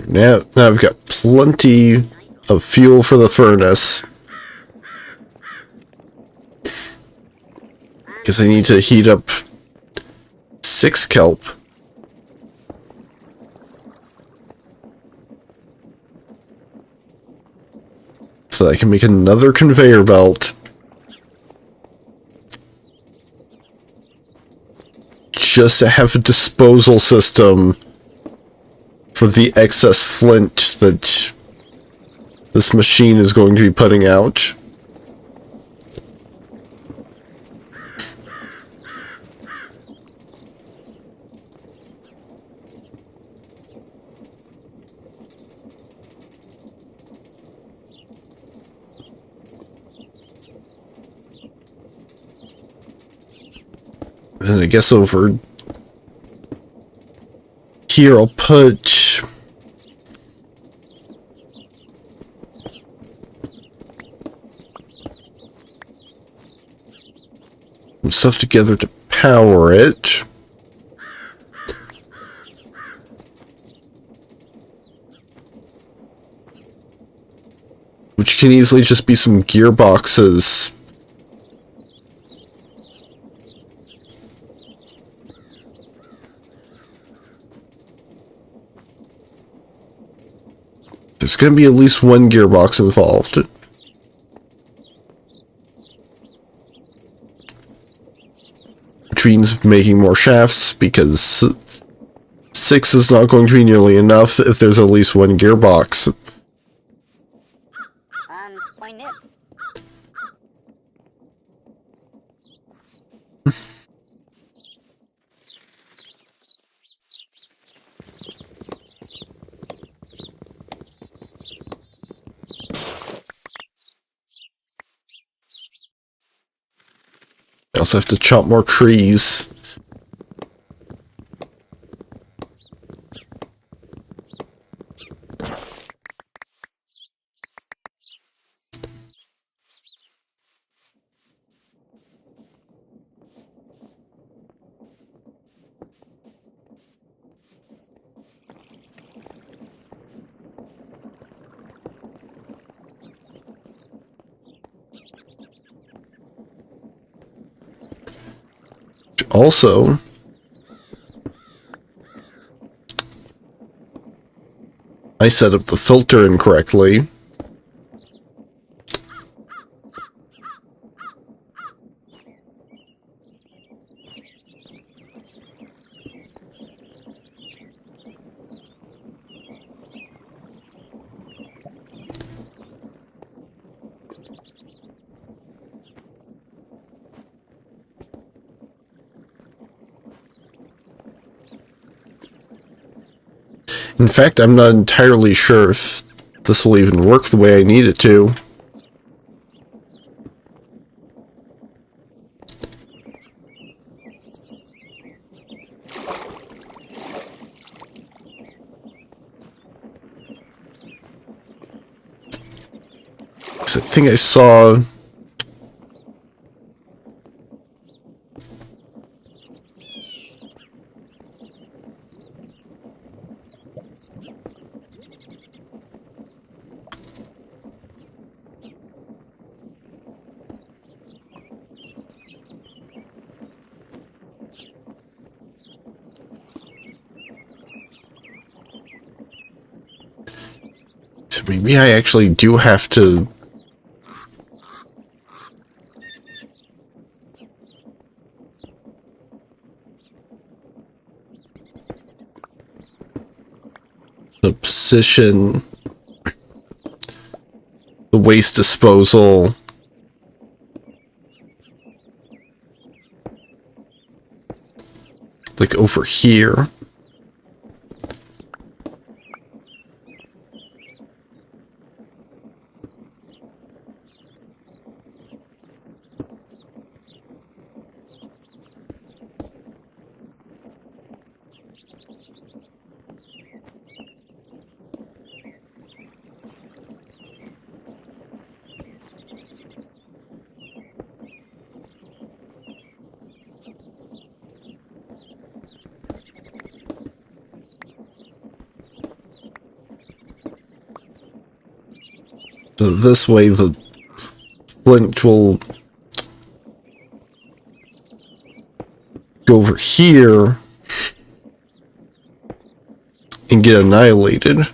Now I've got plenty of fuel for the furnace. Because I need to heat up 6 kelp. So that I can make another conveyor belt. Just to have a disposal system for the excess flint that this machine is going to be putting out. Then I guess over here I'll put some stuff together to power it. Which can easily just be some gearboxes. There's going to be at least one gearbox involved. Which means making more shafts, because 6 is not going to be nearly enough if there's at least one gearbox. Point it. I also have to chop more trees. Also, I set up the filter incorrectly. In fact, I'm not entirely sure if this will even work the way I need it to. I think I saw so maybe I actually do have to position the waste disposal like over here. So this way the flint will go over here and get annihilated.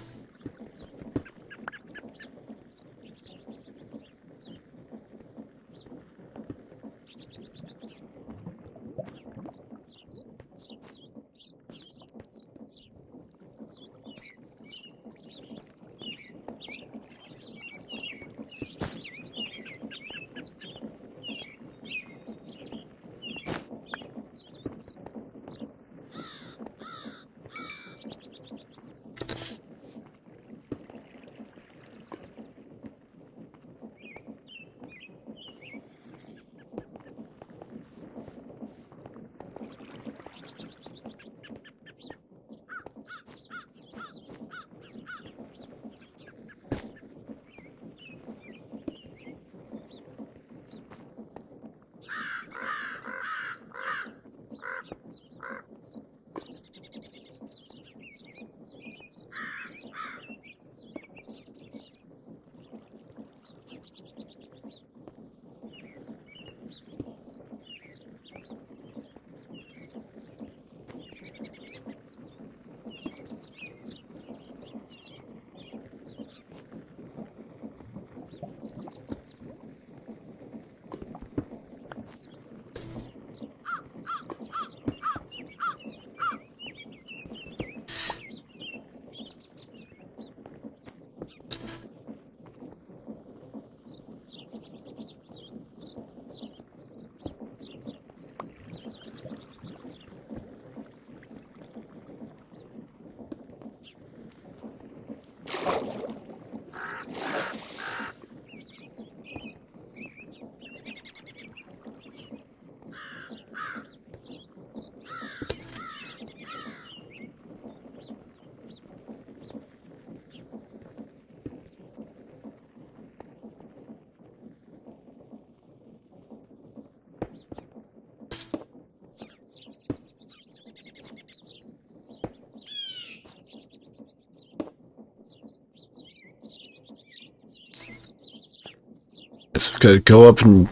So I've got to go up and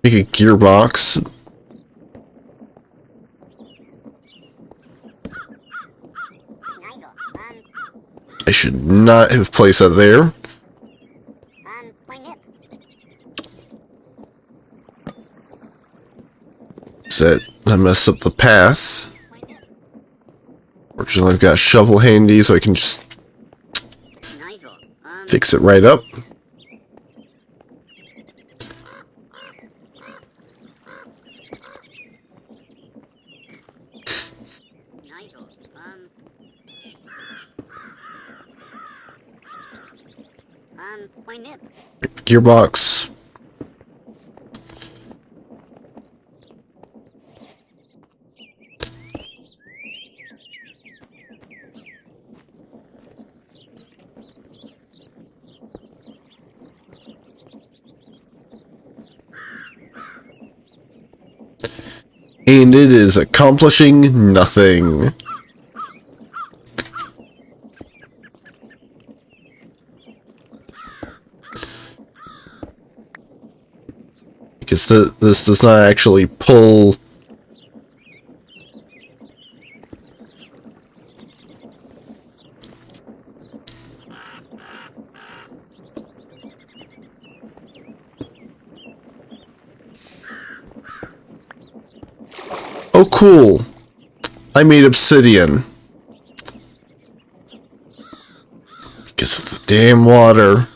Make a gearbox. I should not have placed that there. Set. I messed up the path. Fortunately, I've got a shovel handy, so I can just fix it right up. Gearbox. And it is accomplishing nothing. Because this does not actually pull. Oh, cool. I made obsidian. Because of the damn water.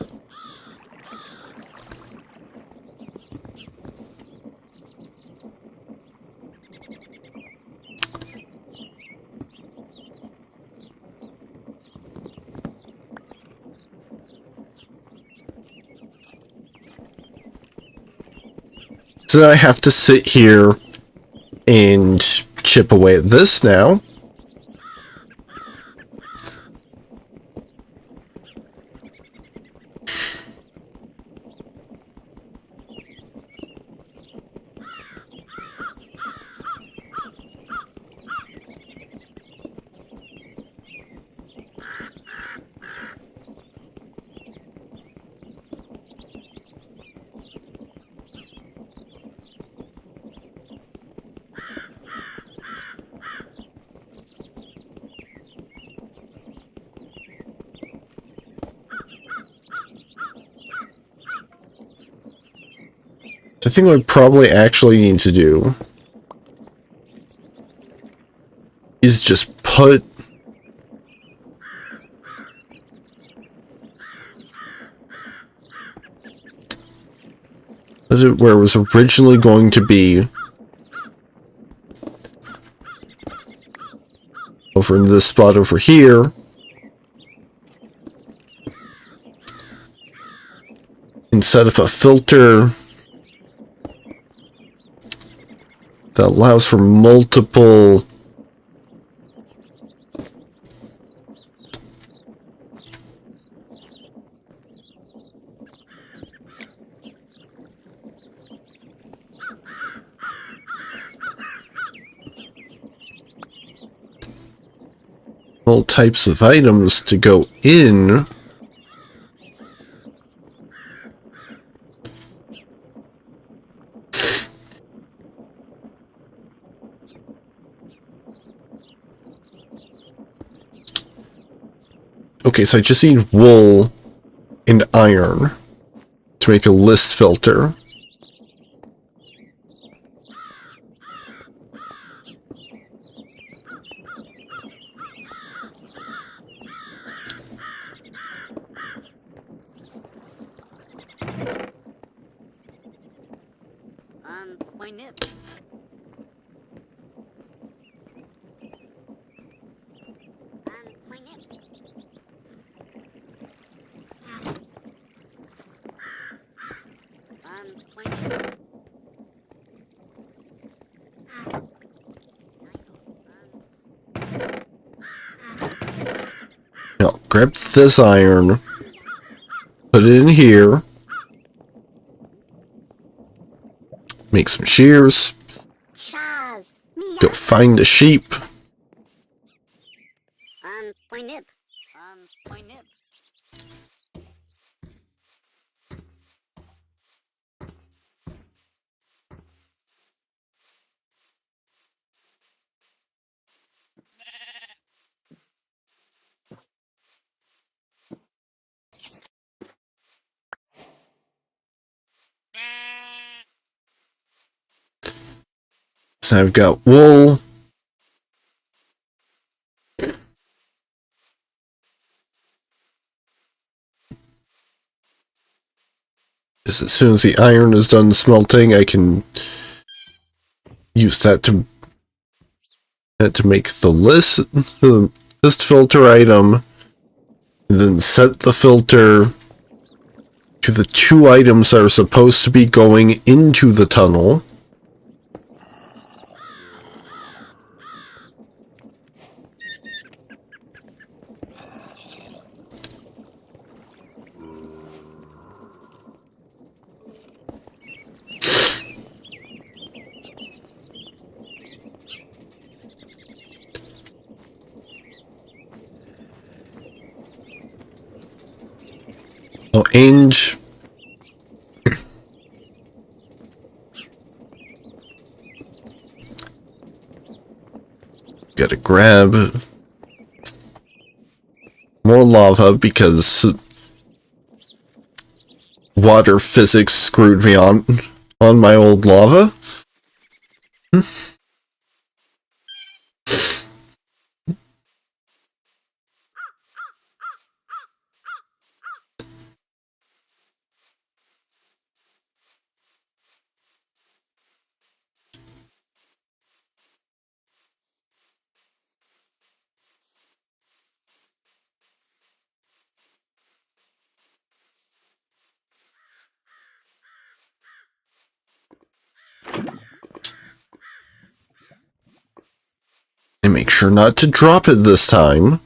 So I have to sit here and chip away at this now. I think what I probably actually need to do is just put it where it was originally going to be over in this spot over here. And set up a filter that allows for multiple all types of items to go in. Okay, so I just need wool and iron to make a list filter. Now, grab this iron, put it in here, make some shears, go find the sheep. So I've got wool. As soon as the iron is done smelting, I can use that to make the list filter item, and then set the filter to the 2 items that are supposed to be going into the tunnel. Oh, and gotta grab more lava because water physics screwed me on my old lava. And make sure not to drop it this time.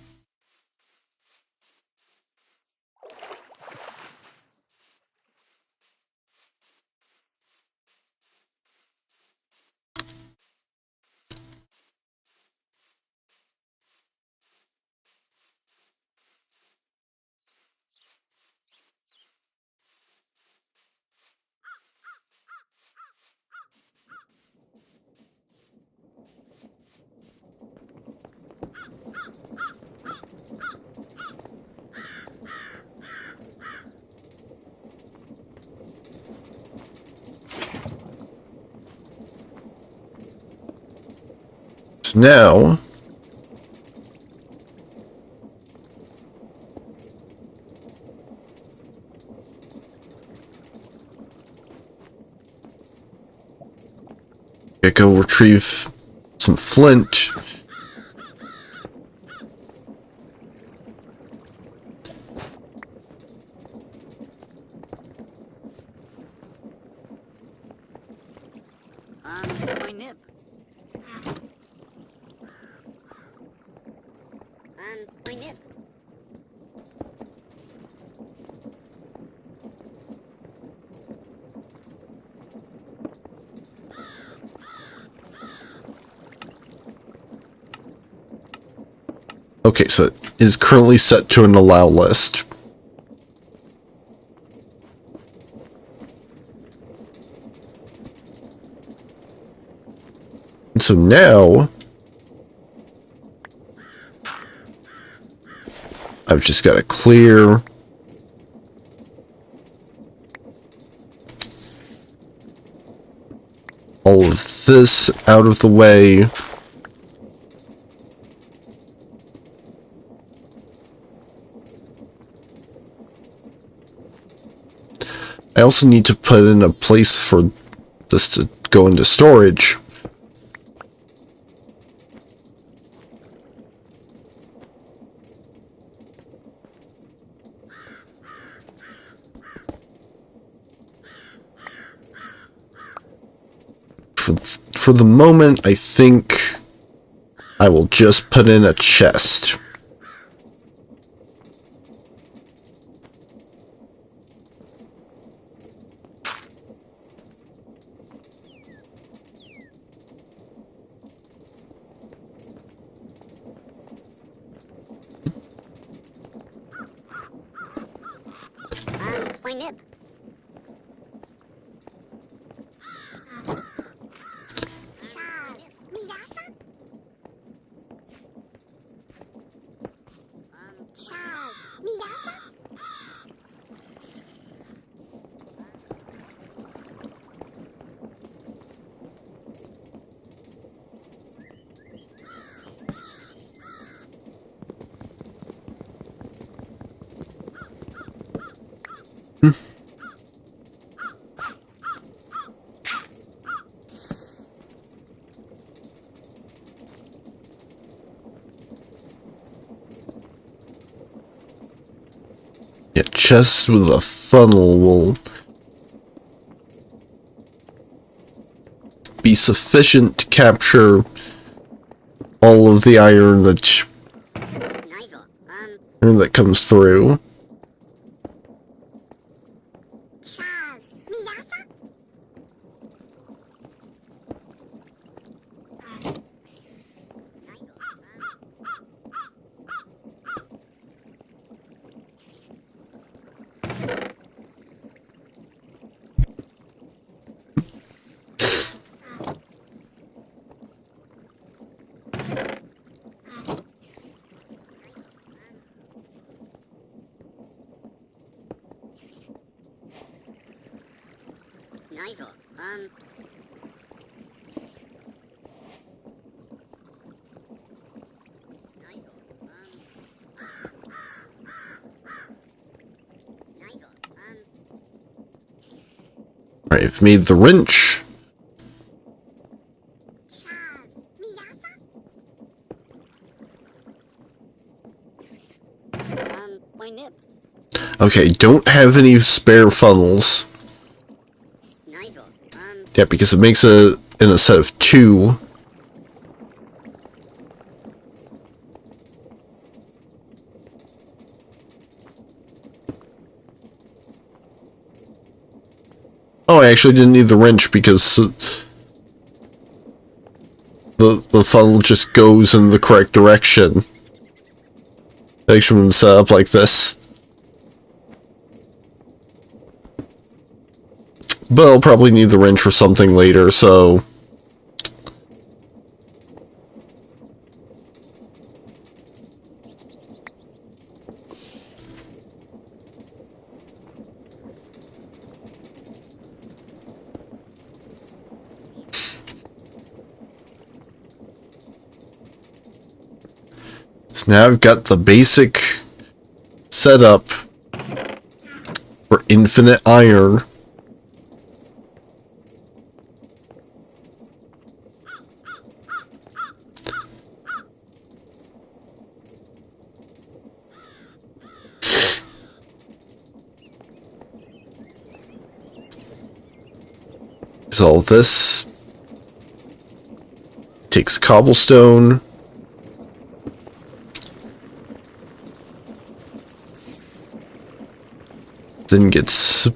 So now I go retrieve some flint. My nip. My nip. Okay, so it is currently set to an allow list. And so now I've just got to clear all of this out of the way. I also need to put in a place for this to go into storage. For the moment, I think I will just put in a chest. My nip. Yeah, chest with a funnel will be sufficient to capture all of the iron that comes through. Alright, I've made the wrench. Okay, don't have any spare funnels. Yeah, because it makes it in a set of 2. Oh, I actually didn't need the wrench because the funnel just goes in the correct direction. It actually been set up like this. But I'll probably need the wrench for something later, so... So now I've got the basic setup for infinite iron. So this takes cobblestone. Then gets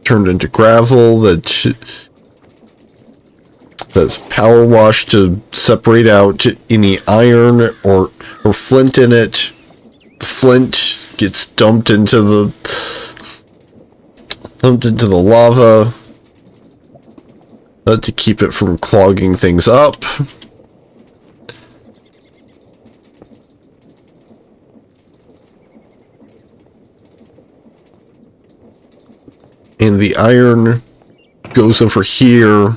turned into gravel that's power washed to separate out any iron or flint in it. The flint gets dumped into the lava to keep it from clogging things up. And the iron goes over here.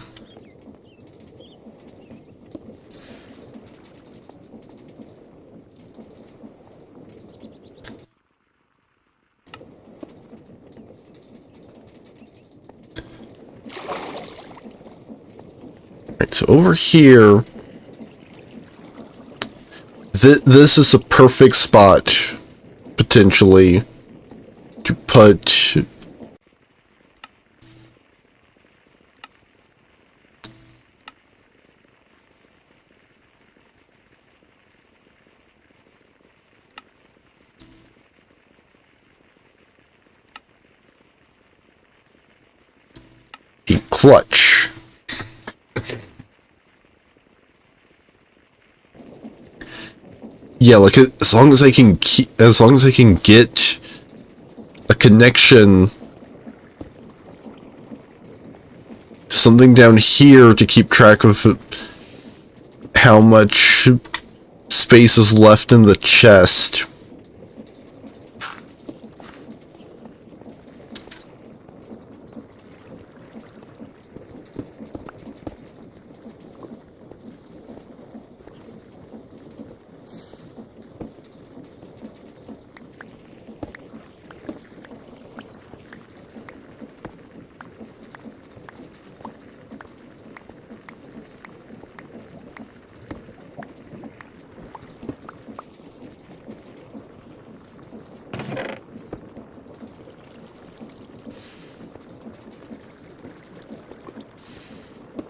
Right, so over here, this is a perfect spot, potentially, to put a clutch. Yeah, like as long as I can get a connection, something down here to keep track of how much space is left in the chest.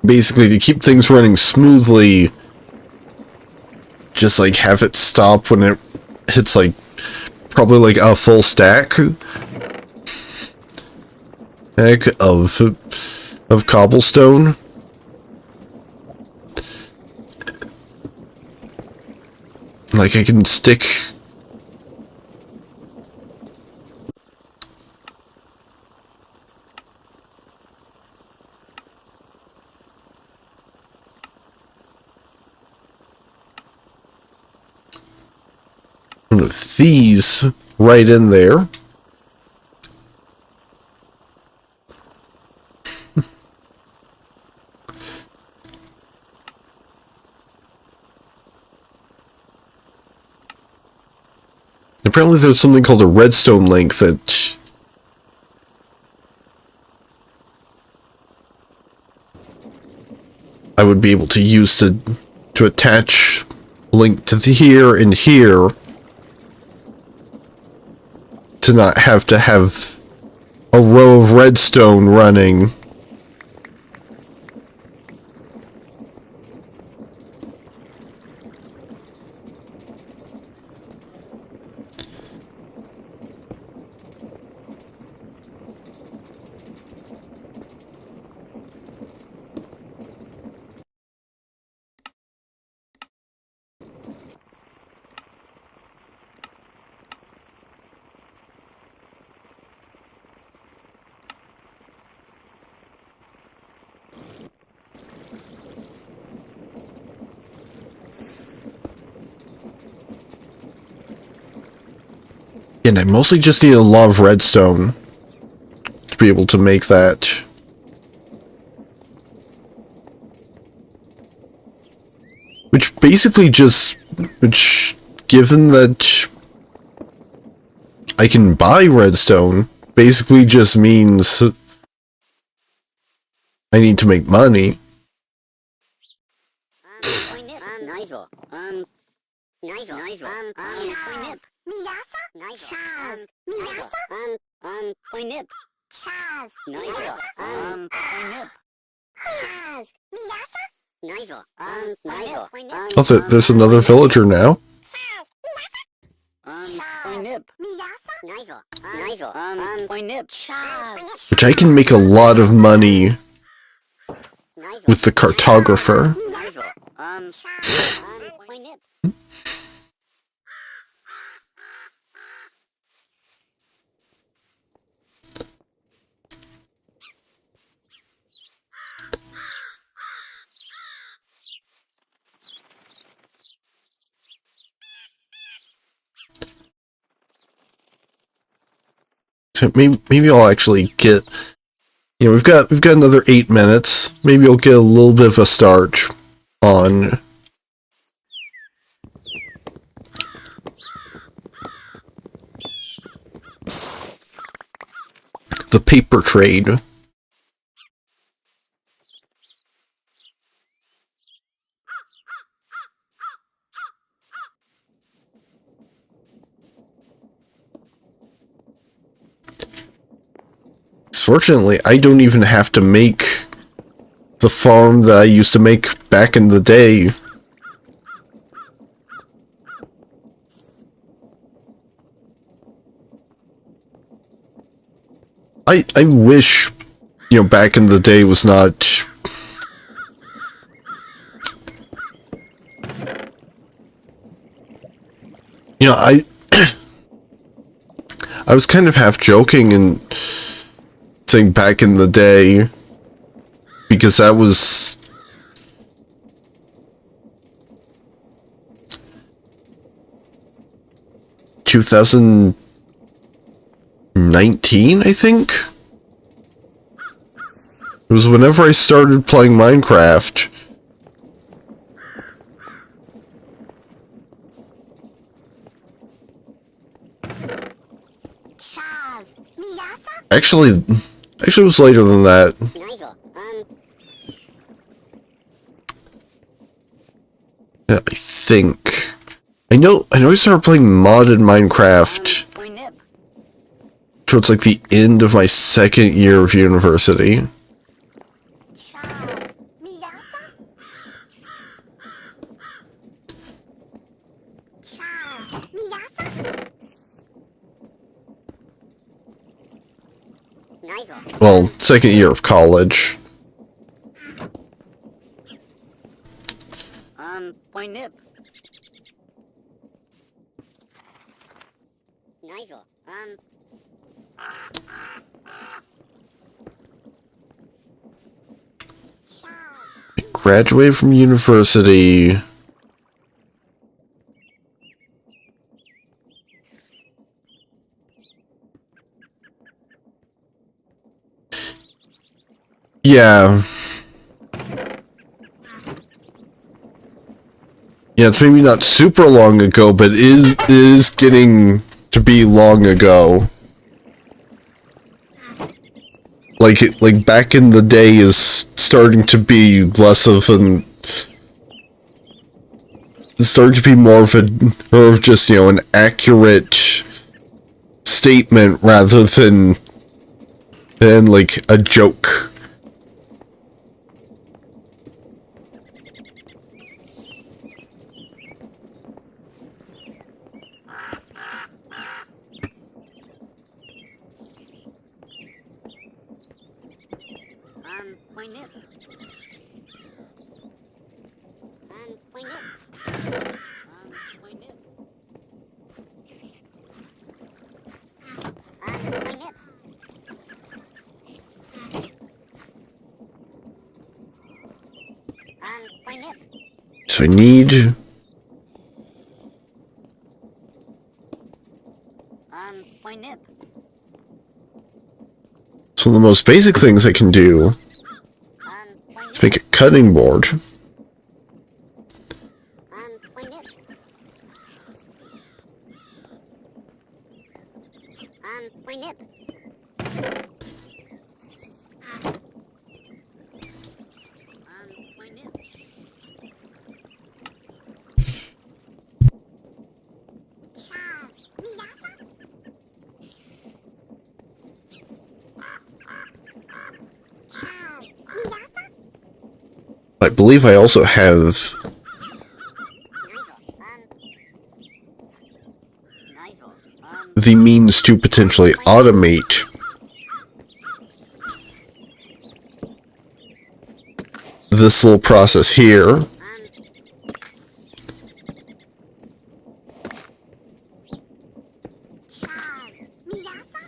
basically to keep things running smoothly, just like have it stop when it hits like probably like a full stack of cobblestone. Like I can stick one of these right in there. Apparently there's something called a redstone link that I would be able to use to attach link to here and here to not have to have a row of redstone running. And I mostly just need a lot of redstone to be able to make that. Which basically just, given that I can buy redstone, basically just means I need to make money. Oh, there's another villager now. Which I can make a lot of money with the cartographer. So maybe I'll actually get, you know, we've got another 8 minutes. Maybe I'll get a little bit of a start on the paper trade. Fortunately, I don't even have to make the farm that I used to make back in the day. I wish, you know, back in the day was not... You know, I was kind of half joking and saying back in the day, because that was... ...2019, I think? It was whenever I started playing Minecraft. Actually, it was later than that. Yeah, I think. I know I started playing modded Minecraft towards like the end of my second year of university. well, second year of college. Point nip. Nice. Graduate from university. Yeah. Yeah, it's maybe not super long ago, but it is getting to be long ago. Like back in the day is starting to be less of an... It's starting to be more of just, you know, an accurate statement rather than like a joke. Point nip. Point nip. Point nip. Point nip. Point nip. So I need... Point nip. So the most basic things I can do is make a cutting board. Point nip. Point nip. Point nip. Chaz, Miyasa? Chaz, Miyasa? I believe I also have the means to potentially automate this little process here. Chaz, Miyasa?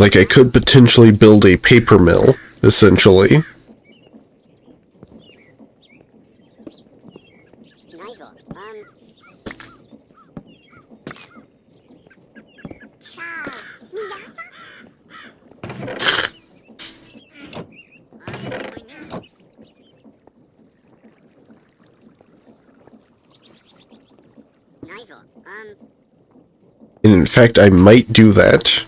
Like I could potentially build a paper mill, essentially. Chaz, Miyasa? And in fact, I might do that.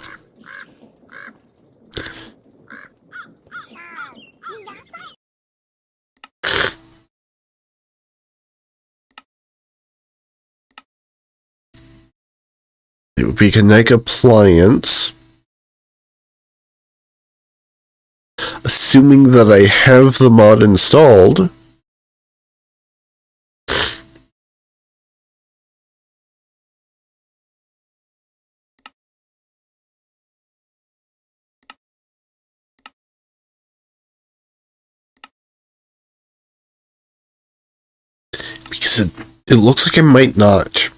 It would be Connect Appliance. Assuming that I have the mod installed. Because it looks like I might not.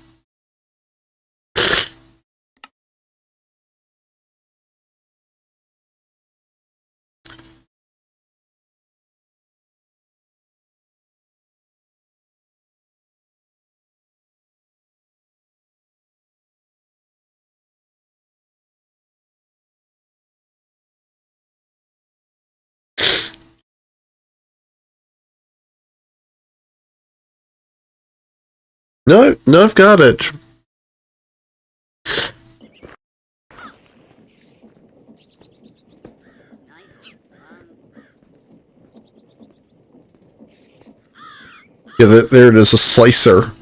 No, I've got it. Yeah, there it is, a slicer.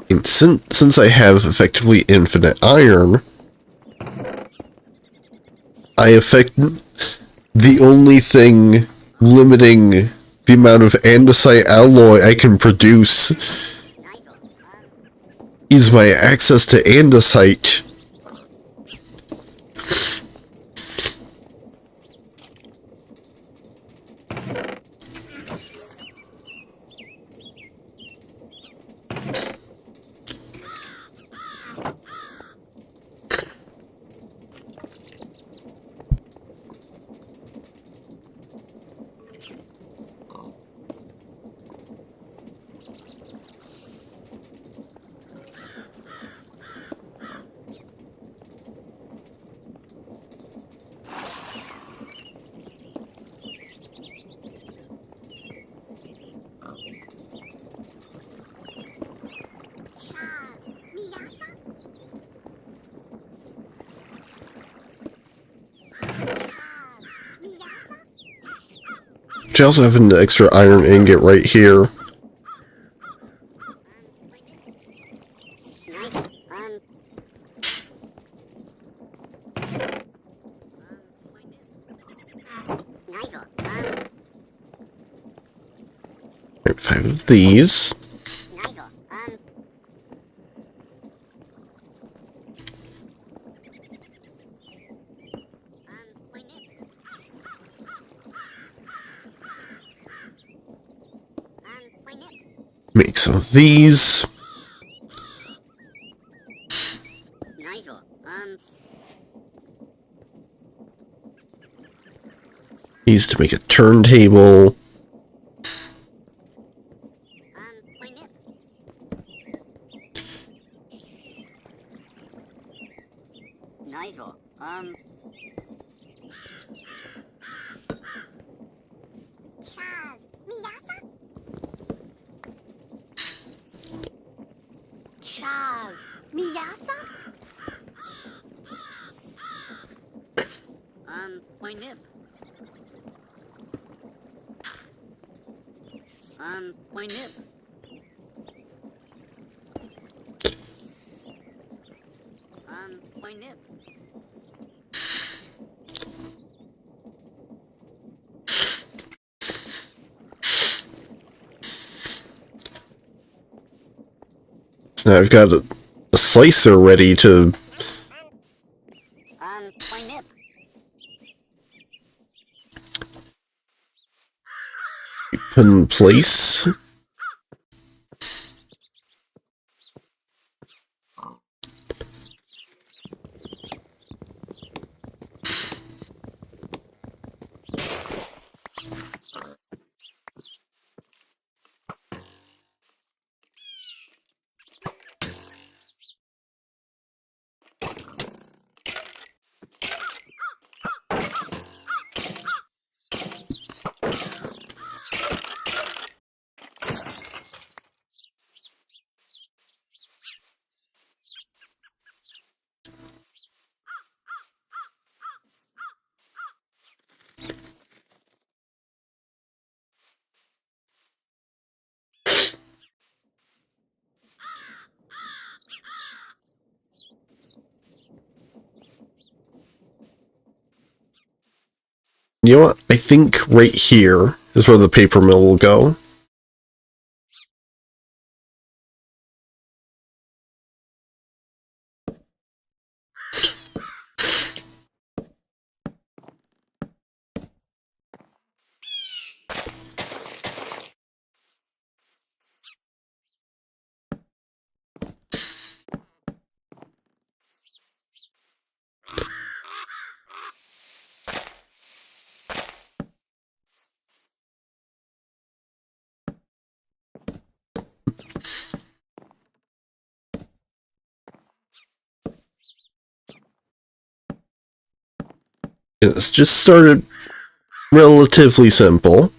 And since I have effectively infinite iron, the only thing limiting the amount of andesite alloy I can produce is my access to andesite. I also have an extra iron ingot right here. Right, 5 of these. Make some of these. These to make a turntable. So now I've got a slicer ready to put in place. You know what? I think right here is where the paper mill will go. It's just started relatively simple.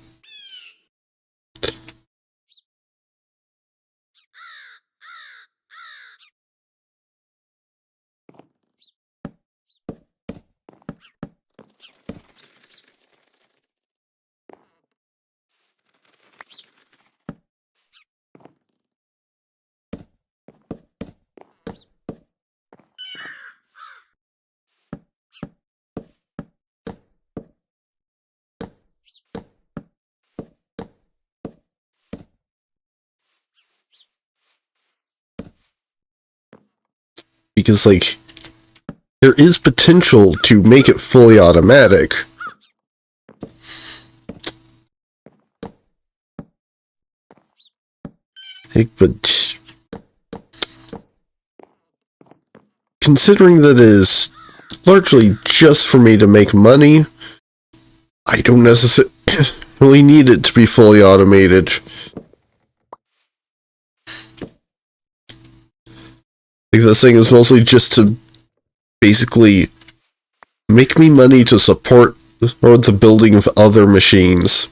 because, like, there is potential to make it fully automatic. But considering that it is largely just for me to make money, I don't necessarily need it to be fully automated. Like, this thing is mostly just to basically make me money to support or the building of other machines.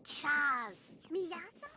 Chaz. Miyasa?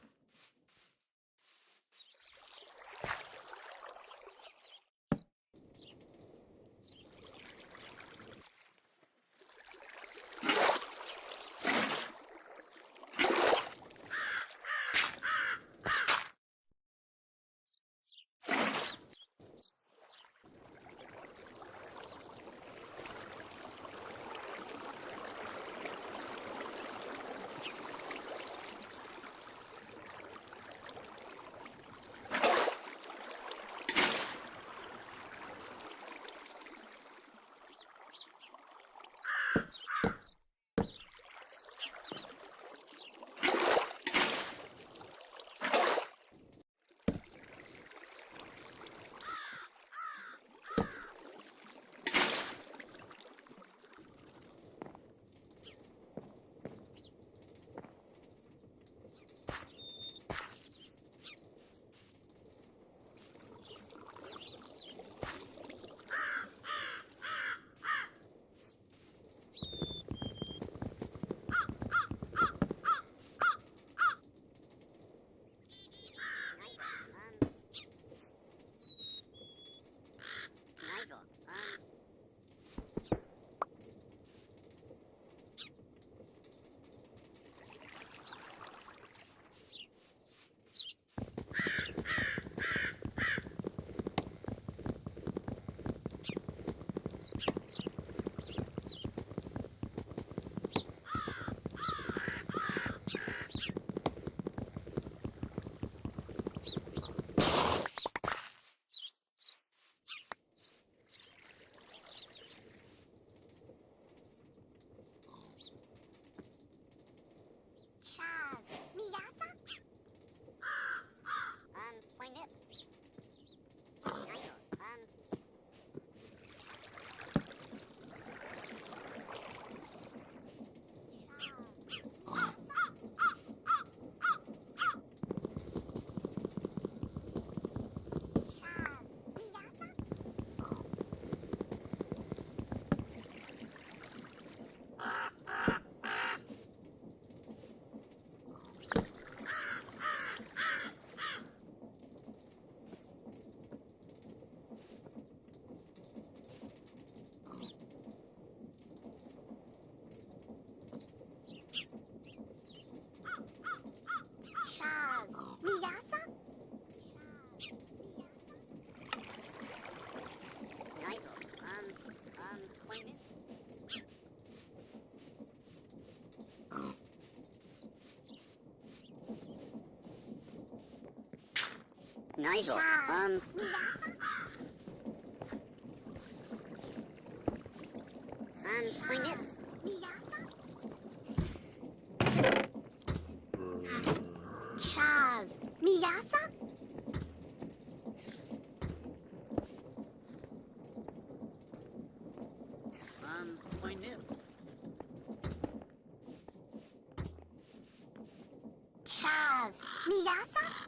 Nigel. Point it. Chaz. Miyasa? Point it. Chaz. Miyasa?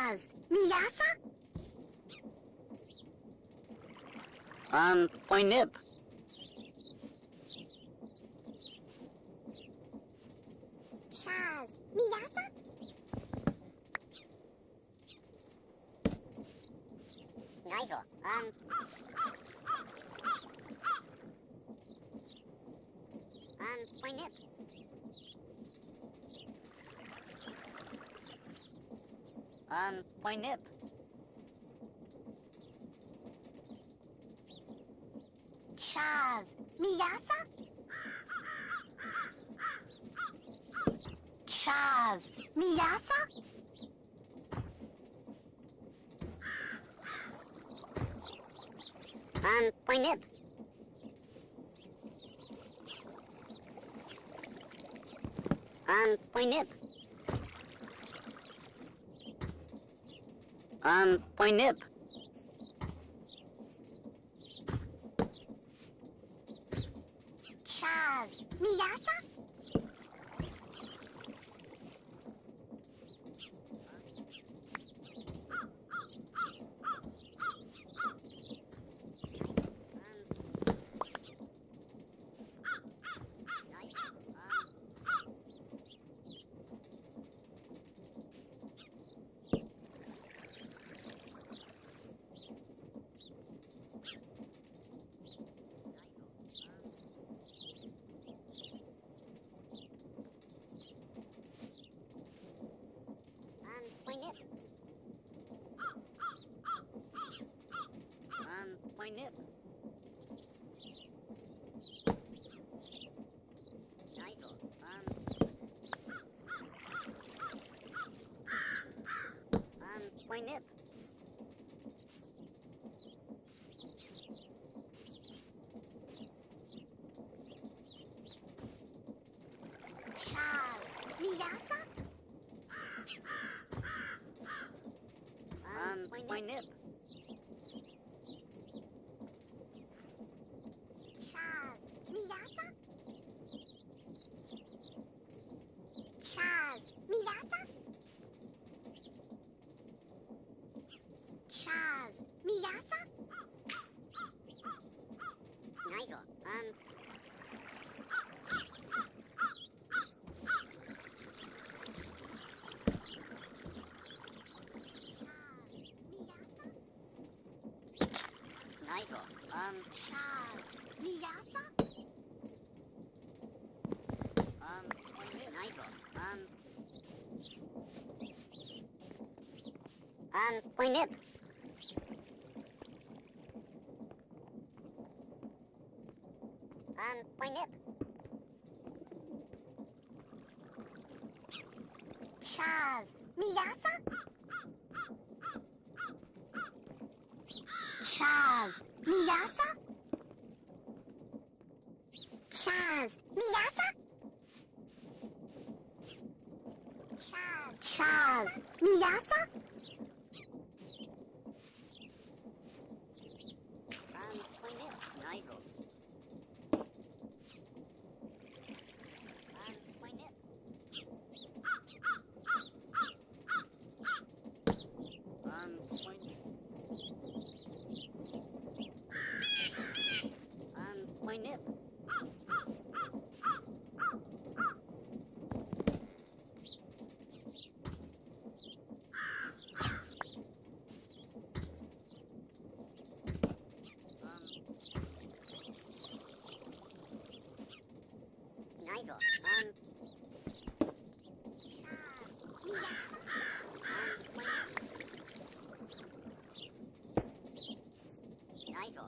Chaz. Miyasa? Poinip. Chaz. Miyasa? Nice. Poinip. Poinip. Chaz. Miyasa? Chaz. Miyasa? Poinip. Poinip. Poinip. Chaz. Miyasa? Poinip. Poinip. Poinip. Chaz. Miyasa? Poinip. Chaz. Miyasa? Chaz. Miyasa? Chaz. Miyasa? Nice. Nice. Chaz. Miyasa? Poinip. Nice. Poinip. Poinip. Chaz. Miyasa? Chaz. Miyasa? Chaz. Miyasa? Chaz. Miyasa? Poinip. Nice. Poinip. Poinip. Nice. Chaz. Miyasa? Nice.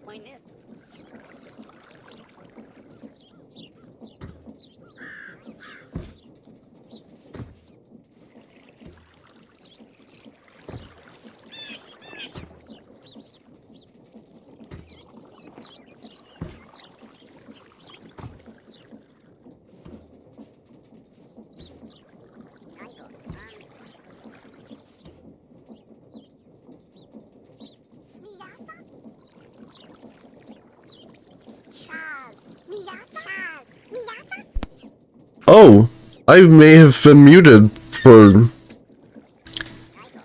Poinip. Miyasa? Oh, I may have been muted for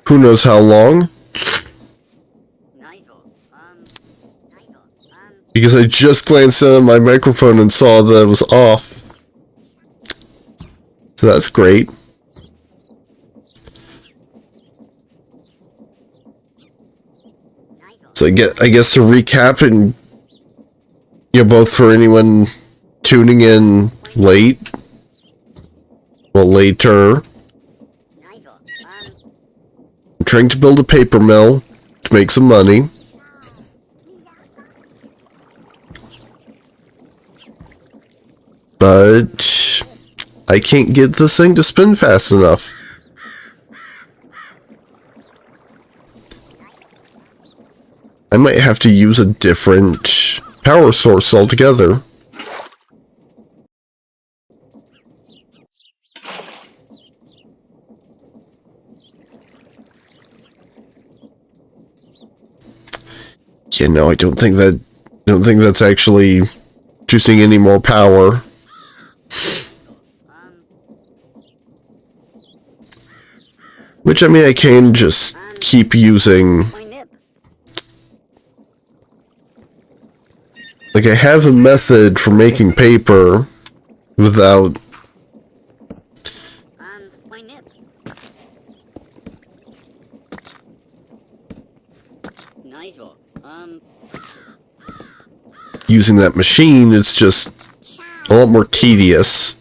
who knows how long. Because I just glanced at my microphone and saw that it was off. So that's great. So I guess to recap, and both for anyone tuning in late, well, later, I'm trying to build a paper mill to make some money. But I can't get this thing to spin fast enough. I might have to use a different power source altogether. Yeah, no, I don't think that's actually producing any more power. Which, I mean, I can just keep using... Like, I have a method for making paper without... using that machine. It's just a lot more tedious.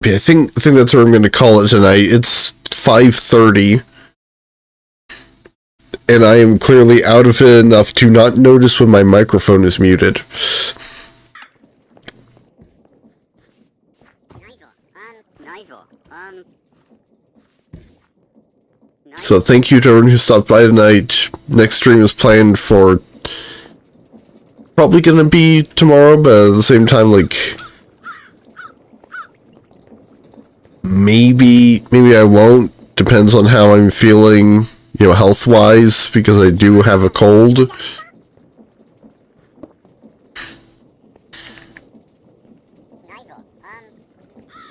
Yeah, I think that's what I'm going to call it tonight. It's 5:30, and I am clearly out of it enough to not notice when my microphone is muted. So thank you to everyone who stopped by tonight. Next stream is planned for probably going to be tomorrow, but at the same time, like, maybe I won't. Depends on how I'm feeling, health-wise, because I do have a cold.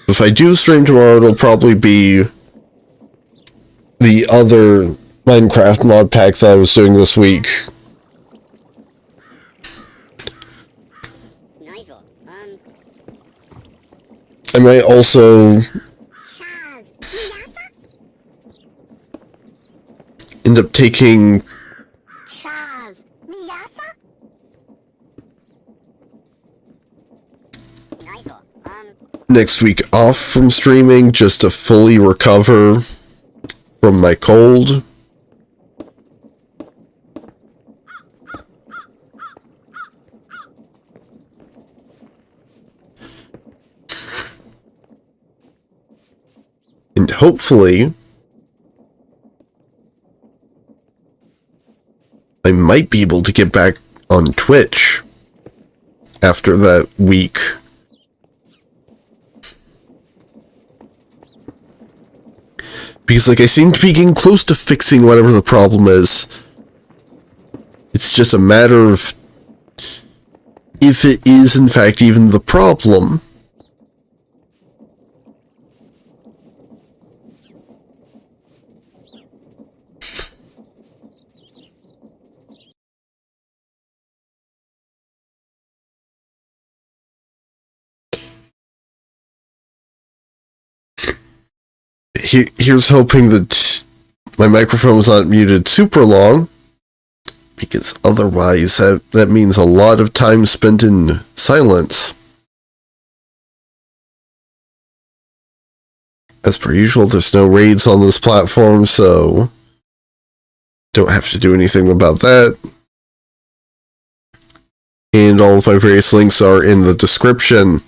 If I do stream tomorrow, it'll probably be the other Minecraft mod pack that I was doing this week. I might also end up taking next week off from streaming just to fully recover from my cold. And hopefully I might be able to get back on Twitch after that week. Because, like, I seem to be getting close to fixing whatever the problem is. It's just a matter of if it is, in fact, even the problem. Here's hoping that my microphone was not muted super long, because otherwise that means a lot of time spent in silence. As per usual, there's no raids on this platform, so don't have to do anything about that. And all of my various links are in the description.